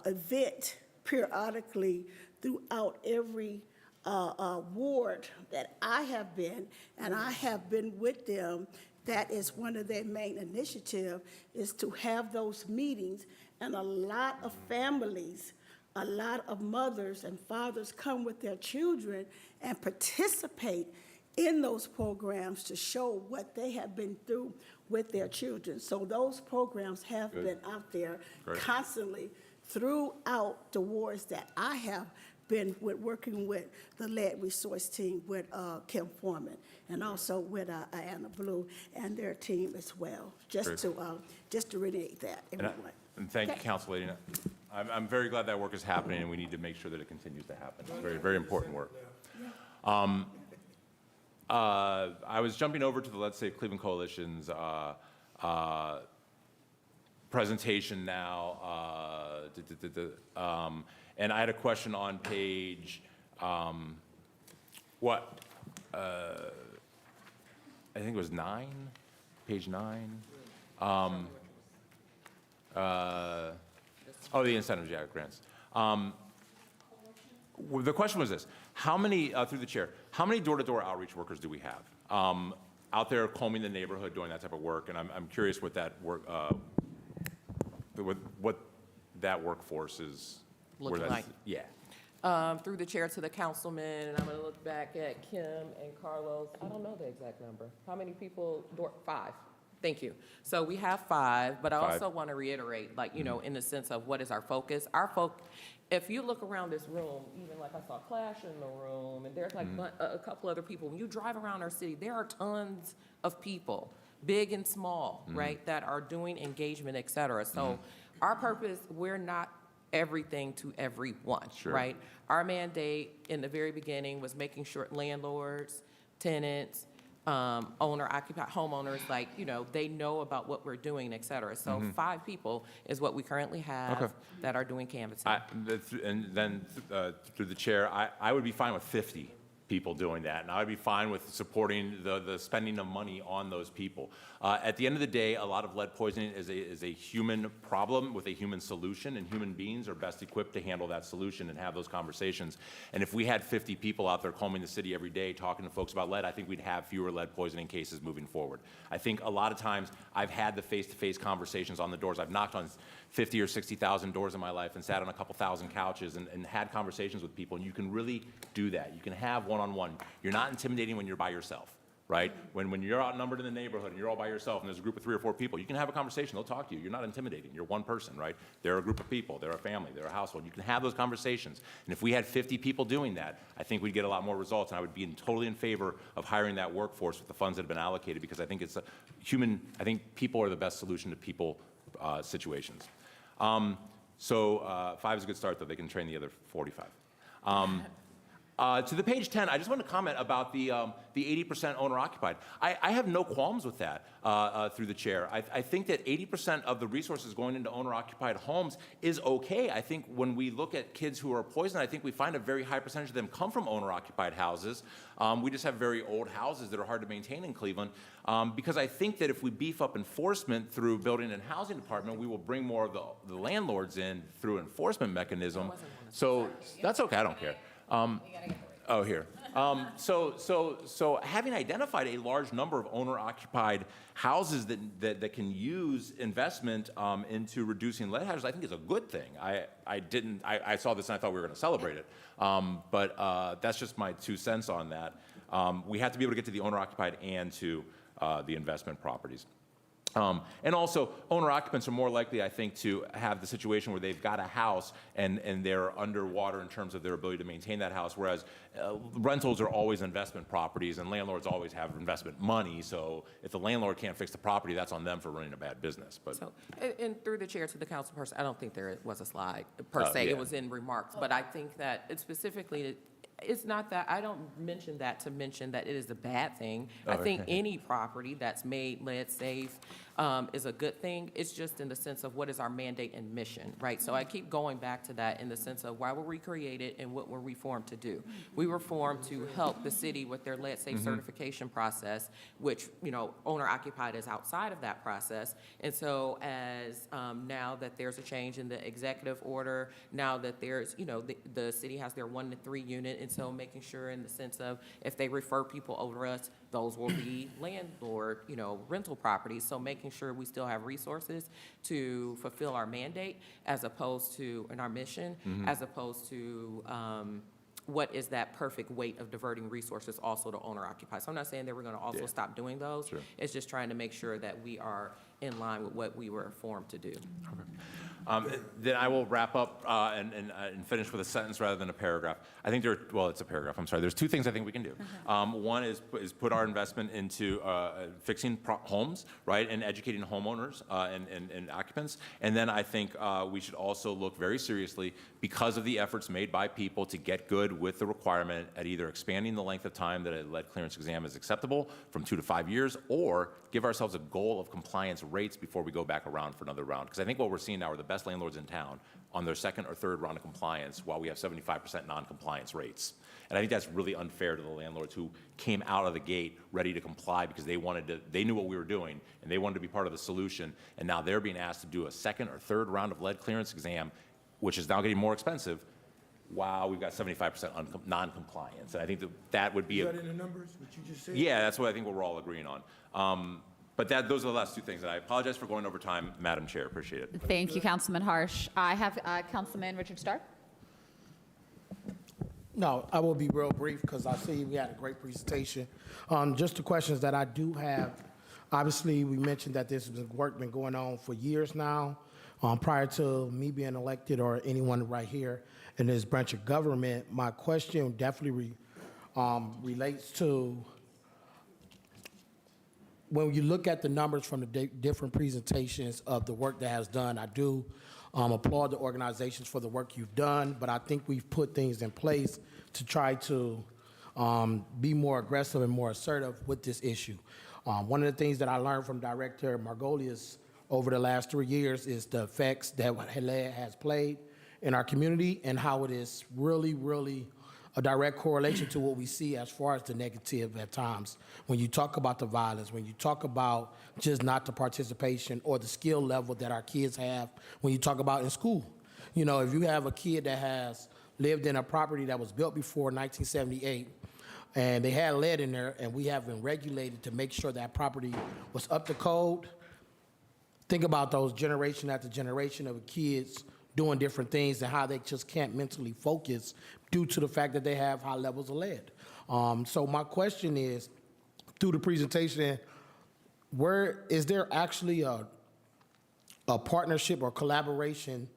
Speaker 16: event periodically throughout every ward that I have been, and I have been with them. That is one of their main initiatives, is to have those meetings, and a lot of families a lot of mothers and fathers come with their children and participate in those programs to show what they have been through with their children. So those programs have been out there constantly throughout the wards that I have been working with the lead resource team with Kim Foreman and also with Anna Blue and their team as well, just to reiterate that, everyone.
Speaker 15: And thank you, Council Lady. I'm very glad that work is happening, and we need to make sure that it continues to happen. It's very, very important work. I was jumping over to the Let's Save Cleveland Coalition's presentation now, and I had a question on page, I think it was 9, page 9. The incentives, yeah, grants. The question was this: how many, through the chair, how many door-to-door outreach workers do we have out there combing the neighborhood, doing that type of work? And I'm curious what that work, what that workforce is.
Speaker 9: Looking like.
Speaker 15: Yeah.
Speaker 9: Through the chair to the councilman, and I'm going to look back at Kim and Carlos. I don't know the exact number. How many people? 5. Thank you. So we have 5, but I also want to reiterate, like, you know, in the sense of what is our focus. If you look around this room, even like I saw Clash in the room, and there's like a couple other people. When you drive around our city, there are tons of people, big and small, right, that are doing engagement, et cetera. So our purpose, we're not everything to everyone, right? Our mandate in the very beginning was making sure landlords, tenants, owner-occupied homeowners, like, you know, they know about what we're doing, et cetera. So 5 people is what we currently have that are doing canvassing.
Speaker 15: And then through the chair, I would be fine with 50 people doing that, and I would be fine with supporting the spending of money on those people. At the end of the day, a lot of lead poisoning is a human problem with a human solution, and human beings are best equipped to handle that solution and have those conversations. And if we had 50 people out there combing the city every day talking to folks about lead, I think we'd have fewer lead poisoning cases moving forward. I think a lot of times I've had the face-to-face conversations on the doors. I've knocked on 50 or 60,000 doors in my life and sat on a couple thousand couches and had conversations with people, and you can really do that. You can have one-on-one. You're not intimidating when you're by yourself, right? When you're outnumbered in the neighborhood and you're all by yourself and there's a group of 3 or 4 people, you can have a conversation. They'll talk to you. You're not intimidating. You're one person, right? They're a group of people. They're a family. They're a household. You can have those conversations. And if we had 50 people doing that, I think we'd get a lot more results. And I would be totally in favor of hiring that workforce with the funds that have been allocated, because I think it's I think people are the best solution to people situations. 5 is a good start, though. They can train the other 45. To the page 10, I just want to comment about the 80% owner-occupied. I have no qualms with that through the chair. I think that 80% of the resources going into owner-occupied homes is okay. I think when we look at kids who are poisoned, I think we find a very high percentage of them come from owner-occupied houses. We just have very old houses that are hard to maintain in Cleveland, because I think that if we beef up enforcement through building and housing department, we will bring more of the landlords in through enforcement mechanism. So that's okay, I don't care. Here. So having identified a large number of owner-occupied houses that can use investment into reducing lead hazards, I think is a good thing. I saw this and I thought we were going to celebrate it, but that's just my 2 cents on that. We have to be able to get to the owner-occupied and to the investment properties. And also, owner-occupants are more likely, I think, to have the situation where they've got a house and they're underwater in terms of their ability to maintain that house, whereas rentals are always investment properties and landlords always have investment money. So if the landlord can't fix the property, that's on them for running a bad business. But
Speaker 9: So, and through the chair to the council person, I don't think there was a slide per se.
Speaker 15: Yeah.
Speaker 9: It was in remarks, but I think that it specifically, it's not that, I don't mention that to mention that it is a bad thing. I think any property that's made lead safe is a good thing. It's just in the sense of what is our mandate and mission, right? So I keep going back to that in the sense of why were we created and what were we formed to do? We were formed to help the city with their lead safe certification process, which, you know, owner occupied is outside of that process. And so as now that there's a change in the executive order, now that there's, you know, the city has their 1 to 3 unit, And so making sure in the sense of if they refer people over us, those will be landlord, rental properties. So making sure we still have resources to fulfill our mandate as opposed to, and our mission, as opposed to, what is that perfect weight of diverting resources also to owner occupied. So I'm not saying that we're going to also stop doing those.
Speaker 15: Sure.
Speaker 9: It's just trying to make sure that we are in line with what we were formed to do.
Speaker 15: Then I will wrap up and finish with a sentence rather than a paragraph. I think it's a paragraph, I'm sorry. There's two things I think we can do. One is put our investment into fixing homes, right, and educating homeowners and occupants. And then I think we should also look very seriously, because of the efforts made by people to get good with the requirement, at either expanding the length of time that a lead clearance exam is acceptable from 2 to 5 years, or give ourselves a goal of compliance rates before we go back around for another round. Because I think what we're seeing now are the best landlords in town on their second or third round of compliance, while we have 75% non-compliance rates. And I think that's really unfair to the landlords who came out of the gate ready to comply because they knew what we were doing and they wanted to be part of the solution. And now they're being asked to do a second or third round of lead clearance exam, which is now getting more expensive. Wow, we've got 75% non-compliance. And I think that would be
Speaker 1: Is that in the numbers, what you just said?
Speaker 15: yeah, that's what I think we're all agreeing on. But those are the last two things. And I apologize for going over time, Madam Chair. Appreciate it.
Speaker 2: Thank you, Councilman Harsh. I have Councilman Richard Stark.
Speaker 17: No, I will be real brief because I see we had a great presentation. Just the questions that I do have. Obviously, we mentioned that this work been going on for years now, prior to me being elected or anyone right here in this branch of government. My question definitely relates to when you look at the numbers from the different presentations of the work that has done. I do applaud the organizations for the work you've done, but I think we've put things in place to try to be more aggressive and more assertive with this issue. One of the things that I learned from Director Margolius over the last 3 years is the effects that lead has played in our community and how it is really, really a direct correlation to what we see as far as the negative at times. When you talk about the violence, when you talk about just not the participation or the skill level that our kids have, when you talk about in school. If you have a kid that has lived in a property that was built before 1978, and they had lead in there, and we have been regulated to make sure that property was up to code, think about those generation after generation of kids doing different things and how they just can't mentally focus due to the fact that they have high levels of lead. So my question is, through the presentation, is there actually a partnership or collaboration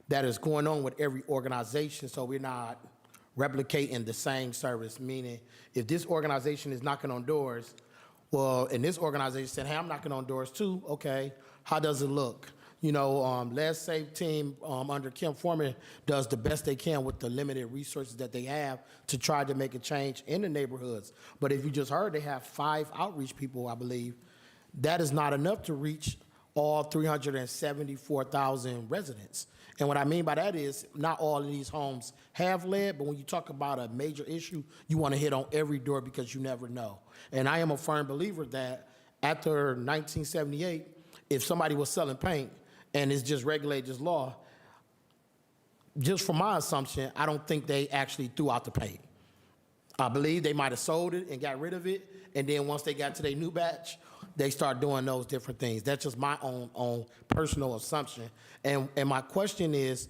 Speaker 17: that is going on with every organization so we're not replicating the same service? Meaning, if this organization is knocking on doors, well, and this organization said, hey, I'm knocking on doors too, okay, how does it look? Lead Safe team under Kim Foreman does the best they can with the limited resources that they have to try to make a change in the neighborhoods. But if you just heard, they have 5 outreach people, I believe. That is not enough to reach all 374,000 residents. And what I mean by that is not all of these homes have lead, but when you talk about a major issue, you want to hit on every door because you never know. And I am a firm believer that after 1978, if somebody was selling paint and it's just regulated as law, just from my assumption, I don't think they actually threw out the paint. I believe they might have sold it and got rid of it, and then once they got to their new batch, they start doing those different things. That's just my own personal assumption. And my question is,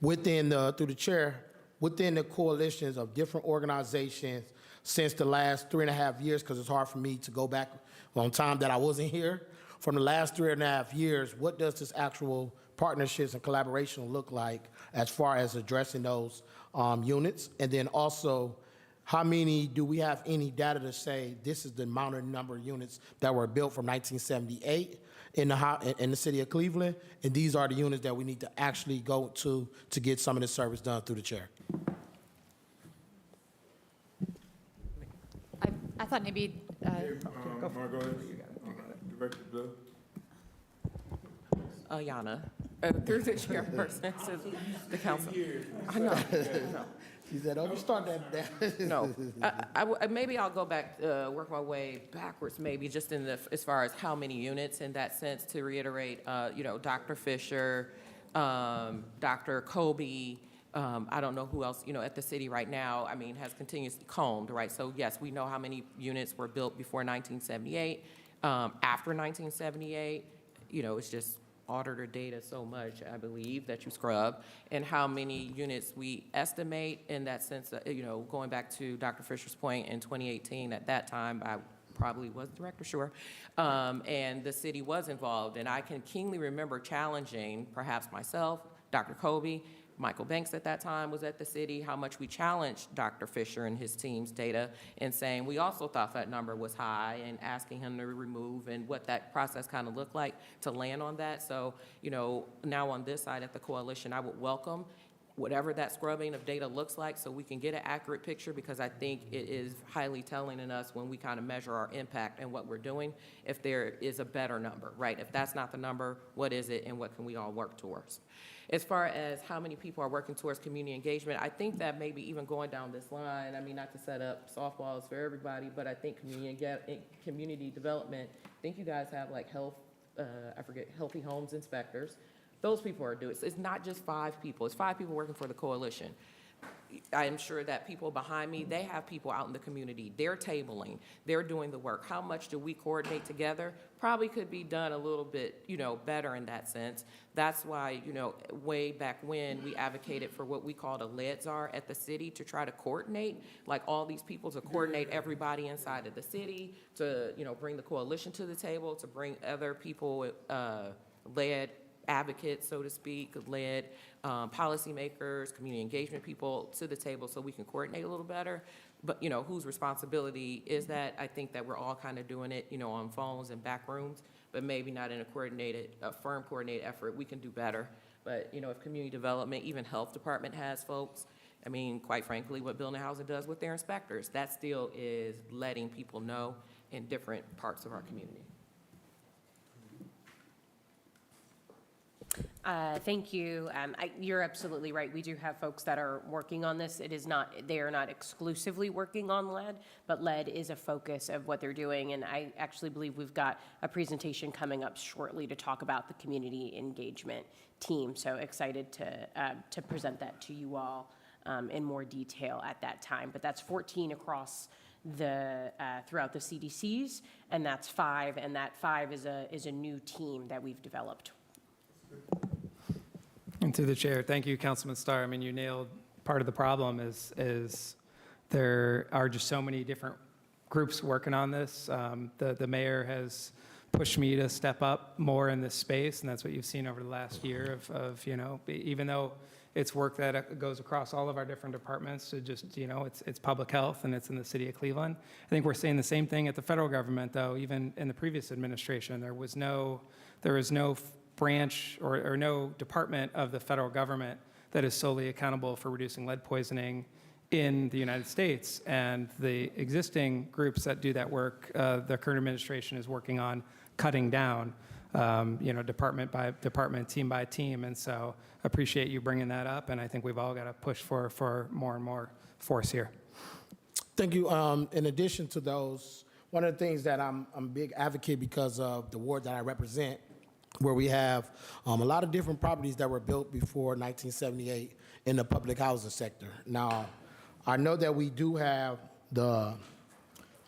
Speaker 17: through the chair, within the coalitions of different organizations since the last 3.5 years, because it's hard for me to go back on time that I wasn't here, from the last 3.5 years, what does this actual partnerships and collaboration look like as far as addressing those units? And then also, how many, do we have any data to say this is the amount of number of units that were built from 1978 in the city of Cleveland, and these are the units that we need to actually go to get some of this service done through the chair?
Speaker 2: I thought maybe,
Speaker 1: Margot, Director Blue.
Speaker 9: Ayanna, through the chairperson to the council. I know.
Speaker 17: She said, "Oh, you start that."
Speaker 9: No, maybe I'll go back, work my way backwards, maybe just as far as how many units in that sense. To reiterate, Dr. Fisher, Dr. Kobe, I don't know who else, at the city right now, has continuously combed, right? So yes, we know how many units were built before 1978. After 1978, it's just auditor data so much, I believe, that you scrub, and how many units we estimate in that sense, going back to Dr. Fisher's point in 2018, at that time, I probably was the director, sure, and the city was involved, and I can keenly remember challenging, perhaps myself, Dr. Kobe, Michael Banks at that time was at the city, how much we challenged Dr. Fisher and his team's data and saying we also thought that number was high and asking him to remove and what that process kind of looked like to land on that. So, now on this side at the coalition, I would welcome whatever that scrubbing of data looks like so we can get an accurate picture, because I think it is highly telling in us when we kind of measure our impact and what we're doing, if there is a better number, right? If that's not the number, what is it and what can we all work towards? As far as how many people are working towards community engagement, I think that maybe even going down this line, not to set up softballs for everybody, but I think community development, I think you guys have like healthy homes inspectors. Those people are doing it. It's not just 5 people. It's 5 people working for the coalition. I am sure that people behind me, they have people out in the community. They're tabling. They're doing the work. How much do we coordinate together? Probably could be done a little bit, better in that sense. That's why, way back when we advocated for what we called a lead czar at the city to try to coordinate, like all these people to coordinate everybody inside of the city, to, bring the coalition to the table, to bring other people, lead advocates, so to speak, led policymakers, community engagement people to the table so we can coordinate a little better. But, whose responsibility is that? I think that we're all kind of doing it, on phones and back rooms, but maybe not in a firm coordinated effort. We can do better. But, if community development, even health department has folks, quite frankly, what Building and Housing does with their inspectors, that still is letting people know in different parts of our community.
Speaker 6: Thank you. You're absolutely right. We do have folks that are working on this. They are not exclusively working on lead, but lead is a focus of what they're doing. And I actually believe we've got a presentation coming up shortly to talk about the community engagement team. So excited to present that to you all in more detail at that time. But that's 14 across throughout the CDCs, and that's 5. And that 5 is a new team that we've developed.
Speaker 3: And through the chair, thank you, Councilman Starr. You nailed part of the problem is there are just so many different groups working on this. The mayor has pushed me to step up more in this space, and that's what you've seen over the last year of even though it's work that goes across all of our different departments, to just, it's public health and it's in the city of Cleveland. I think we're seeing the same thing at the federal government, though. Even in the previous administration, there was no branch or no department of the federal government that is solely accountable for reducing lead poisoning in the United States. And the existing groups that do that work, the current administration is working on cutting down, department by department, team by team. And so appreciate you bringing that up. And I think we've all got to push for more and more force here.
Speaker 17: Thank you. In addition to those, one of the things that I'm a big advocate because of the ward that I represent, where we have a lot of different properties that were built before 1978 in the public housing sector. Now, I know that we do have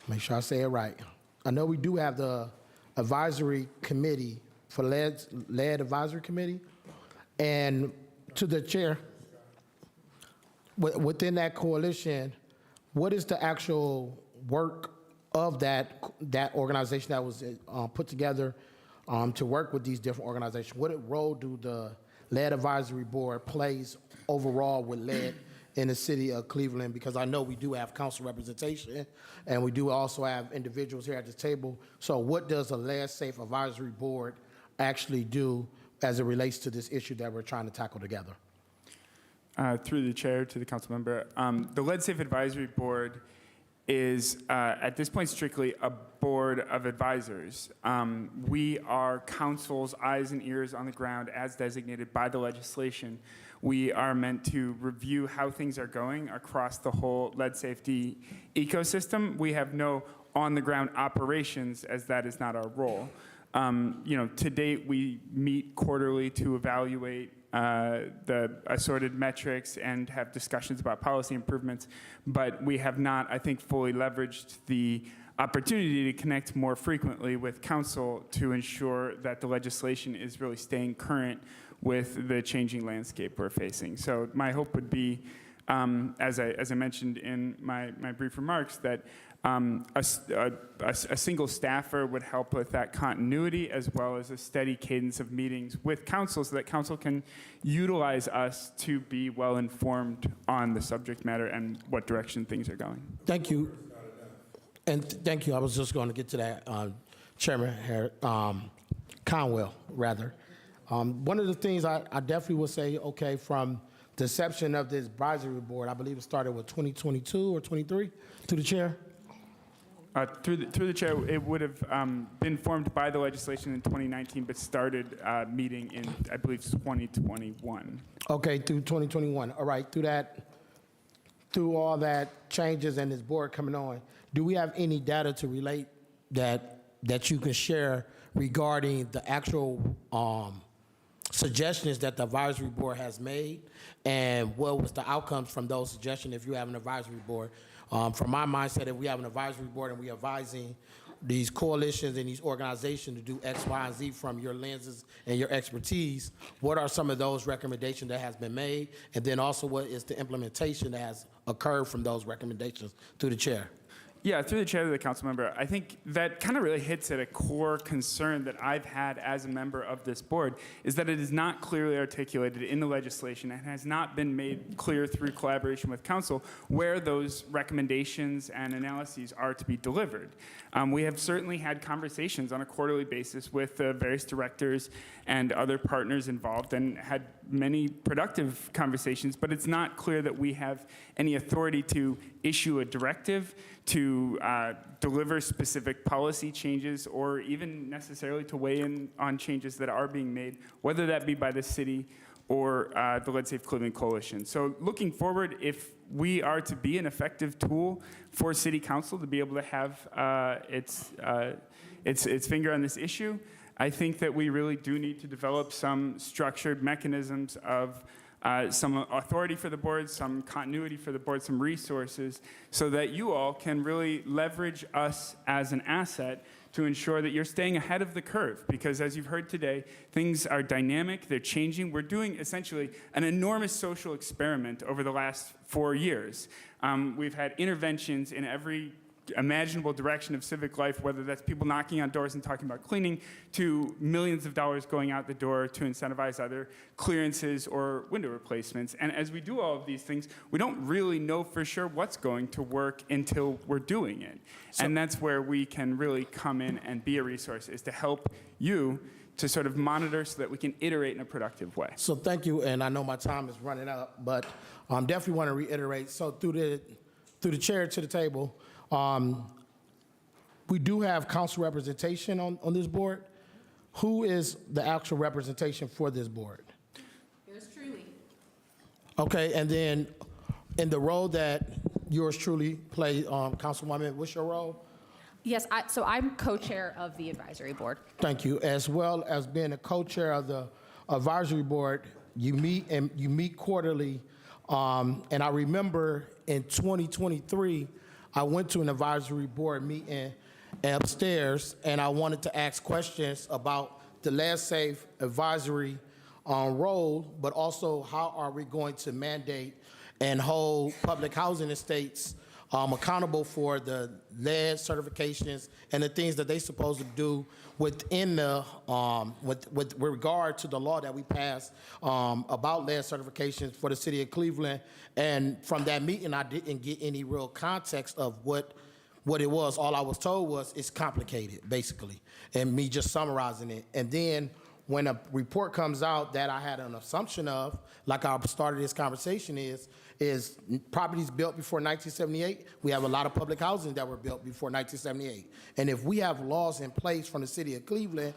Speaker 17: make sure I say it right. I know we do have the advisory committee for lead advisory committee. And to the chair, within that coalition, what is the actual work of that organization that was put together to work with these different organizations? What role do the Lead Advisory Board plays overall with lead in the city of Cleveland? Because I know we do have council representation, and we do also have individuals here at the table. So what does the Lead Safe Advisory Board actually do as it relates to this issue that we're trying to tackle together?
Speaker 11: Through the chair to the council member, the Lead Safe Advisory Board is at this point strictly a board of advisors. We are council's eyes and ears on the ground as designated by the legislation. We are meant to review how things are going across the whole lead safety ecosystem. We have no on-the-ground operations, as that is not our role. To date, we meet quarterly to evaluate the assorted metrics and have discussions about policy improvements, but we have not, I think, fully leveraged the opportunity to connect more frequently with council to ensure that the legislation is really staying current with the changing landscape we're facing. So my hope would be, as I mentioned in my brief remarks, that a single staffer would help with that continuity, as well as a steady cadence of meetings with council, so that council can utilize us to be well informed on the subject matter and what direction things are going.
Speaker 17: Thank you. And thank you. I was just going to get to that, Chairman Conwell, rather. One of the things I definitely would say, okay, from the inception of this advisory board, I believe it started with 2022 or 23, to the chair?
Speaker 11: Through the chair, it would have been formed by the legislation in 2019, but started meeting in, I believe, 2021.
Speaker 17: Okay, through 2021. All right, through all that changes and this board coming on, do we have any data to relate that you can share regarding the actual suggestions that the advisory board has made, and what was the outcomes from those suggestions if you have an advisory board? From my mindset, if we have an advisory board and we're advising these coalitions and these organizations to do X, Y, and Z from your lenses and your expertise, what are some of those recommendations that has been made? And then also, what is the implementation that has occurred from those recommendations? Through the chair.
Speaker 11: Yeah, through the chair to the council member, I think that kind of really hits at a core concern that I've had as a member of this board, is that it is not clearly articulated in the legislation and has not been made clear through collaboration with council where those recommendations and analyses are to be delivered. We have certainly had conversations on a quarterly basis with various directors and other partners involved, and had many productive conversations, but it's not clear that we have any authority to issue a directive, to deliver specific policy changes, or even necessarily to weigh in on changes that are being made, whether that be by the city or the Lead Safe Cleveland Coalition. So looking forward, if we are to be an effective tool for City Council to be able to have its finger on this issue, I think that we really do need to develop some structured mechanisms of some authority for the board, some continuity for the board, some resources, so that you all can really leverage us as an asset to ensure that you're staying ahead of the curve. Because as you've heard today, things are dynamic, they're changing. We're doing essentially an enormous social experiment over the last 4 years. We've had interventions in every imaginable direction of civic life, whether that's people knocking on doors and talking about cleaning, to millions of dollars going out the door to incentivize either clearances or window replacements. And as we do all of these things, we don't really know for sure what's going to work until we're doing it. And that's where we can really come in and be a resource, is to help you to sort of monitor so that we can iterate in a productive way.
Speaker 17: So thank you, and I know my time is running up, but definitely want to reiterate. So through the chair to the table, we do have council representation on this board. Who is the actual representation for this board?
Speaker 2: Yours truly.
Speaker 17: Okay, and then in the role that yours truly play, Councilwoman, what's your role?
Speaker 2: Yes, so I'm co-chair of the advisory board.
Speaker 17: Thank you. As well as being a co-chair of the advisory board, you meet quarterly. And I remember in 2023, I went to an advisory board meeting upstairs, and I wanted to ask questions about the Lead Safe advisory role, but also how are we going to mandate and hold public housing estates accountable for the lead certifications and the things that they're supposed to do within the, with regard to the law that we passed about lead certifications for the city of Cleveland. And from that meeting, I didn't get any real context of what it was. All I was told was it's complicated, basically, and me just summarizing it. And then when a report comes out that I had an assumption of, like I started this conversation, is properties built before 1978. We have a lot of public housing that were built before 1978. And if we have laws in place from the city of Cleveland,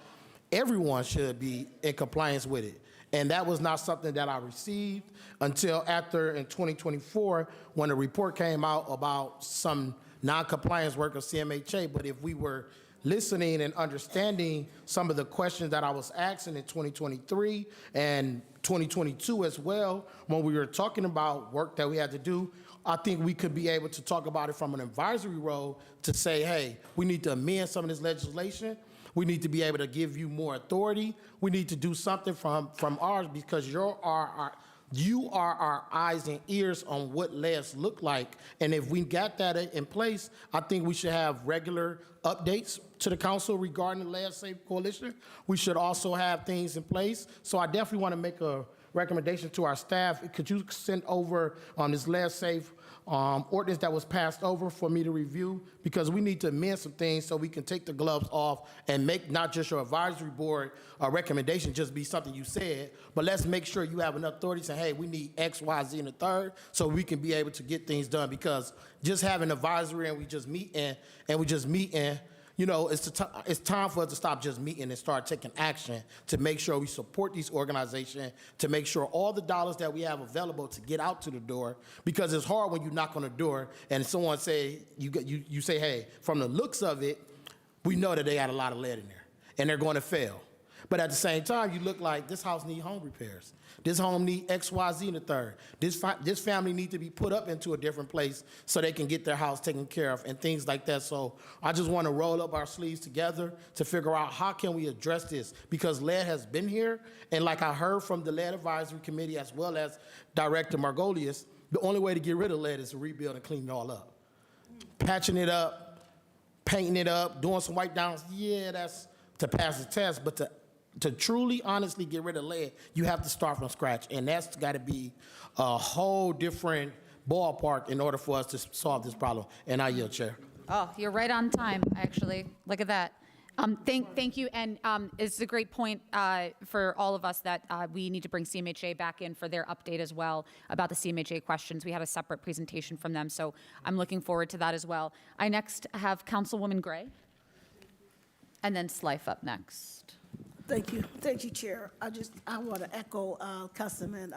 Speaker 17: everyone should be in compliance with it. And that was not something that I received until after in 2024, when a report came out about some non-compliance work of CMHA. But if we were listening and understanding some of the questions that I was asking in 2023 and 2022 as well, when we were talking about work that we had to do, I think we could be able to talk about it from an advisory role to say, hey, we need to amend some of this legislation. We need to be able to give you more authority. We need to do something from ours because you are our eyes and ears on what LEDs look like. And if we got that in place, I think we should have regular updates to the council regarding the LED Safe Coalition. We should also have things in place. So I definitely want to make a recommendation to our staff. Could you send over this LED Safe ordinance that was passed over for me to review? Because we need to amend some things so we can take the gloves off and make not just your advisory board recommendation just be something you said, but let's make sure you have enough authority to say, hey, we need X, Y, Z, and the third, so we can be able to get things done. Because just having advisory and we just meet and you know, it's time for us to stop just meeting and start taking action to make sure we support these organizations, to make sure all the dollars that we have available to get out to the door, because it's hard when you knock on the door and someone say, you say, hey, from the looks of it, we know that they got a lot of lead in there and they're going to fail. But at the same time, you look like this house need home repairs. This home need X, Y, Z in the third. This family need to be put up into a different place so they can get their house taken care of and things like that. So I just want to roll up our sleeves together to figure out how can we address this, because lead has been here. And like I heard from the Lead Advisory Committee as well as Director Margolius, the only way to get rid of lead is to rebuild and clean it all up. Patching it up, painting it up, doing some wipe downs, yeah, that's to pass the test, but to truly, honestly get rid of lead, you have to start from scratch. And that's got to be a whole different ballpark in order for us to solve this problem. And I yield, Chair.
Speaker 2: Oh, you're right on time, actually. Look at that. Thank you. And it's a great point for all of us that we need to bring CMHA back in for their update as well about the CMHA questions. We had a separate presentation from them, so I'm looking forward to that as well. I next have Councilwoman Gray, and then Slife up next.
Speaker 16: Thank you, Chair. I want to echo Councilman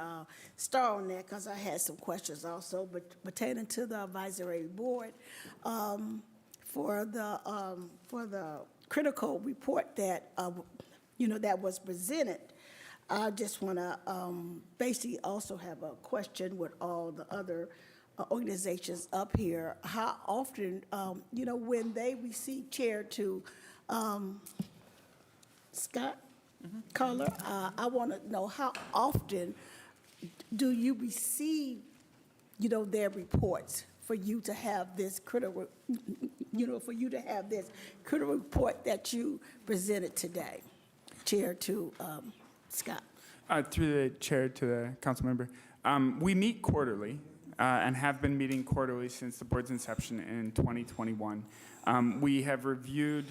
Speaker 16: Starr on that, because I had some questions also, but pertaining to the advisory board for the critical report that that was presented. I just want to basically also have a question with all the other organizations up here. How often, when they receive chair to Scott Color, I want to know how often do you receive, their reports for you to have this critical, report that you presented today, Chair to Scott.
Speaker 11: Through the chair to the council member, we meet quarterly and have been meeting quarterly since the board's inception in 2021. We have reviewed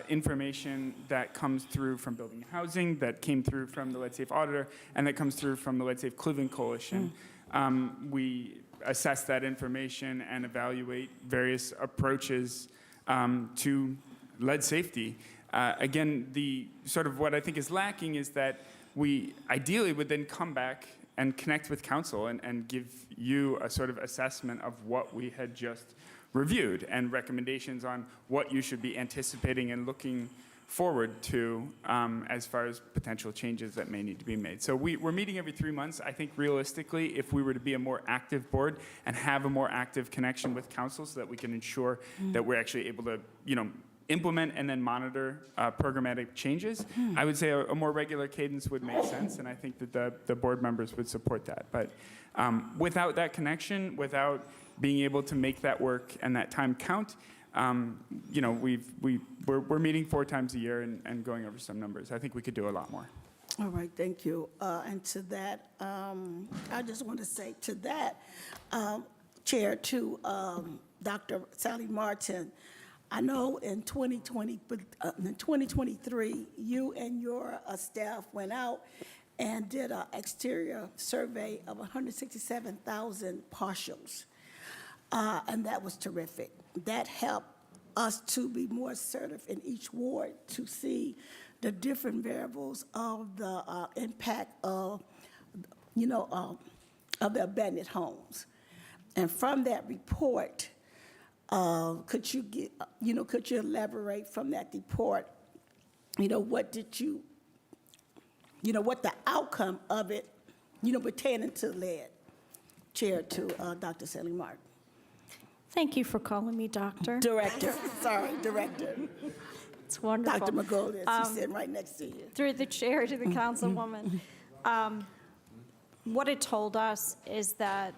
Speaker 11: information that comes through from Building and Housing, that came through from the Lead Safe Auditor, and that comes through from the Lead Safe Cleveland Coalition. We assess that information and evaluate various approaches to lead safety. Again, the sort of what I think is lacking is that we ideally would then come back and connect with council and give you a sort of assessment of what we had just reviewed and recommendations on what you should be anticipating and looking forward to as far as potential changes that may need to be made. So we're meeting every 3 months. I think realistically, if we were to be a more active board and have a more active connection with council so that we can ensure that we're actually able to, implement and then monitor programmatic changes, I would say a more regular cadence would make sense, and I think that the board members would support that. But without that connection, without being able to make that work and that time count, we're meeting 4 times a year and going over some numbers. I think we could do a lot more.
Speaker 16: All right, thank you. And to that, I just want to say to that, Chair, to Dr. Sally Martin, I know in 2023, you and your staff went out and did an exterior survey of 167,000 partials, and that was terrific. That helped us to be more assertive in each ward to see the different variables of the impact of, of the abandoned homes. And from that report, Could you get, could you elaborate from that report? What did you, what the outcome of it, pertaining to lead? Chair to Dr. Sally Martin.
Speaker 4: Thank you for calling me doctor.
Speaker 16: Director, sorry, director.
Speaker 4: It's wonderful.
Speaker 16: Dr. McGoldrick, she's sitting right next to you.
Speaker 4: Through the chair to the councilwoman. What it told us is that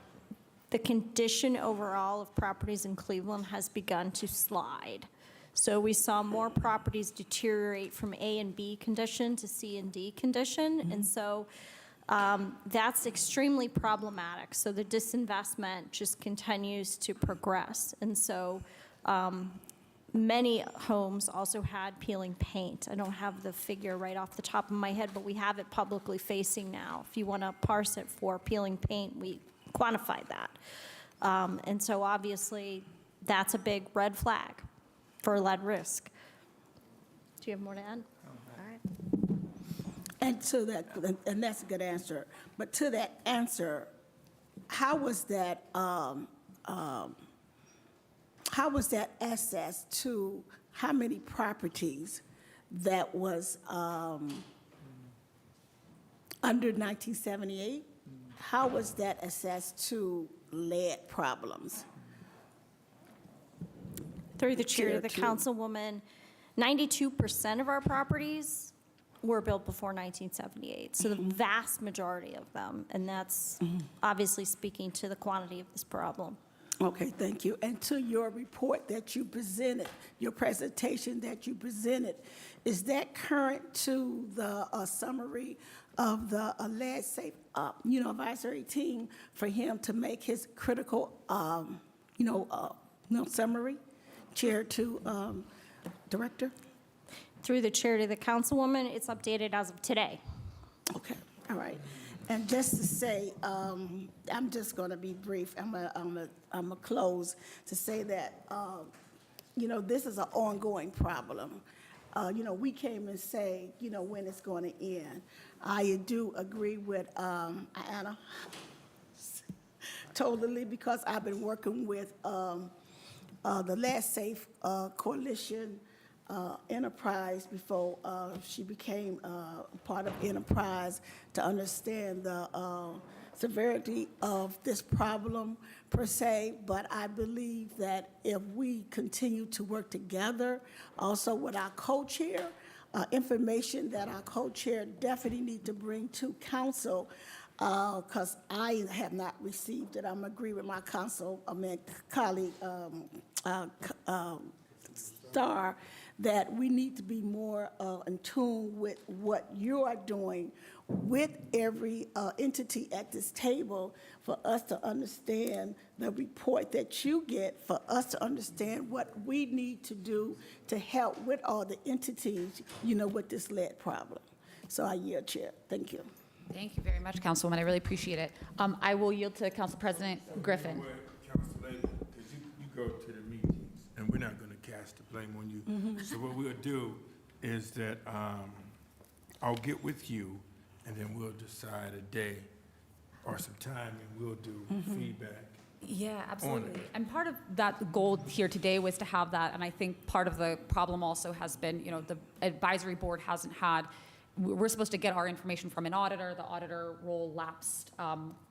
Speaker 4: the condition overall of properties in Cleveland has begun to slide. So we saw more properties deteriorate from A and B condition to C and D condition. And so that's extremely problematic. So the disinvestment just continues to progress. And so many homes also had peeling paint. I don't have the figure right off the top of my head, but we have it publicly facing now. If you want to parse it for peeling paint, we quantified that. And so obviously, that's a big red flag for lead risk. Do you have more to add? All right.
Speaker 16: And to that, and that's a good answer. But to that answer, how was that assessed to how many properties that was under 1978? How was that assessed to lead problems?
Speaker 4: Through the chair to the councilwoman, 92% of our properties were built before 1978, so the vast majority of them, and that's obviously speaking to the quantity of this problem.
Speaker 16: Okay, thank you. And to your report that you presented, your presentation that you presented, is that current to the summary of the lead safe, advisory team for him to make his critical, summary? Chair to Director?
Speaker 4: Through the chair to the councilwoman, it's updated as of today.
Speaker 16: Okay, all right. And just to say, I'm just going to be brief. I'm gonna close to say that, this is an ongoing problem. We came and say, when it's going to end. I do agree with Anna totally, because I've been working with the Lead Safe Coalition Enterprise before she became part of Enterprise, to understand the severity of this problem per se. But I believe that if we continue to work together, also with our co-chair, information that our co-chair definitely need to bring to council, because I have not received it. I'm agree with my colleague, Star, that we need to be more in tune with what you are doing with every entity at this table, for us to understand the report that you get, for us to understand what we need to do to help with all the entities, with this lead problem. So I yield, Chair. Thank you.
Speaker 2: Thank you very much, Councilwoman. I really appreciate it. I will yield to Council President Griffin.
Speaker 1: Council Lady, because you go to the meetings, and we're not going to cast the blame on you. So what we'll do is that I'll get with you, and then we'll decide a day or some time, and we'll do feedback.
Speaker 2: Yeah, absolutely. And part of that goal here today was to have that, and I think part of the problem also has been, the advisory board hasn't had, we're supposed to get our information from an auditor. The auditor role lapsed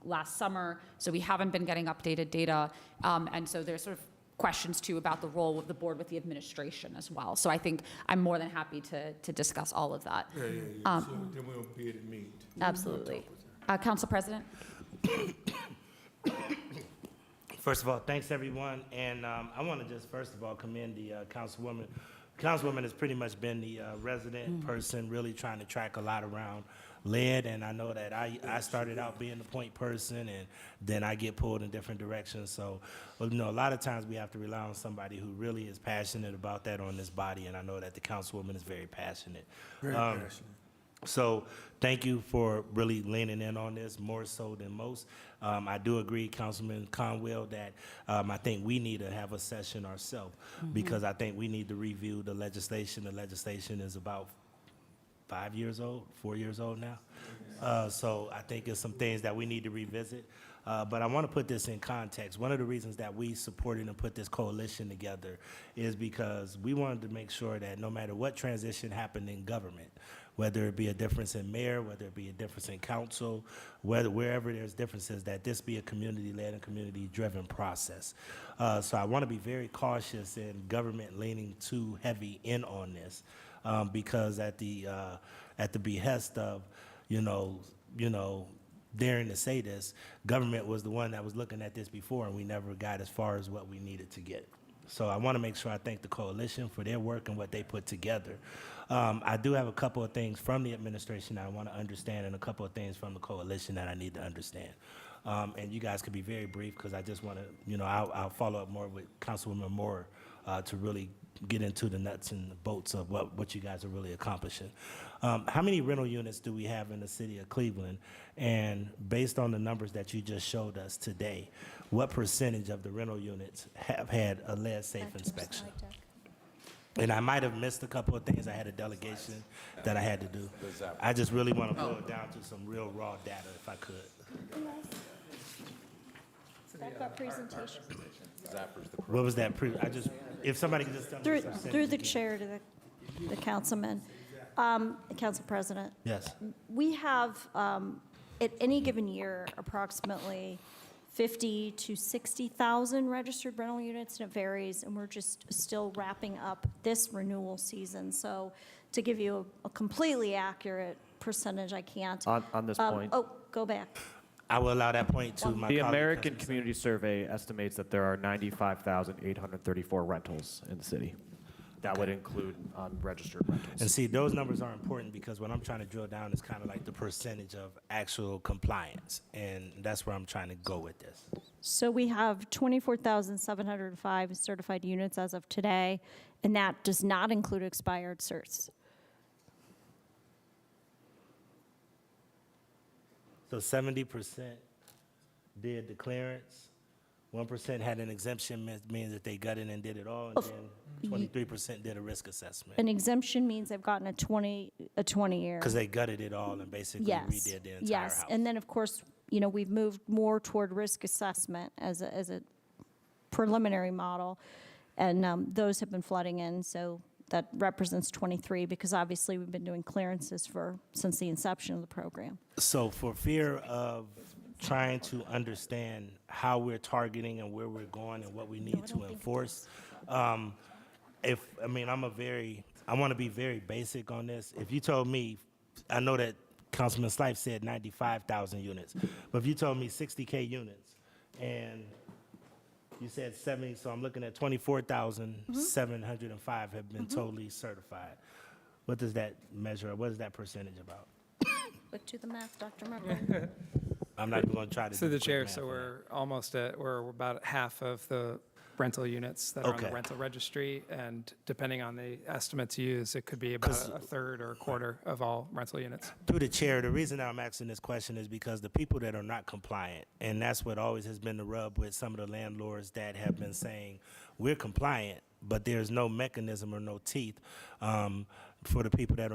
Speaker 2: last summer, so we haven't been getting updated data. And so there's sort of questions too about the role of the board with the administration as well. So I think I'm more than happy to discuss all of that.
Speaker 1: Yeah. So then we'll be able to meet.
Speaker 2: Absolutely. Council President?
Speaker 5: First of all, thanks, everyone. And I want to just, first of all, commend the councilwoman. Councilwoman has pretty much been the resident person, really trying to track a lot around lead. And I know that I started out being the point person, and then I get pulled in different directions. So, a lot of times we have to rely on somebody who really is passionate about that on this body. And I know that the councilwoman is very passionate.
Speaker 1: Very passionate.
Speaker 5: So thank you for really leaning in on this, more so than most. I do agree, Councilman Conwell, that I think we need to have a session ourselves, because I think we need to review the legislation. The legislation is about 4 years old now. So I think there's some things that we need to revisit. But I want to put this in context. One of the reasons that we supported and put this coalition together is because we wanted to make sure that no matter what transition happened in government, whether it be a difference in mayor, whether it be a difference in council, wherever there's differences, that this be a community-led and community-driven process. So I want to be very cautious in government leaning too heavy in on this, because at the behest of, daring to say this, government was the one that was looking at this before, and we never got as far as what we needed to get. So I want to make sure I thank the coalition for their work and what they put together. I do have a couple of things from the administration that I want to understand, and a couple of things from the coalition that I need to understand. And you guys could be very brief, because I just want to, I'll follow up more with Councilwoman Moore to really get into the nuts and the bolts of what you guys are really accomplishing. How many rental units do we have in the city of Cleveland? And based on the numbers that you just showed us today, what percentage of the rental units have had a lead-safe inspection? And I might have missed a couple of things. I had a delegation that I had to do. I just really want to boil it down to some real raw data, if I could.
Speaker 4: That presentation.
Speaker 5: What was that? If somebody could just tell me the percentage
Speaker 4: Through the
Speaker 5: again.
Speaker 4: chair to the councilman, council president.
Speaker 5: Yes.
Speaker 4: We have, at any given year, approximately 50 to 60,000 registered rental units, and it varies, and we're just still wrapping up this renewal season. So to give you a completely accurate percentage, I can't.
Speaker 14: On this point.
Speaker 4: Oh, go back.
Speaker 5: I will allow that point to my
Speaker 14: The
Speaker 5: colleague,
Speaker 14: American
Speaker 5: Councilman
Speaker 14: Community Survey estimates that there are 95,834 rentals in the city. That would include unregistered rentals.
Speaker 5: And see, those numbers are important, because what I'm trying to drill down is kind of like the percentage of actual compliance, and that's where I'm trying to go with this.
Speaker 4: So we have 24,705 certified units as of today, and that does not include expired certs.
Speaker 5: So 70% did the clearance, 1% had an exemption, means that they got in and did it all, and then 23% did a risk assessment.
Speaker 4: An exemption means they've gotten a 20-year.
Speaker 5: Because they gutted it all and basically
Speaker 4: Yes,
Speaker 5: redid the entire
Speaker 4: yes.
Speaker 5: house.
Speaker 4: And then, of course, we've moved more toward risk assessment as a preliminary model, and those have been flooding in, so that represents 23, because obviously we've been doing clearances since the inception of the program.
Speaker 5: So for fear of trying to understand how we're targeting and where we're going and what we need to enforce, I want to be very basic on this. If you told me, I know that Councilman Slife said 95,000 units, but if you told me 60K units and you said 70, so I'm looking at 24,705 have been totally certified. What does that measure? What is that percentage about?
Speaker 4: But do the math, Dr. Merkley.
Speaker 5: I'm not even going to try to.
Speaker 3: So
Speaker 5: do
Speaker 3: the
Speaker 5: quick
Speaker 3: chair,
Speaker 5: math
Speaker 3: so
Speaker 5: on
Speaker 3: we're about half of the rental units that are on the
Speaker 5: Okay.
Speaker 3: rental registry, and depending on the estimates used, it could be about a third or a quarter of all rental units.
Speaker 5: Through the chair, the reason I'm asking this question is because the people that are not compliant, and that's what always has been the rub with some of the landlords that have been saying, we're compliant, but there's no mechanism or no teeth for the people that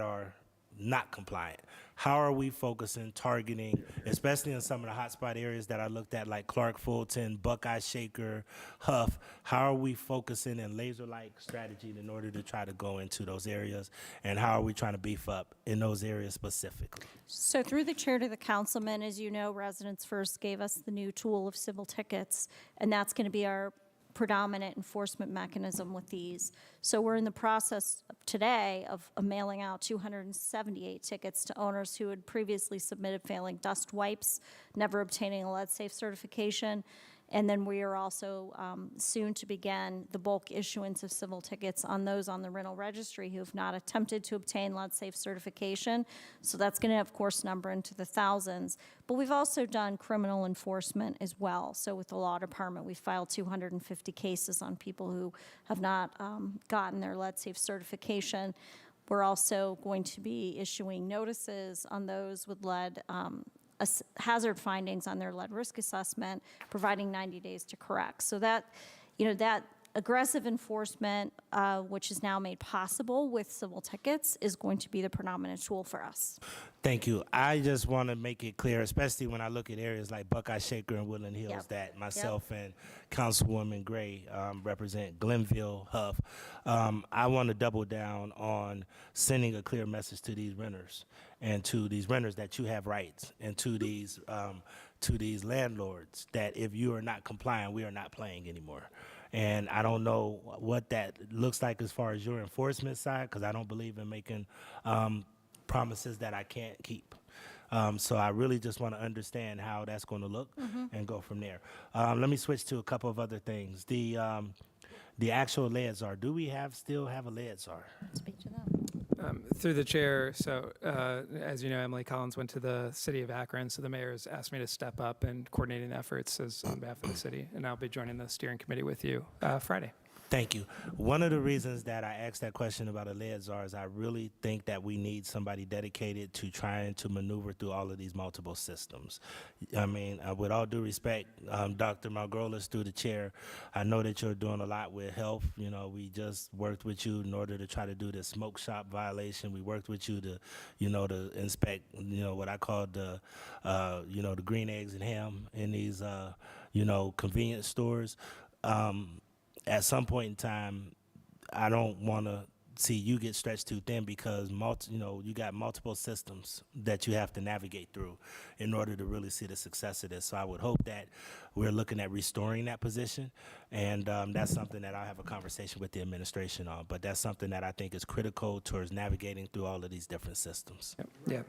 Speaker 5: are not compliant. How are we focusing, targeting, especially in some of the hotspot areas that I looked at, like Clark Fulton, Buckeye Shaker, Huff? How are we focusing in laser-like strategy in order to try to go into those areas? And how are we trying to beef up in those areas specifically?
Speaker 4: So through the chair to the councilman, as you know, Residents First gave us the new tool of civil tickets, and that's going to be our predominant enforcement mechanism with these. So we're in the process today of mailing out 278 tickets to owners who had previously submitted failing dust wipes, never obtaining a lead-safe certification. And then we are also soon to begin the bulk issuance of civil tickets on those on the rental registry who have not attempted to obtain lead-safe certification. So that's going to, of course, number into the thousands. But we've also done criminal enforcement as well. So with the law department, we filed 250 cases on people who have not gotten their lead-safe certification. We're also going to be issuing notices on those with lead hazard findings on their lead risk assessment, providing 90 days to correct. So that, that aggressive enforcement, which is now made possible with civil tickets, is going to be the predominant tool for us.
Speaker 5: Thank you. I just want to make it clear, especially when I look at areas like Buckeye Shaker and Woodland Hills,
Speaker 4: Yep.
Speaker 5: that myself and Councilwoman Gray represent, Glenville, Huff. I want to double down on sending a clear message to these renters and to these renters that you have rights, and to these landlords that if you are not complying, we are not playing anymore. And I don't know what that looks like as far as your enforcement side, because I don't believe in making promises that I can't keep. So I really just want to understand how that's going to look and go from there. Let me switch to a couple of other things. The actual lead czar. Do we still have a lead czar?
Speaker 4: Speak to them.
Speaker 3: Through the chair, so as you know, Emily Collins went to the city of Akron, so the mayor has asked me to step up and coordinating efforts on behalf of the city, and I'll be joining the steering committee with you Friday.
Speaker 5: Thank you. One of the reasons that I asked that question about a lead czar is I really think that we need somebody dedicated to trying to maneuver through all of these multiple systems. I mean, with all due respect, Dr. Margolis, through the chair, I know that you're doing a lot with health. You know, we just worked with you in order to try to do the smoke shop violation. We worked with you to, to inspect, what I call the green eggs and ham in these, convenience stores. At some point in time, I don't want to see you get stretched too thin because you got multiple systems that you have to navigate through in order to really see the success of this. So I would hope that we're looking at restoring that position, and that's something that I'll have a conversation with the administration on. But that's something that I think is critical towards navigating through all of these different systems.
Speaker 3: Yeah.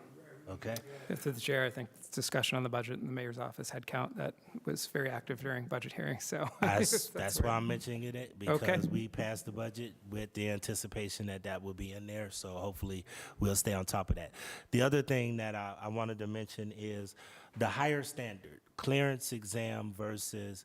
Speaker 5: Okay.
Speaker 3: Through the chair, I think discussion on the budget in the mayor's office headcount that was very active during budget hearings. So
Speaker 5: that's why I'm mentioning it, because
Speaker 3: Okay.
Speaker 5: we passed the budget with the anticipation that will be in there. So hopefully we'll stay on top of that. The other thing that I wanted to mention is the higher standard, clearance exam versus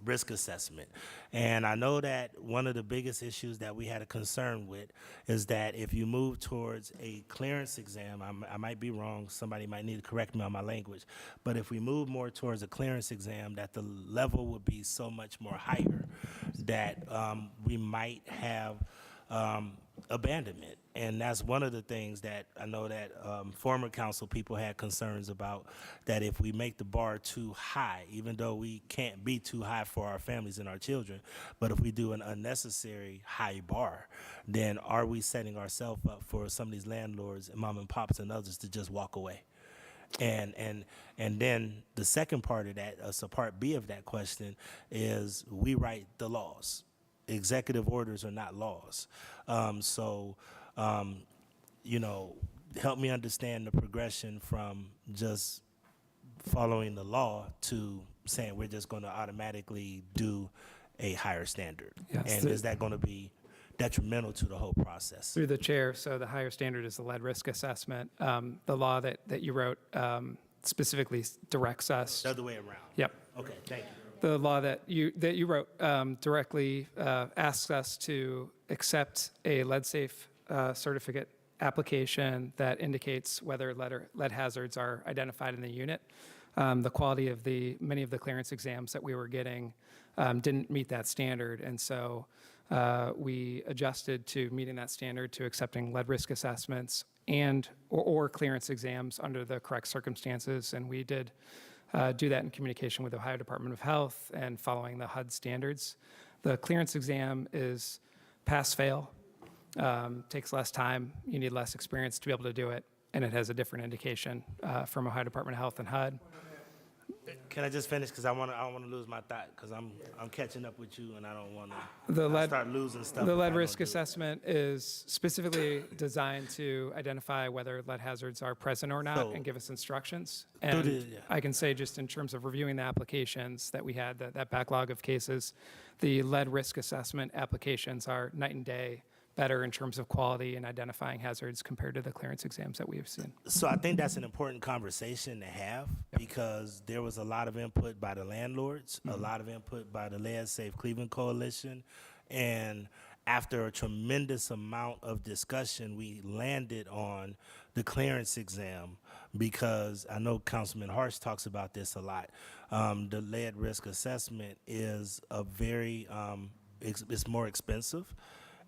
Speaker 5: risk assessment. And I know that one of the biggest issues that we had a concern with is that if you move towards a clearance exam, I might be wrong, somebody might need to correct me on my language, but if we move more towards a clearance exam, that the level would be so much more higher that we might have abandonment. And that's one of the things that I know that former council people had concerns about, that if we make the bar too high, even though we can't be too high for our families and our children, but if we do an unnecessary high bar, then are we setting ourselves up for some of these landlords and mom and pops and others to just walk away? And then the second part of that, so part B of that question, is we write the laws. Executive orders are not laws. Help me understand the progression from just following the law to saying we're just going to automatically do a higher standard.
Speaker 3: Yes,
Speaker 5: And is that going to be detrimental to the whole process?
Speaker 3: Through the chair, so the higher standard is the lead risk assessment. The law that you wrote specifically directs us.
Speaker 5: The other way around.
Speaker 3: Yep.
Speaker 5: Okay, thank you.
Speaker 3: The law that you wrote directly asks us to accept a lead-safe certificate application that indicates whether lead hazards are identified in the unit. The quality of many of the clearance exams that we were getting didn't meet that standard, and so we adjusted to meeting that standard to accepting lead risk assessments or clearance exams under the correct circumstances, and we did do that in communication with the Ohio Department of Health and following the HUD standards. The clearance exam is pass-fail, takes less time, you need less experience to be able to do it, and it has a different indication from Ohio Department of Health and HUD.
Speaker 5: Can I just finish? Because I don't want to lose my thought, because I'm catching up with you, and I don't want
Speaker 3: The
Speaker 5: to
Speaker 3: lead,
Speaker 5: start losing stuff.
Speaker 3: the
Speaker 5: if I
Speaker 3: lead
Speaker 5: don't
Speaker 3: risk
Speaker 5: do it.
Speaker 3: assessment is specifically designed to identify whether lead hazards are present or not
Speaker 5: So-
Speaker 3: and give us instructions.
Speaker 5: Through
Speaker 3: And
Speaker 5: the- yeah.
Speaker 3: I can say just in terms of reviewing the applications that we had, that backlog of cases, the lead risk assessment applications are night and day better in terms of quality and identifying hazards compared to the clearance exams that we have seen.
Speaker 5: So I think that's an important conversation to have, because there was a lot of input by the landlords, a lot of input by the Lead Safe Cleveland Coalition, and after a tremendous amount of discussion, we landed on the clearance exam because I know Councilman Harsh talks about this a lot. The lead risk assessment is a very, it's more expensive,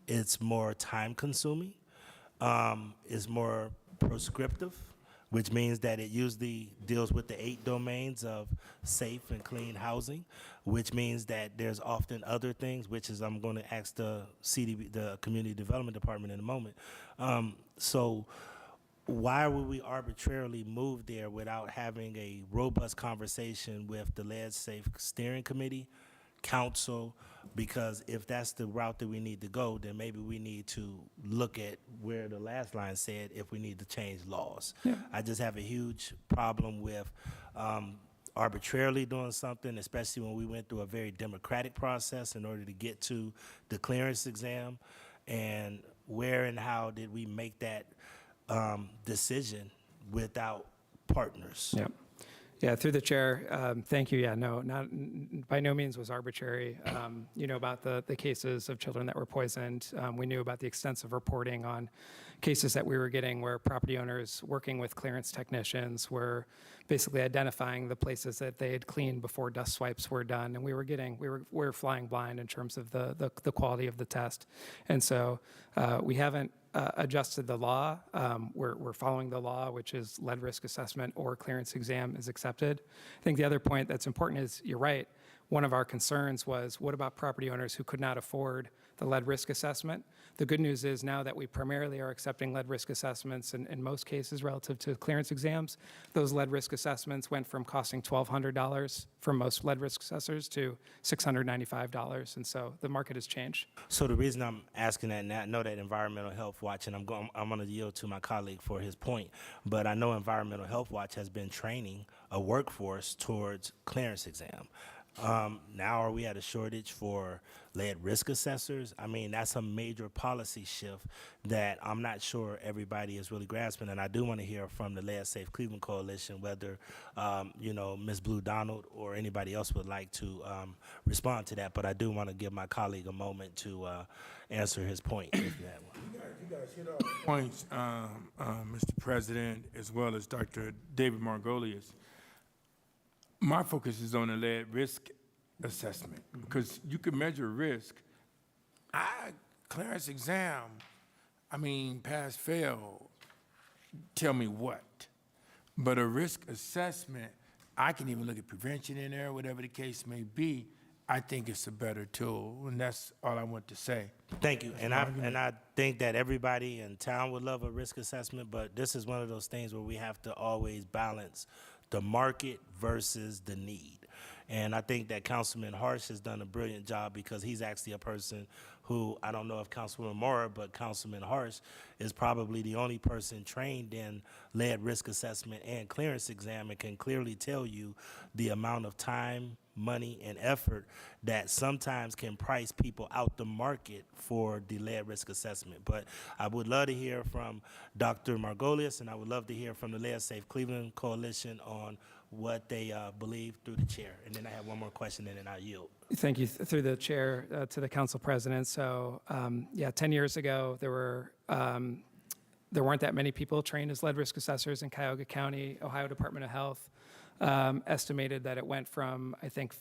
Speaker 5: it's more time consuming, it's more prescriptive, which means that it usually deals with the 8 domains of safe and clean housing, which means that there's often other things, which is I'm going to ask the CDB, the Community Development Department in a moment. So why would we arbitrarily move there without having a robust conversation with the Lead Safe Steering Committee, council? Because if that's the route that we need to go, then maybe we need to look at where the last line said if we need to change laws. I just have a huge problem with arbitrarily doing something, especially when we went through a very democratic process in order to get to the clearance exam. And where and how did we make that decision without partners?
Speaker 3: Yep. Yeah, through the chair, thank you. Yeah, no, by no means was arbitrary. You know about the cases of children that were poisoned. We knew about the extensive reporting on cases that we were getting where property owners working with clearance technicians were basically identifying the places that they had cleaned before dust swipes were done, and we were flying blind in terms of the quality of the test. And so we haven't adjusted the law. We're following the law, which is lead risk assessment or clearance exam is accepted. I think the other point that's important is, you're right, one of our concerns was, what about property owners who could not afford the lead risk assessment? The good news is now that we primarily are accepting lead risk assessments in most cases relative to clearance exams, those lead risk assessments went from costing $1,200 for most lead risk assessors to $695, and so the market has changed.
Speaker 5: So the reason I'm asking that, and I know that Environmental Health Watch, and I'm going to yield to my colleague for his point, but I know Environmental Health Watch has been training a workforce towards clearance exam. Now are we at a shortage for lead risk assessors? I mean, that's a major policy shift that I'm not sure everybody is really grasping, and I do want to hear from the Lead Safe Cleveland Coalition whether, Ms. Blue Donald or anybody else would like to respond to that, but I do want to give my colleague a moment to answer his point, if you have one.
Speaker 1: You guys hit all the points, Mr. President, as well as Dr. David Margolius. My focus is on the lead risk assessment, because you can measure risk. Clearance exam, I mean, pass, fail, tell me what. But a risk assessment, I can even look at prevention in there, whatever the case may be. I think it's a better tool, and that's all I want to say.
Speaker 5: Thank you. And I think that everybody in town would love a risk assessment, but this is one of those things where we have to always balance the market versus the need. And I think that Councilman Harsh has done a brilliant job, because he's actually a person who, I don't know if Councilwoman Mora, but Councilman Harsh is probably the only person trained in lead risk assessment and clearance exam, and can clearly tell you the amount of time, money, and effort that sometimes can price people out the market for the lead risk assessment. But I would love to hear from Dr. Margolius, and I would love to hear from the Lead Safe Cleveland Coalition on what they believe, through the chair. And then I have one more question, and then I'll yield.
Speaker 3: Thank you. Through the chair to the council president. So, 10 years ago, there weren't that many people trained as lead risk assessors in Cuyahoga County. Ohio Department of Health estimated that it went from, I think,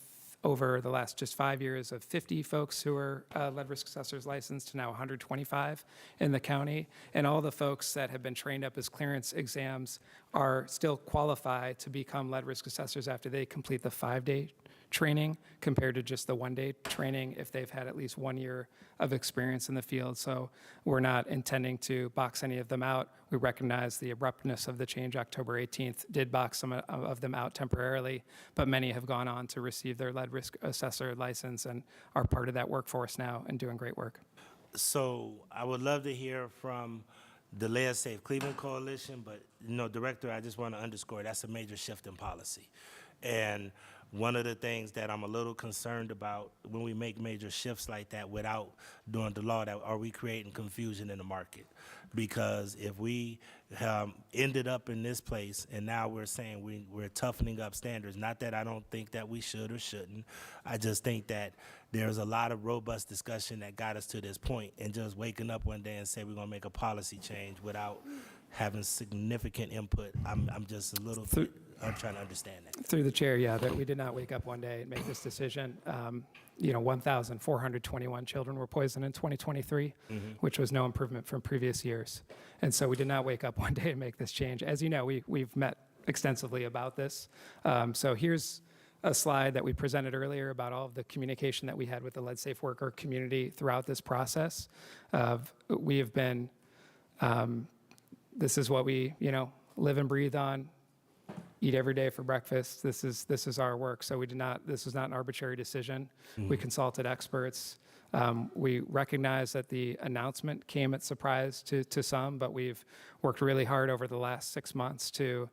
Speaker 3: over the last just 5 years of 50 folks who are lead risk assessors licensed to now 125 in the county. And all the folks that have been trained up as clearance exams are still qualified to become lead risk assessors after they complete the 5-day training, compared to just the 1-day training if they've had at least 1 year of experience in the field. So we're not intending to box any of them out. We recognize the abruptness of the change. October 18th did box some of them out temporarily, but many have gone on to receive their lead risk assessor license and are part of that workforce now and doing great work.
Speaker 5: So I would love to hear from the Lead Safe Cleveland Coalition, but, Director, I just want to underscore that's a major shift in policy. And one of the things that I'm a little concerned about when we make major shifts like that without doing the law, that are we creating confusion in the market? Because if we ended up in this place and now we're saying we're toughening up standards, not that I don't think that we should or shouldn't, I just think that there's a lot of robust discussion that got us to this point, and just waking up one day and say we're going to make a policy change without having significant input. I'm just a little, I'm trying to understand that.
Speaker 3: Through the chair, yeah, that we did not wake up one day and make this decision. 1,421 children were poisoned in 2023, which was no improvement from previous years. And so we did not wake up one day and make this change. As you know, we've met extensively about this. So here's a slide that we presented earlier about all of the communication that we had with the Lead Safe worker community throughout this process. We have been, this is what we, live and breathe on, eat every day for breakfast. This is our work. So this was not an arbitrary decision. We consulted experts. We recognize that the announcement came at surprise to some, but we've worked really hard over the last 6 months to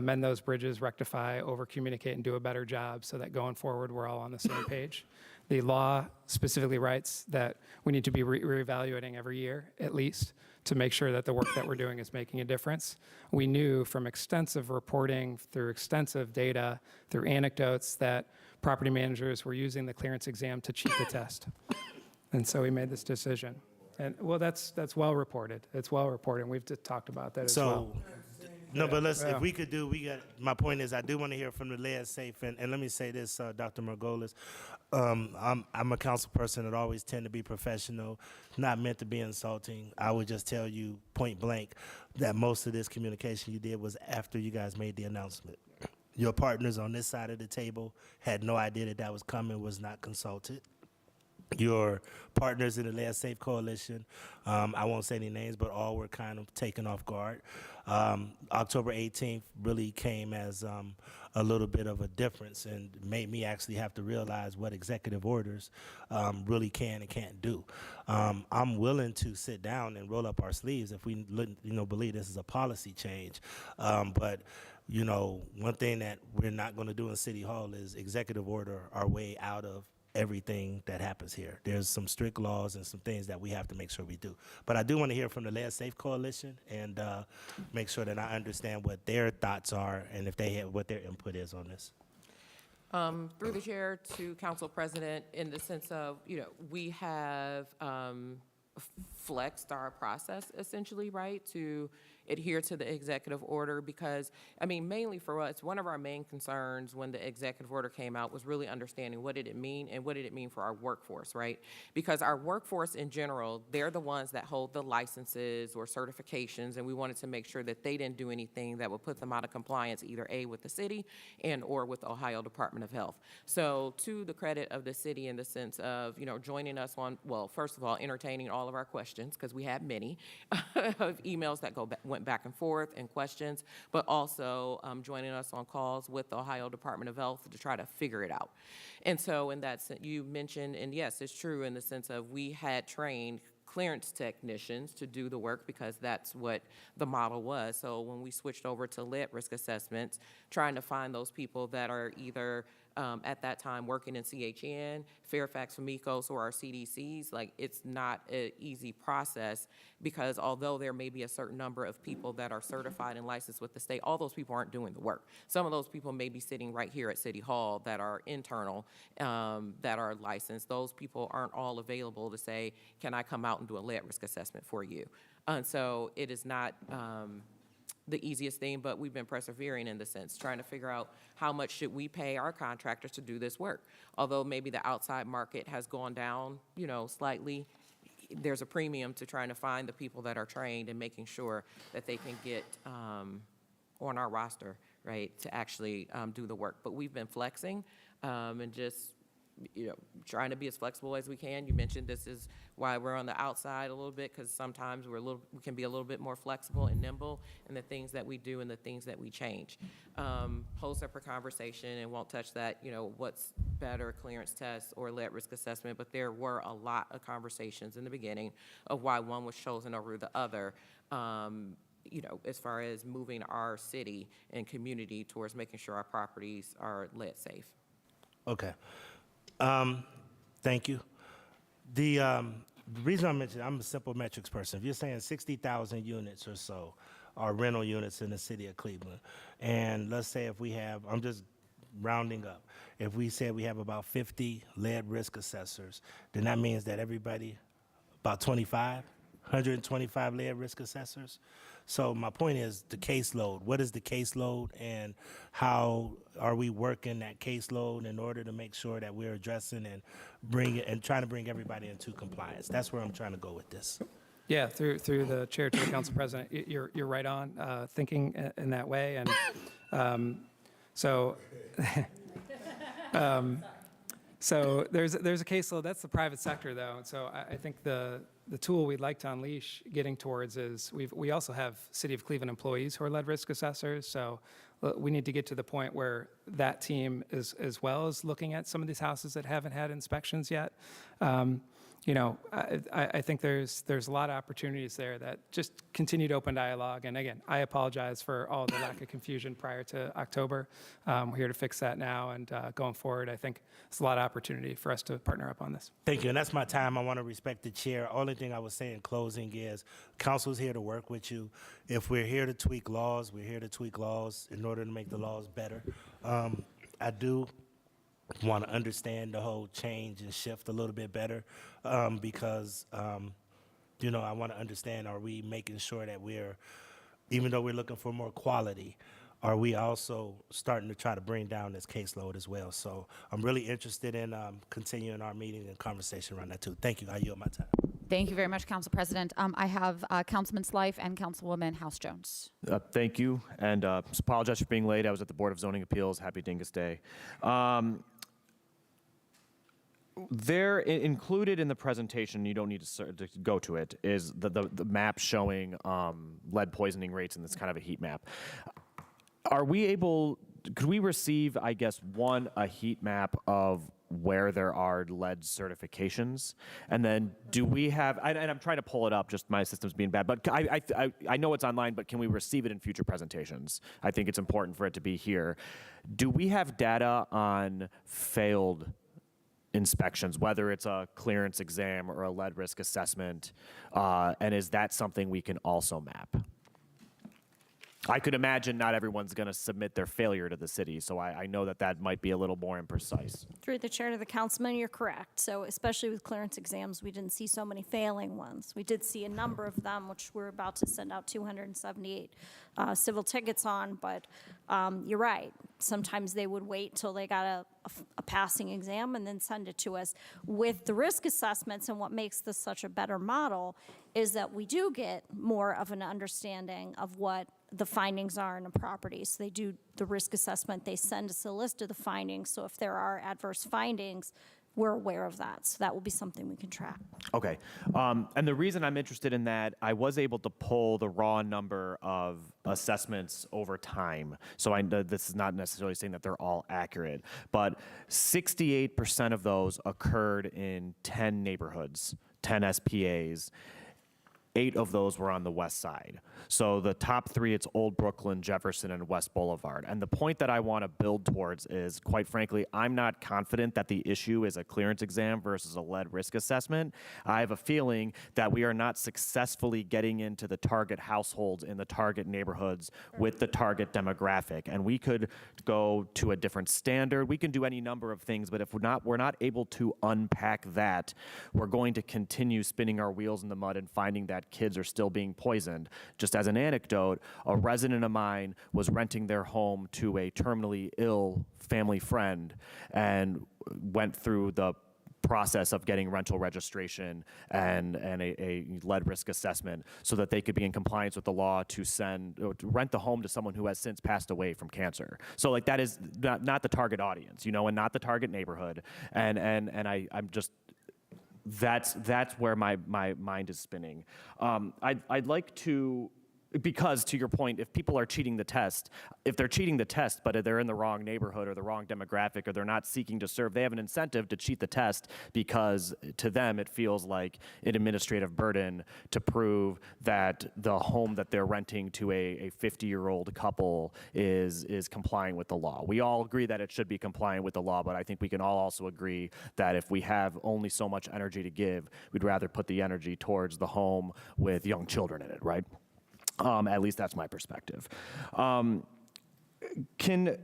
Speaker 3: mend those bridges, rectify, over-communicate, and do a better job so that going forward, we're all on the same page. The law specifically writes that we need to be reevaluating every year, at least, to make sure that the work that we're doing is making a difference. We knew from extensive reporting, through extensive data, through anecdotes, that property managers were using the clearance exam to cheat the test. And so we made this decision. And, well, that's well reported. It's well reported, and we've just talked about that as well.
Speaker 5: No, but if we could my point is I do want to hear from the Lead Safe, and let me say this, Dr. Margolis, I'm a council person that always tend to be professional, not meant to be insulting. I would just tell you point blank that most of this communication you did was after you guys made the announcement. Your partners on this side of the table had no idea that was coming, was not consulted. Your partners in the Lead Safe Coalition, I won't say any names, but all were kind of taken off guard. October 18th really came as a little bit of a difference and made me actually have to realize what executive orders really can and can't do. I'm willing to sit down and roll up our sleeves if we believe this is a policy change. But one thing that we're not going to do in City Hall is executive order our way out of everything that happens here. There's some strict laws and some things that we have to make sure we do. But I do want to hear from the Lead Safe Coalition and make sure that I understand what their thoughts are and if they have what their input is on this.
Speaker 9: Through the chair to Council President, in the sense of, we have flexed our process essentially, right, to adhere to the executive order because, mainly for us, one of our main concerns when the executive order came out was really understanding what did it mean and what did it mean for our workforce, right? Because our workforce in general, they're the ones that hold the licenses or certifications, and we wanted to make sure that they didn't do anything that would put them out of compliance, either A, with the city and or with the Ohio Department of Health. So to the credit of the city in the sense of, joining us on, well, first of all, entertaining all of our questions, because we had many of emails that went back and forth and questions, but also joining us on calls with the Ohio Department of Health to try to figure it out. And so in that sense, you mentioned, and yes, it's true in the sense of we had trained clearance technicians to do the work because that's what the model was. So when we switched over to lead risk assessments, trying to find those people that are either at that time working in CHN, Fairfax, Famicos, or our CDCs, it's not an easy process because although there may be a certain number of people that are certified and licensed with the state, all those people aren't doing the work. Some of those people may be sitting right here at City Hall that are internal, that are licensed. Those people aren't all available to say, can I come out and do a lead risk assessment for you? And so it is not the easiest thing, but we've been persevering in the sense, trying to figure out how much should we pay our contractors to do this work. Although maybe the outside market has gone down, slightly, there's a premium to trying to find the people that are trained and making sure that they can get on our roster, right, to actually do the work. But we've been flexing and just trying to be as flexible as we can. You mentioned this is why we're on the outside a little bit, because sometimes we can be a little bit more flexible and nimble in the things that we do and the things that we change. Whole separate conversation, and won't touch that, what's better, clearance tests or lead risk assessment, but there were a lot of conversations in the beginning of why one was chosen over the other. As far as moving our city and community towards making sure our properties are lead safe.
Speaker 5: Okay. Thank you. The reason I mentioned, I'm a simple metrics person. If you're saying 60,000 units or so are rental units in the city of Cleveland, and let's say if we have, I'm just rounding up, if we said we have about 50 lead risk assessors, then that means that everybody, about 25, 125 lead risk assessors. So my point is the caseload. What is the caseload, and how are we working that caseload in order to make sure that we're addressing and trying to bring everybody into compliance? That's where I'm trying to go with this.
Speaker 3: Yeah, through the chair to the council president, you're right on thinking in that way, and so so there's a caseload. That's the private sector, though. So I think the tool we'd like to unleash getting towards is we also have City of Cleveland employees who are lead risk assessors. So we need to get to the point where that team is as well as looking at some of these houses that haven't had inspections yet. I think there's a lot of opportunities there that just continued open dialogue. And again, I apologize for all the lack of confusion prior to October. We're here to fix that now, and going forward, I think it's a lot of opportunity for us to partner up on this.
Speaker 5: Thank you, and that's my time. I want to respect the chair. Only thing I would say in closing is council's here to work with you. If we're here to tweak laws, we're here to tweak laws in order to make the laws better. I do want to understand the whole change and shift a little bit better because, I want to understand, are we making sure that even though we're looking for more quality, are we also starting to try to bring down this caseload as well? So I'm really interested in continuing our meeting and conversation around that too. Thank you. I yield my time.
Speaker 2: Thank you very much, Council President. I have Councilman Slife and Councilwoman House Jones.
Speaker 14: Thank you, and apologize for being late. I was at the Board of Zoning Appeals. Happy Dingus Day. There, included in the presentation, you don't need to go to it, is the map showing lead poisoning rates in this kind of a heat map. Could we receive, I guess, a heat map of where there are lead certifications? And then do we have, and I'm trying to pull it up, just my system's being bad, but I know it's online, but can we receive it in future presentations? I think it's important for it to be here. Do we have data on failed inspections, whether it's a clearance exam or a lead risk assessment, and is that something we can also map? I could imagine not everyone's going to submit their failure to the city, so I know that might be a little more imprecise.
Speaker 4: Through the chair to the councilman, you're correct. So especially with clearance exams, we didn't see so many failing ones. We did see a number of them, which we're about to send out 278 civil tickets on, but you're right. Sometimes they would wait till they got a passing exam and then send it to us. With the risk assessments, and what makes this such a better model is that we do get more of an understanding of what the findings are in a property. So they do the risk assessment, they send us a list of the findings, so if there are adverse findings, we're aware of that. So that will be something we can track.
Speaker 14: Okay, and the reason I'm interested in that, I was able to pull the raw number of assessments over time. So I know this is not necessarily saying that they're all accurate, but 68% of those occurred in 10 neighborhoods, 10 SPAs. 8 of those were on the west side. So the top 3, it's Old Brooklyn, Jefferson, and West Boulevard. And the point that I want to build towards is, quite frankly, I'm not confident that the issue is a clearance exam versus a lead risk assessment. I have a feeling that we are not successfully getting into the target households in the target neighborhoods with the target demographic. And we could go to a different standard. We can do any number of things, but if we're not able to unpack that, we're going to continue spinning our wheels in the mud and finding that kids are still being poisoned. Just as an anecdote, a resident of mine was renting their home to a terminally ill family friend and went through the process of getting rental registration and a lead risk assessment so that they could be in compliance with the law to rent the home to someone who has since passed away from cancer. So like that is not the target audience, and not the target neighborhood. And I'm just, that's where my mind is spinning. I'd like to, because to your point, if people are cheating the test, if they're cheating the test, but they're in the wrong neighborhood or the wrong demographic, or they're not seeking to serve, they have an incentive to cheat the test because to them it feels like an administrative burden to prove that the home that they're renting to a 50-year-old couple is complying with the law. We all agree that it should be compliant with the law, but I think we can all also agree that if we have only so much energy to give, we'd rather put the energy towards the home with young children in it, right? At least that's my perspective. Can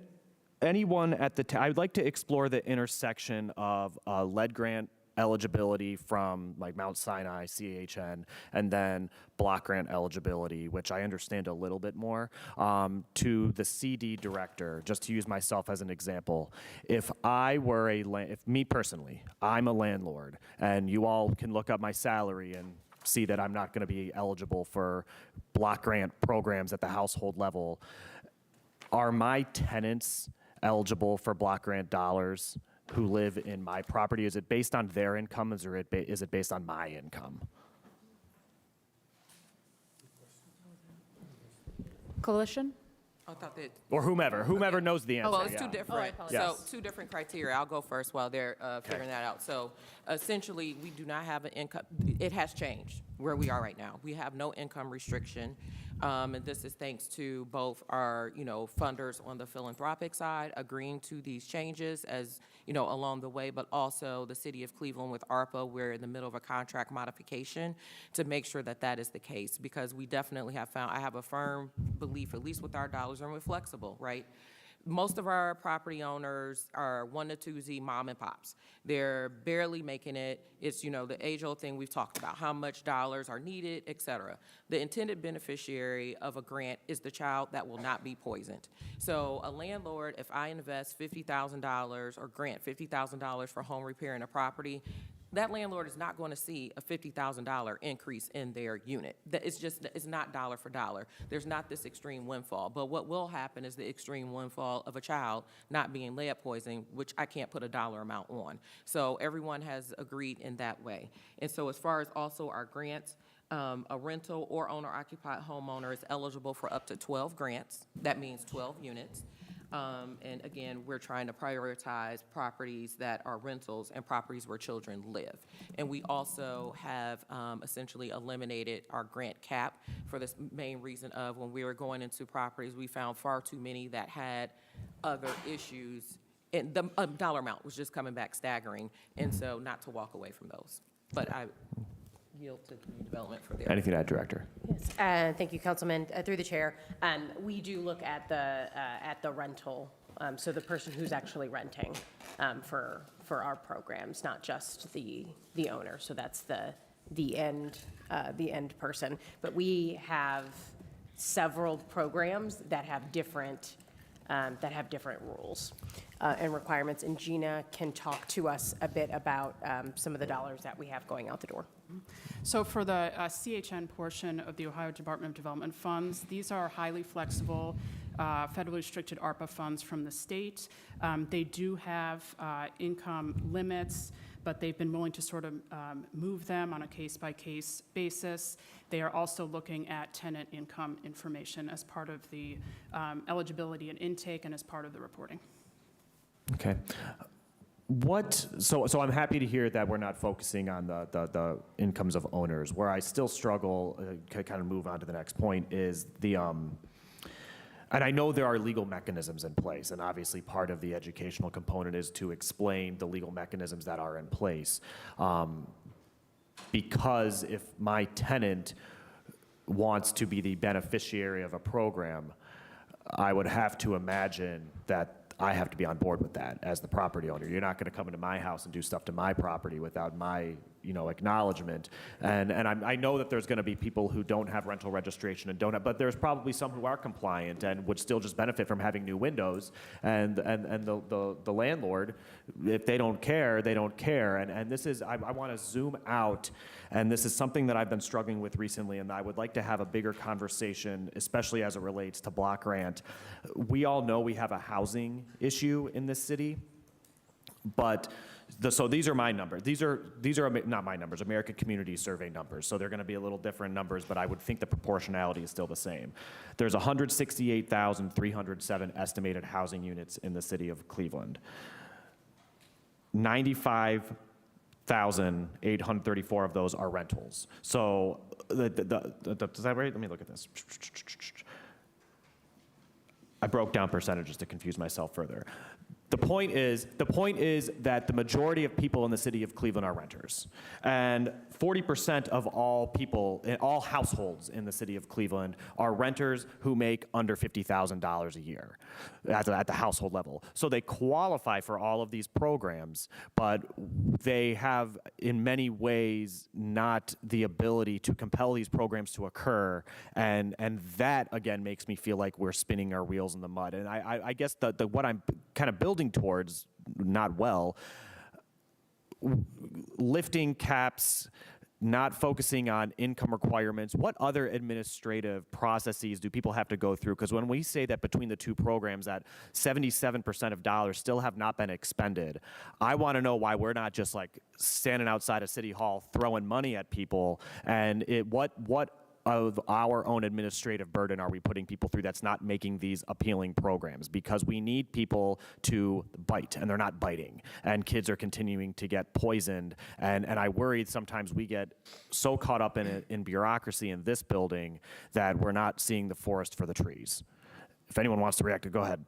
Speaker 14: anyone at the I would like to explore the intersection of lead grant eligibility from like Mount Sinai, CHN, and then block grant eligibility, which I understand a little bit more, to the CD director, just to use myself as an example. If I were if me personally, I'm a landlord, and you all can look up my salary and see that I'm not going to be eligible for block grant programs at the household level, are my tenants eligible for block grant dollars who live in my property? Is it based on their income, or is it based on my income?
Speaker 2: Coalition?
Speaker 9: I thought that.
Speaker 14: Or whomever knows the answer.
Speaker 9: Oh, well, it's
Speaker 14: yeah.
Speaker 9: two different, so
Speaker 14: Yes.
Speaker 9: two different criteria. I'll go first while they're figuring that out. So essentially, we do not have an income, it has changed where we are right now. We have no income restriction. And this is thanks to both our, funders on the philanthropic side agreeing to these changes as, along the way, but also the city of Cleveland with ARPA. We're in the middle of a contract modification to make sure that that is the case, because we definitely have found, I have a firm belief, at least with our dollars, and we're flexible, right? Most of our property owners are 1 to 2Z mom and pops. They're barely making it. It's, the age-old thing we've talked about, how much dollars are needed, et cetera. The intended beneficiary of a grant is the child that will not be poisoned. So a landlord, if I invest $50,000 or grant $50,000 for home repair in a property, that landlord is not going to see a $50,000 increase in their unit. It's not dollar for dollar. There's not this extreme windfall. But what will happen is the extreme windfall of a child not being lead poisoning, which I can't put a dollar amount on. So everyone has agreed in that way. And so as far as also our grants, a rental or owner-occupied homeowner is eligible for up to 12 grants. That means 12 units. And again, we're trying to prioritize properties that are rentals and properties where children live. And we also have essentially eliminated our grant cap for this main reason of when we were going into properties, we found far too many that had other issues. And the dollar amount was just coming back staggering. And so not to walk away from those. But I yield to community development for the
Speaker 14: Anything to add, Director?
Speaker 6: Yes, thank you, Councilman. Through the chair, we do look at the rental, so the person who's actually renting for our programs, not just the owner. So that's the end person. But we have several programs that have different rules and requirements. And Gina can talk to us a bit about some of the dollars that we have going out the door.
Speaker 7: So for the CHN portion of the Ohio Department of Development funds, these are highly flexible, federally restricted ARPA funds from the state. They do have income limits, but they've been willing to sort of move them on a case-by-case basis. They are also looking at tenant income information as part of the eligibility and intake and as part of the reporting.
Speaker 14: Okay. So I'm happy to hear that we're not focusing on the incomes of owners. Where I still struggle, kind of move on to the next point, is and I know there are legal mechanisms in place, and obviously part of the educational component is to explain the legal mechanisms that are in place. Because if my tenant wants to be the beneficiary of a program, I would have to imagine that I have to be on board with that as the property owner. You're not going to come into my house and do stuff to my property without my, acknowledgement. And I know that there's going to be people who don't have rental registration and don't have, but there's probably some who are compliant and would still just benefit from having new windows. And the landlord, if they don't care, they don't care. And this is, I want to zoom out, and this is something that I've been struggling with recently, and I would like to have a bigger conversation, especially as it relates to block grant. We all know we have a housing issue in this city, but so these are my numbers. These are not my numbers, American Community Survey numbers. So they're going to be a little different numbers, but I would think the proportionality is still the same. There's 168,307 estimated housing units in the city of Cleveland. 95,834 of those are rentals. So is that right? Let me look at this. I broke down percentages to confuse myself further. The point is that the majority of people in the city of Cleveland are renters. And 40% of all people, all households in the city of Cleveland are renters who make under $50,000 a year at the household level. So they qualify for all of these programs, but they have in many ways not the ability to compel these programs to occur. And that, again, makes me feel like we're spinning our wheels in the mud. And I guess what I'm kind of building towards, not well, lifting caps, not focusing on income requirements. What other administrative processes do people have to go through? Because when we say that between the two programs that 77% of dollars still have not been expended, I want to know why we're not just like standing outside of City Hall throwing money at people, and what of our own administrative burden are we putting people through that's not making these appealing programs? Because we need people to bite, and they're not biting, and kids are continuing to get poisoned. And I worry sometimes we get so caught up in bureaucracy in this building that we're not seeing the forest for the trees. If anyone wants to react, go ahead.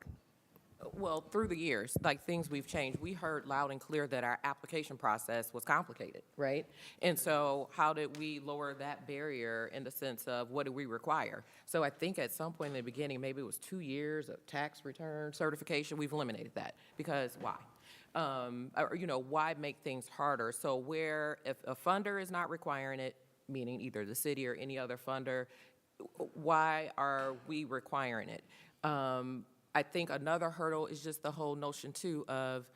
Speaker 9: Well, through the years, like things we've changed, we heard loud and clear that our application process was complicated, right? And so how did we lower that barrier in the sense of what do we require? So I think at some point in the beginning, maybe it was 2 years of tax return certification, we've eliminated that. Because why? Or, why make things harder? So where, if a funder is not requiring it, meaning either the city or any other funder, why are we requiring it? I think another hurdle is just the whole notion, too, of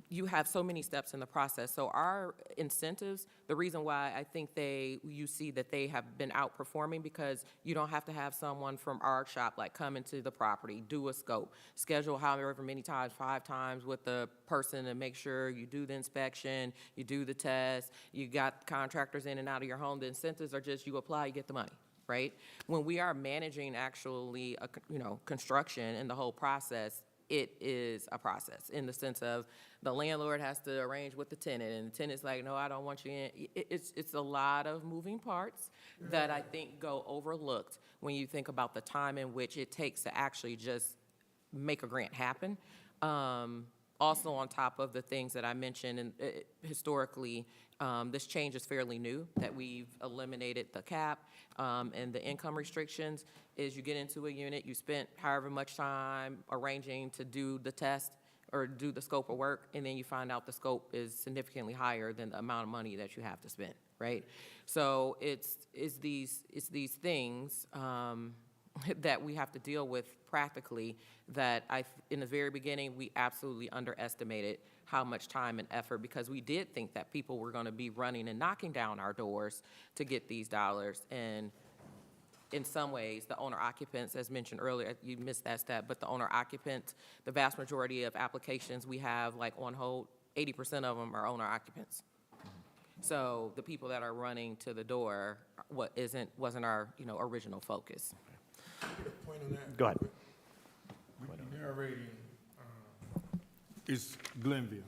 Speaker 9: you have so many steps in the process. So our incentives, the reason why I think you see that they have been outperforming, because you don't have to have someone from our shop like come into the property, do a scope, schedule however many times, 5 times with the person to make sure you do the inspection, you do the test, you got contractors in and out of your home. The incentives are just you apply, you get the money. Right? When we are managing actually, construction and the whole process, it is a process in the sense of the landlord has to arrange with the tenant, and the tenant's like, no, I don't want you in. It's a lot of moving parts that I think go overlooked when you think about the time in which it takes to actually just make a grant happen. Also, on top of the things that I mentioned, and historically, this change is fairly new, that we've eliminated the cap and the income restrictions. Is you get into a unit, you spent however much time arranging to do the test or do the scope of work, and then you find out the scope is significantly higher than the amount of money that you have to spend, right? So it's these things that we have to deal with practically that in the very beginning, we absolutely underestimated how much time and effort, because we did think that people were going to be running and knocking down our doors to get these dollars. And in some ways, the owner-occupants, as mentioned earlier, you missed that step, but the owner-occupants, the vast majority of applications we have like on hold, 80% of them are owner-occupants. So the people that are running to the door wasn't our original focus.
Speaker 14: Go ahead.
Speaker 1: Narrating is Glenville.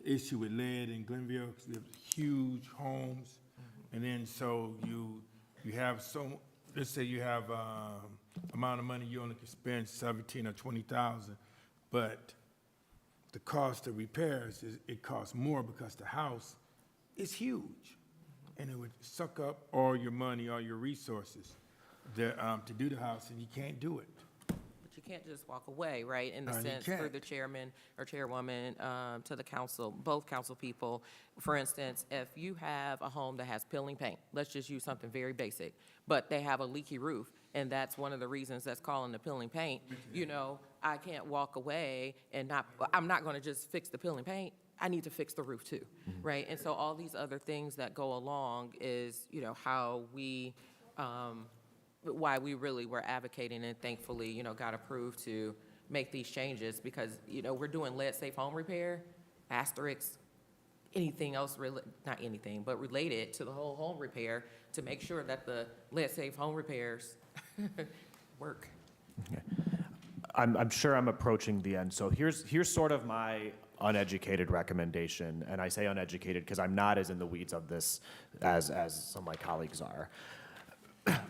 Speaker 1: The issue with lead in Glenville, because there's huge homes, and then so you have let's say you have amount of money you only can spend $17,000 or $20,000, but the cost of repairs it costs more because the house is huge, and it would suck up all your money, all your resources to do the house, and you can't do it.
Speaker 9: But you can't just walk away, right? In the sense, through the chairman or chairwoman to the council, both council people. For instance, if you have a home that has peeling paint, let's just use something very basic, but they have a leaky roof, and that's one of the reasons that's calling the peeling paint. I can't walk away and I'm not going to just fix the peeling paint. I need to fix the roof too, right? And so all these other things that go along is, how we, why we really were advocating and thankfully, got approved to make these changes, because, we're doing lead-safe home repair, asterisks, anything else, not anything, but related to the whole home repair to make sure that the lead-safe home repairs work.
Speaker 14: Okay. I'm sure I'm approaching the end. So here's sort of my uneducated recommendation, and I say uneducated because I'm not as in the weeds of this as some of my colleagues are.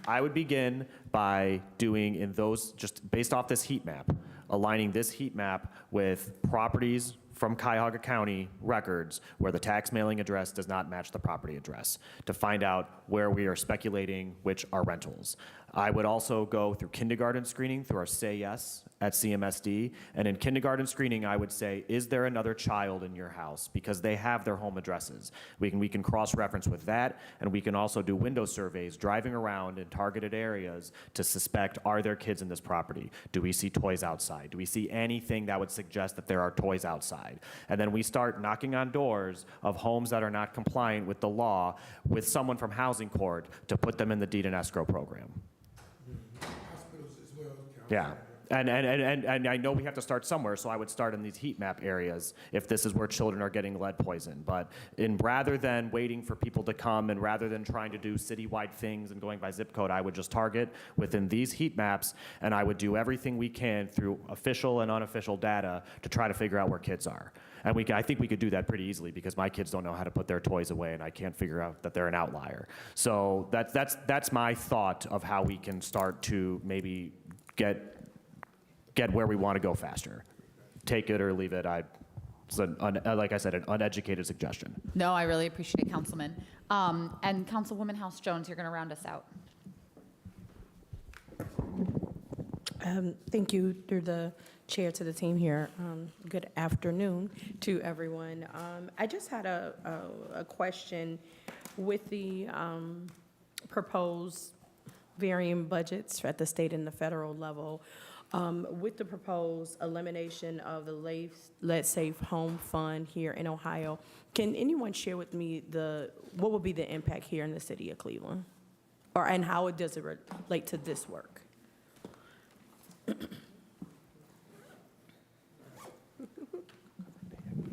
Speaker 14: I would begin by doing just based off this heat map, aligning this heat map with properties from Cuyahoga County records where the tax mailing address does not match the property address to find out where we are speculating which are rentals. I would also go through kindergarten screening through our Say Yes at CMSD. And in kindergarten screening, I would say, is there another child in your house? Because they have their home addresses. We can cross-reference with that, and we can also do window surveys driving around in targeted areas to suspect, are there kids in this property? Do we see toys outside? Do we see anything that would suggest that there are toys outside? And then we start knocking on doors of homes that are not compliant with the law with someone from housing court to put them in the deed and escrow program. Yeah. And I know we have to start somewhere, so I would start in these heat map areas if this is where children are getting lead poison. But rather than waiting for people to come and rather than trying to do citywide things and going by zip code, I would just target within these heat maps, and I would do everything we can through official and unofficial data to try to figure out where kids are. And I think we could do that pretty easily because my kids don't know how to put their toys away, and I can't figure out that they're an outlier. So that's my thought of how we can start to maybe get where we want to go faster. Take it or leave it. Like I said, an uneducated suggestion.
Speaker 2: No, I really appreciate it, Councilman. And Councilwoman House Jones, you're going to round us out.
Speaker 18: Thank you, through the chair, to the team here. Good afternoon to everyone. I just had a question with the proposed varying budgets at the state and the federal level. With the proposed elimination of the Lead Safe Home Fund here in Ohio, can anyone share with me what will be the impact here in the city of Cleveland? And how does it relate to this work?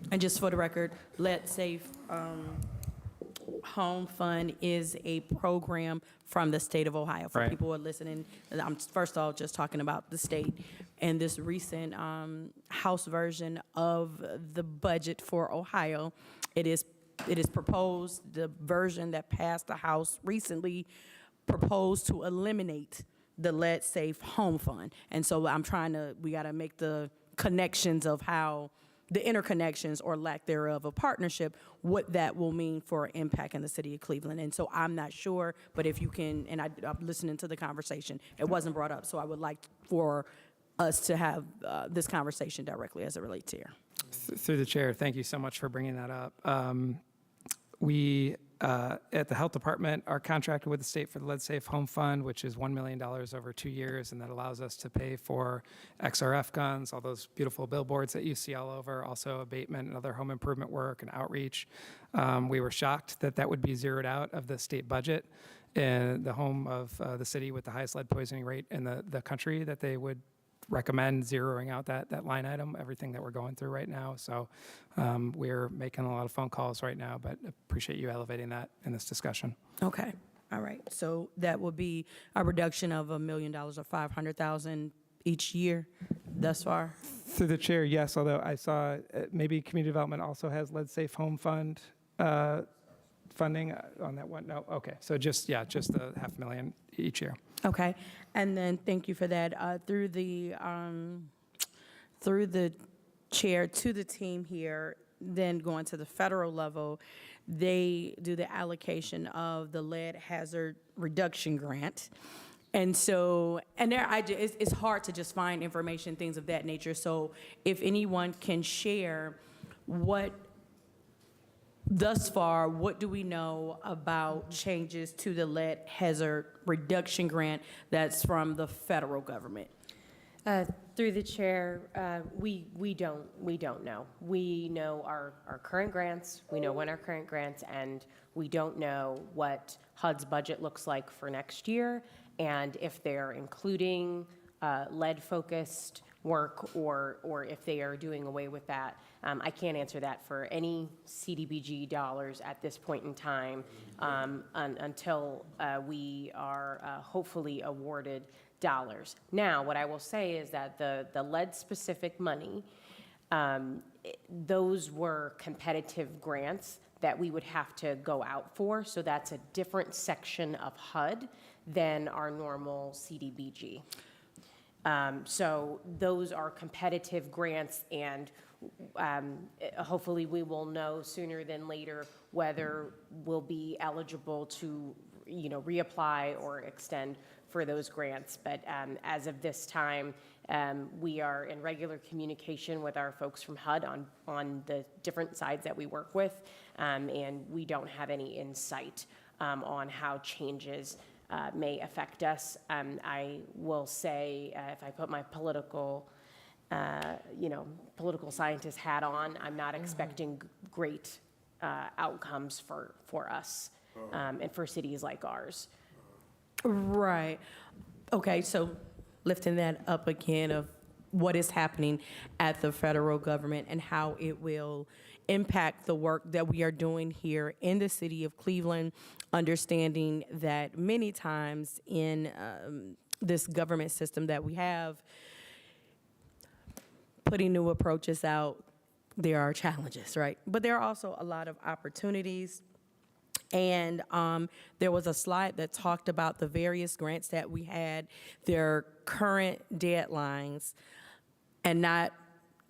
Speaker 18: And just for the record, Lead Safe Home Fund is a program from the state of Ohio. For
Speaker 3: Right.
Speaker 18: people who are listening, I'm first of all just talking about the state. And this recent House version of the budget for Ohio, it is proposed, the version that passed the House recently proposed to eliminate the Lead Safe Home Fund. And so we got to make the connections of how the interconnections or lack thereof of partnership, what that will mean for impact in the city of Cleveland. And so I'm not sure, but if you can, and I'm listening to the conversation, it wasn't brought up, so I would like for us to have this conversation directly as it relates here.
Speaker 3: Through the chair, thank you so much for bringing that up. We, at the health department, are contracted with the state for the Lead Safe Home Fund, which is $1 million over 2 years, and that allows us to pay for XRF guns, all those beautiful billboards that you see all over, also abatement and other home improvement work and outreach. We were shocked that would be zeroed out of the state budget, in the home of the city with the highest lead poisoning rate in the country, that they would recommend zeroing out that line item, everything that we're going through right now. So we're making a lot of phone calls right now, but appreciate you elevating that in this discussion.
Speaker 18: Okay, all right. So that would be a reduction of $1 million or $500,000 each year thus far?
Speaker 3: Through the chair, yes, although I saw maybe community development also has Lead Safe Home Fund funding on that one. No, okay, so just the $500,000 each year.
Speaker 18: Okay, and then thank you for that. Through the chair to the team here, then going to the federal level, they do the allocation of the lead hazard reduction grant. And so, it's hard to just find information, things of that nature. So if anyone can share thus far, what do we know about changes to the lead hazard reduction grant that's from the federal government?
Speaker 6: Through the chair, we don't know. We know our current grants, we know when our current grants end, we don't know what HUD's budget looks like for next year, and if they're including lead-focused work or if they are doing away with that. I can't answer that for any CDBG dollars at this point in time until we are hopefully awarded dollars. Now, what I will say is that the lead-specific money, those were competitive grants that we would have to go out for, so that's a different section of HUD than our normal CDBG. So those are competitive grants, and hopefully we will know sooner than later whether we'll be eligible to, reapply or extend for those grants. But as of this time, we are in regular communication with our folks from HUD on the different sides that we work with, and we don't have any insight on how changes may affect us. I will say, if I put my political scientist hat on, I'm not expecting great outcomes for us and for cities like ours.
Speaker 18: Right. Okay, so lifting that up again of what is happening at the federal government and how it will impact the work that we are doing here in the city of Cleveland, understanding that many times in this government system that we have, putting new approaches out, there are challenges, right? But there are also a lot of opportunities. And there was a slide that talked about the various grants that we had, their current deadlines, and not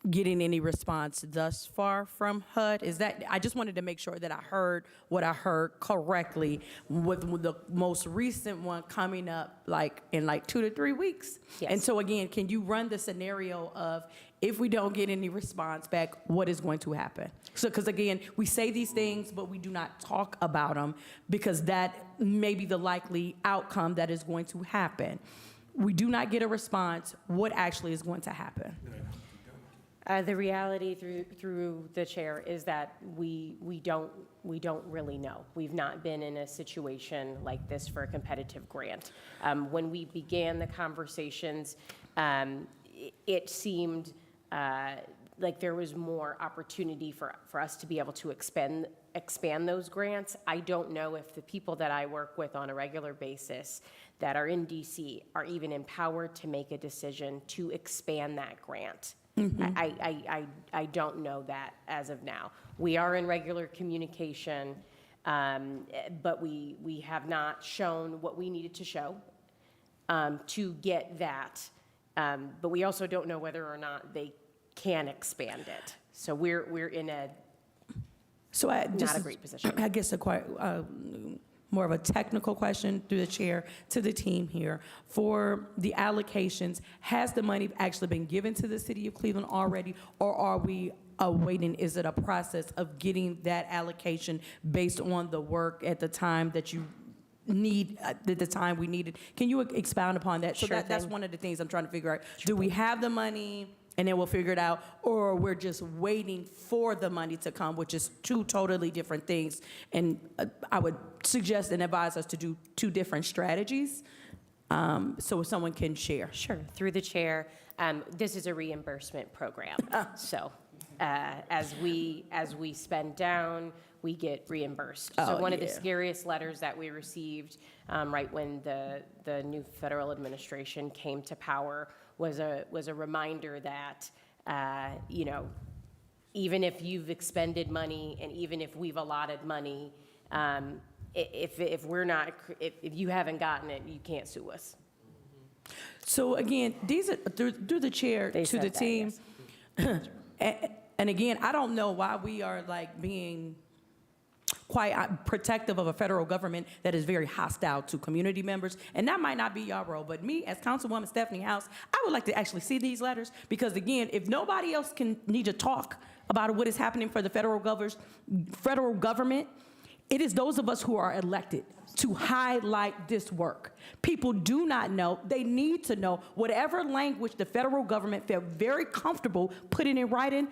Speaker 18: getting any response thus far from HUD. Is that, I just wanted to make sure that I heard what I heard correctly, with the most recent one coming up in 2 to 3 weeks.
Speaker 6: Yes.
Speaker 18: And so again, can you run the scenario of if we don't get any response back, what is going to happen? So, because again, we say these things, but we do not talk about them because that may be the likely outcome that is going to happen. We do not get a response. What actually is going to happen?
Speaker 6: The reality through the chair is that we don't really know. We've not been in a situation like this for a competitive grant. When we began the conversations, it seemed like there was more opportunity for us to be able to expand those grants. I don't know if the people that I work with on a regular basis that are in DC are even empowered to make a decision to expand that grant. Mm-hmm. I don't know that as of now. We are in regular communication, but we have not shown what we needed to show to get that. But we also don't know whether or not they can expand it. So we're in a not a great position.
Speaker 18: I guess more of a technical question through the chair to the team here. For the allocations, has the money actually been given to the city of Cleveland already, or are we awaiting? Is it a process of getting that allocation based on the work at the time that you need, at the time we needed? Can you expound upon that? So
Speaker 6: Sure
Speaker 18: that's
Speaker 6: thing.
Speaker 18: one of the things I'm trying to figure out. Do we have the money and then we'll figure it out, or we're just waiting for the money to come, which is two totally different things. And I would suggest and advise us to do two different strategies, so someone can share.
Speaker 6: Sure, through the chair. This is a reimbursement program. So as we spend down, we get reimbursed. So one of the scariest letters that we received right when the new federal administration came to power was a reminder that even if you've expended money and even if we've allotted money, if you haven't gotten it, you can't sue us.
Speaker 18: So again, these are through the chair to the team.
Speaker 6: Yes.
Speaker 18: And again, I don't know why we are being quite protective of a federal government that is very hostile to community members. And that might not be your role, but me as Councilwoman Stephanie House, I would like to actually see these letters, because again, if nobody else need to talk about what is happening for the federal government, it is those of us who are elected to highlight this work. People do not know. They need to know whatever language the federal government felt very comfortable putting in writing.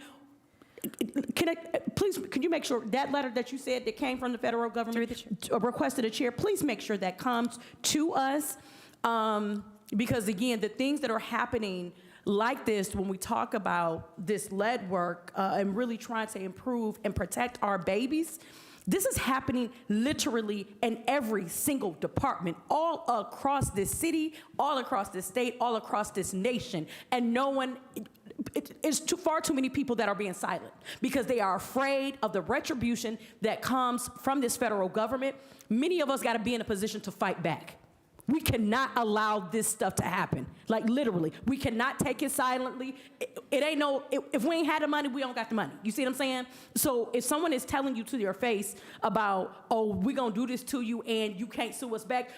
Speaker 18: Can you make sure that letter that you said that came from the federal government, requested a chair, please make sure that comes to us. Because again, the things that are happening like this, when we talk about this lead work and really trying to improve and protect our babies, this is happening literally in every single department, all across this city, all across this state, all across this nation. And no one, it's far too many people that are being silent because they are afraid of the retribution that comes from this federal government. Many of us got to be in a position to fight back. We cannot allow this stuff to happen. Like literally, we cannot take it silently. It ain't no, if we ain't had the money, we don't got the money. You see what I'm saying? So if someone is telling you to your face about, oh, we're gonna do this to you and you can't sue us back,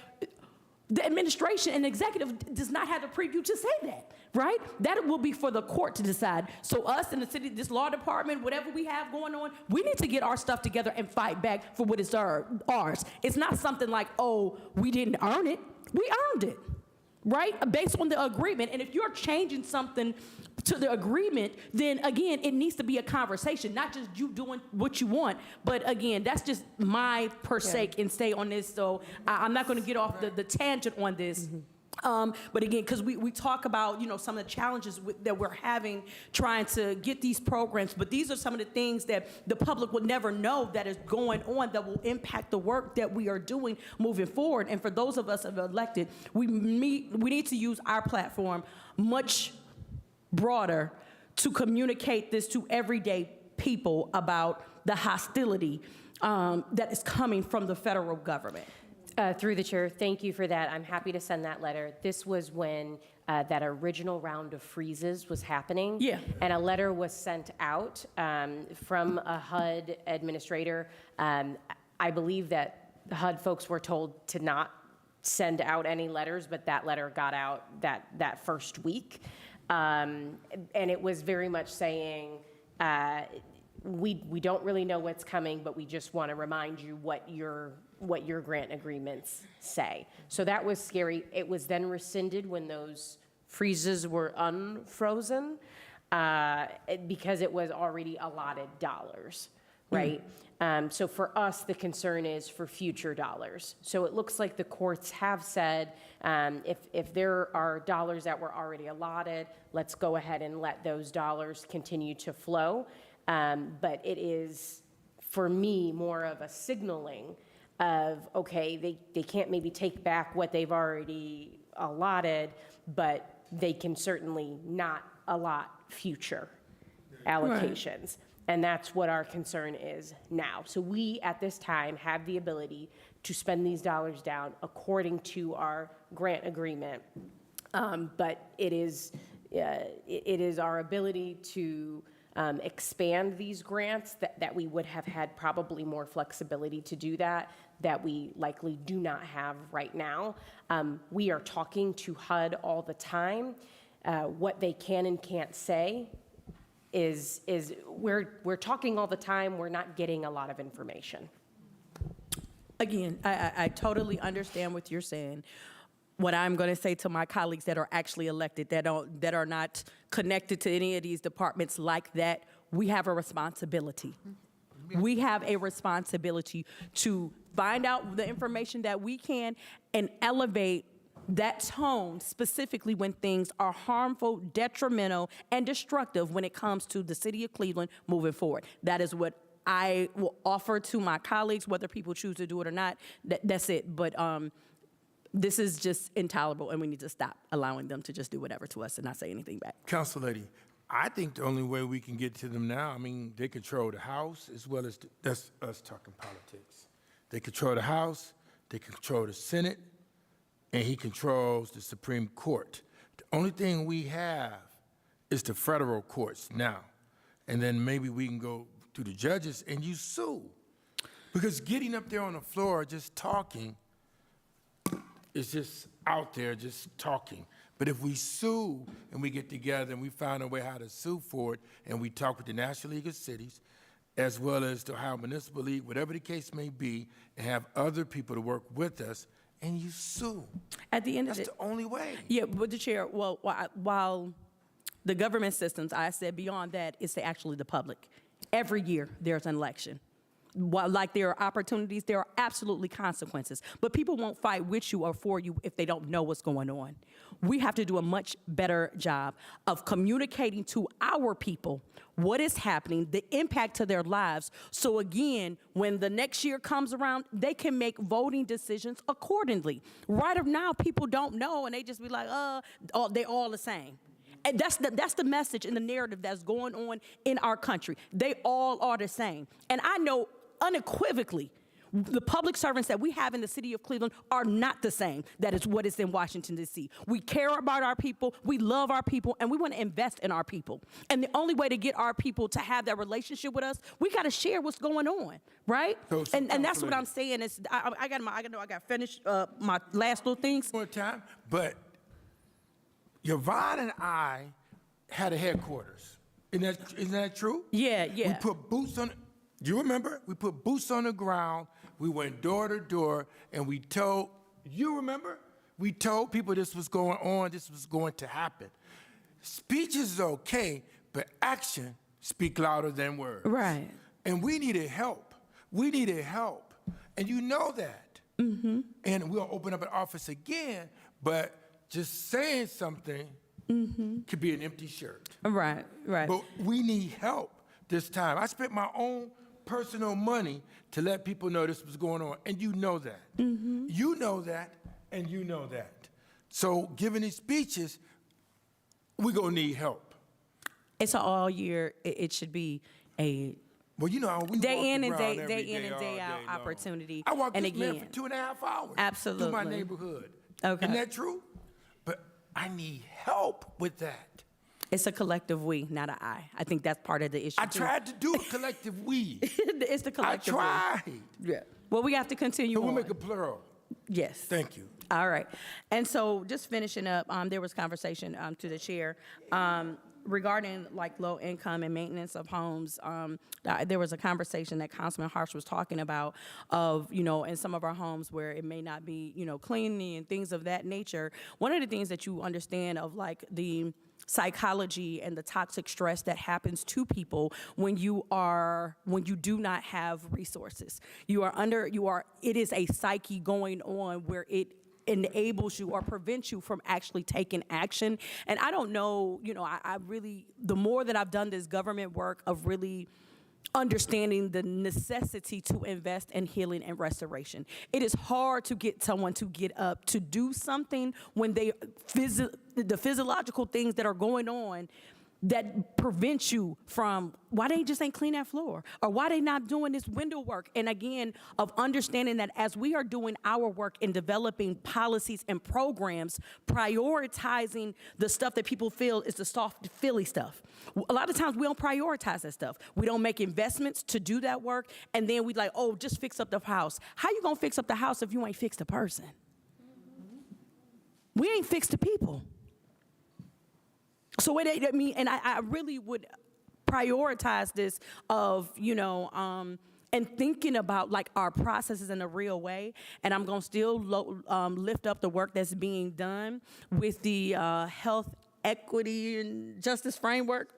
Speaker 18: the administration and executive does not have the preview to say that, right? That will be for the court to decide. So us in the city, this law department, whatever we have going on, we need to get our stuff together and fight back for what is ours. It's not something like, oh, we didn't earn it. We earned it, right? Based on the agreement. And if you're changing something to the agreement, then again, it needs to be a conversation, not just you doing what you want. But again, that's just my sake and stay on this. So I'm not going to get off the tangent on this. But again, because we talk about, you know, some of the challenges that we're having trying to get these programs, but these are some of the things that the public will never know that is going on that will impact the work that we are doing moving forward. And for those of us that are elected, we need to use our platform much broader to communicate this to everyday people about the hostility that is coming from the federal government.
Speaker 6: Through the chair, thank you for that. I'm happy to send that letter. This was when that original round of freezes was happening.
Speaker 18: Yeah.
Speaker 6: And a letter was sent out from a HUD administrator. I believe that the HUD folks were told to not send out any letters, but that letter got out that first week. And it was very much saying, we don't really know what's coming, but we just want to remind you what your grant agreements say. So that was scary. It was then rescinded when those freezes were unfrozen because it was already allotted dollars, right? So for us, the concern is for future dollars. So it looks like the courts have said, if there are dollars that were already allotted, let's go ahead and let those dollars continue to flow. But it is, for me, more of a signaling of, okay, they can't maybe take back what they've already allotted, but they can certainly not allot future allocations. Right. And that's what our concern is now. So we, at this time, have the ability to spend these dollars down according to our grant agreement. But it is our ability to expand these grants that we would have had probably more flexibility to do that we likely do not have right now. We are talking to HUD all the time. What they can and can't say is we're talking all the time, we're not getting a lot of information.
Speaker 18: Again, I totally understand what you're saying. What I'm going to say to my colleagues that are actually elected, that are not connected to any of these departments like that, we have a responsibility. We have a responsibility to find out the information that we can and elevate that tone specifically when things are harmful, detrimental, and destructive when it comes to the city of Cleveland moving forward. That is what I will offer to my colleagues, whether people choose to do it or not. That's it. But this is just intolerable, and we need to stop allowing them to just do whatever to us and not say anything back.
Speaker 1: Council Lady, I think the only way we can get to them now, I mean, they control the House as well as, that's us talking politics. They control the House, they control the Senate, and he controls the Supreme Court. The only thing we have is the federal courts now. And then maybe we can go to the judges and you sue. Because getting up there on the floor just talking is just out there just talking. But if we sue and we get together and we find a way how to sue for it, and we talk with the National League of Cities, as well as the Ohio Municipal League, whatever the case may be, and have other people to work with us, and you sue.
Speaker 18: At the end
Speaker 1: That's
Speaker 18: of
Speaker 1: the only way.
Speaker 18: Yeah, but the chair, well, while the government systems, I said beyond that, it's actually the public. Every year, there's an election. While, like there are opportunities, there are absolutely consequences. But people won't fight with you or for you if they don't know what's going on. We have to do a much better job of communicating to our people what is happening, the impact to their lives. So again, when the next year comes around, they can make voting decisions accordingly. Right now, people don't know, and they just be like, they're all the same. And that's the message and the narrative that's going on in our country. They all are the same. And I know unequivocally The public servants that we have in the city of Cleveland are not the same that is what is in Washington, D.C. We care about our people, we love our people, and we want to invest in our people. And the only way to get our people to have that relationship with us, we got to share what's going on, right? And that's what I'm saying is, I got to finish my last little things.
Speaker 1: More time, but Yvonne and I had a headquarters. Isn't that true?
Speaker 18: Yeah.
Speaker 1: We put boots on. Do you remember? We put boots on the ground. We went door to door, and we told. You remember? We told people this was going on. This was going to happen. Speeches is okay, but action speak louder than words.
Speaker 18: Right.
Speaker 1: And we needed help. And you know that.
Speaker 18: Mm-hmm.
Speaker 1: And we'll open up an office again, but just saying something could be an empty shirt.
Speaker 18: Right.
Speaker 1: But we need help this time. I spent my own personal money to let people know this was going on, and you know that. You know that, and you know that. So giving these speeches, we're going to need help.
Speaker 18: It's an all year, it should be a
Speaker 1: Well, you know, we
Speaker 18: day
Speaker 1: walk
Speaker 18: in and
Speaker 1: around
Speaker 18: day
Speaker 1: every
Speaker 18: in and
Speaker 1: all
Speaker 18: day out
Speaker 1: long.
Speaker 18: opportunity.
Speaker 1: I walked
Speaker 18: and
Speaker 1: this
Speaker 18: again,
Speaker 1: man for 2.5 hours.
Speaker 18: Absolutely.
Speaker 1: Through my neighborhood.
Speaker 18: Okay.
Speaker 1: Isn't that true? But I need help with that.
Speaker 18: it's a collective we, not an I. I think that's part of the issue.
Speaker 1: I
Speaker 18: too.
Speaker 1: tried to do a collective we.
Speaker 18: It's the collective we.
Speaker 1: I tried.
Speaker 18: Yeah. Well, we have to continue
Speaker 1: So we'll
Speaker 18: on.
Speaker 1: make a plural.
Speaker 18: Yes.
Speaker 1: Thank you.
Speaker 18: All right. And so just finishing up, there was conversation to the chair regarding like low income and maintenance of homes. There was a conversation that Councilman Harsh was talking about of, in some of our homes where it may not be, cleaning and things of that nature. One of the things that you understand of like the psychology and the toxic stress that happens to people when you do not have resources. It is a psyche going on where it enables you or prevents you from actually taking action. And I don't know, I really, the more that I've done this government work of really understanding the necessity to invest in healing and restoration. It is hard to get someone to get up to do something when the physiological things that are going on that prevent you from, why they just ain't clean that floor? Or why they not doing this window work? And again, of understanding that as we are doing our work in developing policies and programs, prioritizing the stuff that people feel is the soft, feely stuff. A lot of times we don't prioritize that stuff. We don't make investments to do that work, and then we like, oh, just fix up the house. How you gonna fix up the house if you ain't fixed the person? We ain't fixed the people. So I really would prioritize this of, and thinking about like our processes in a real way. And I'm gonna still lift up the work that's being done with the health, equity, and justice framework.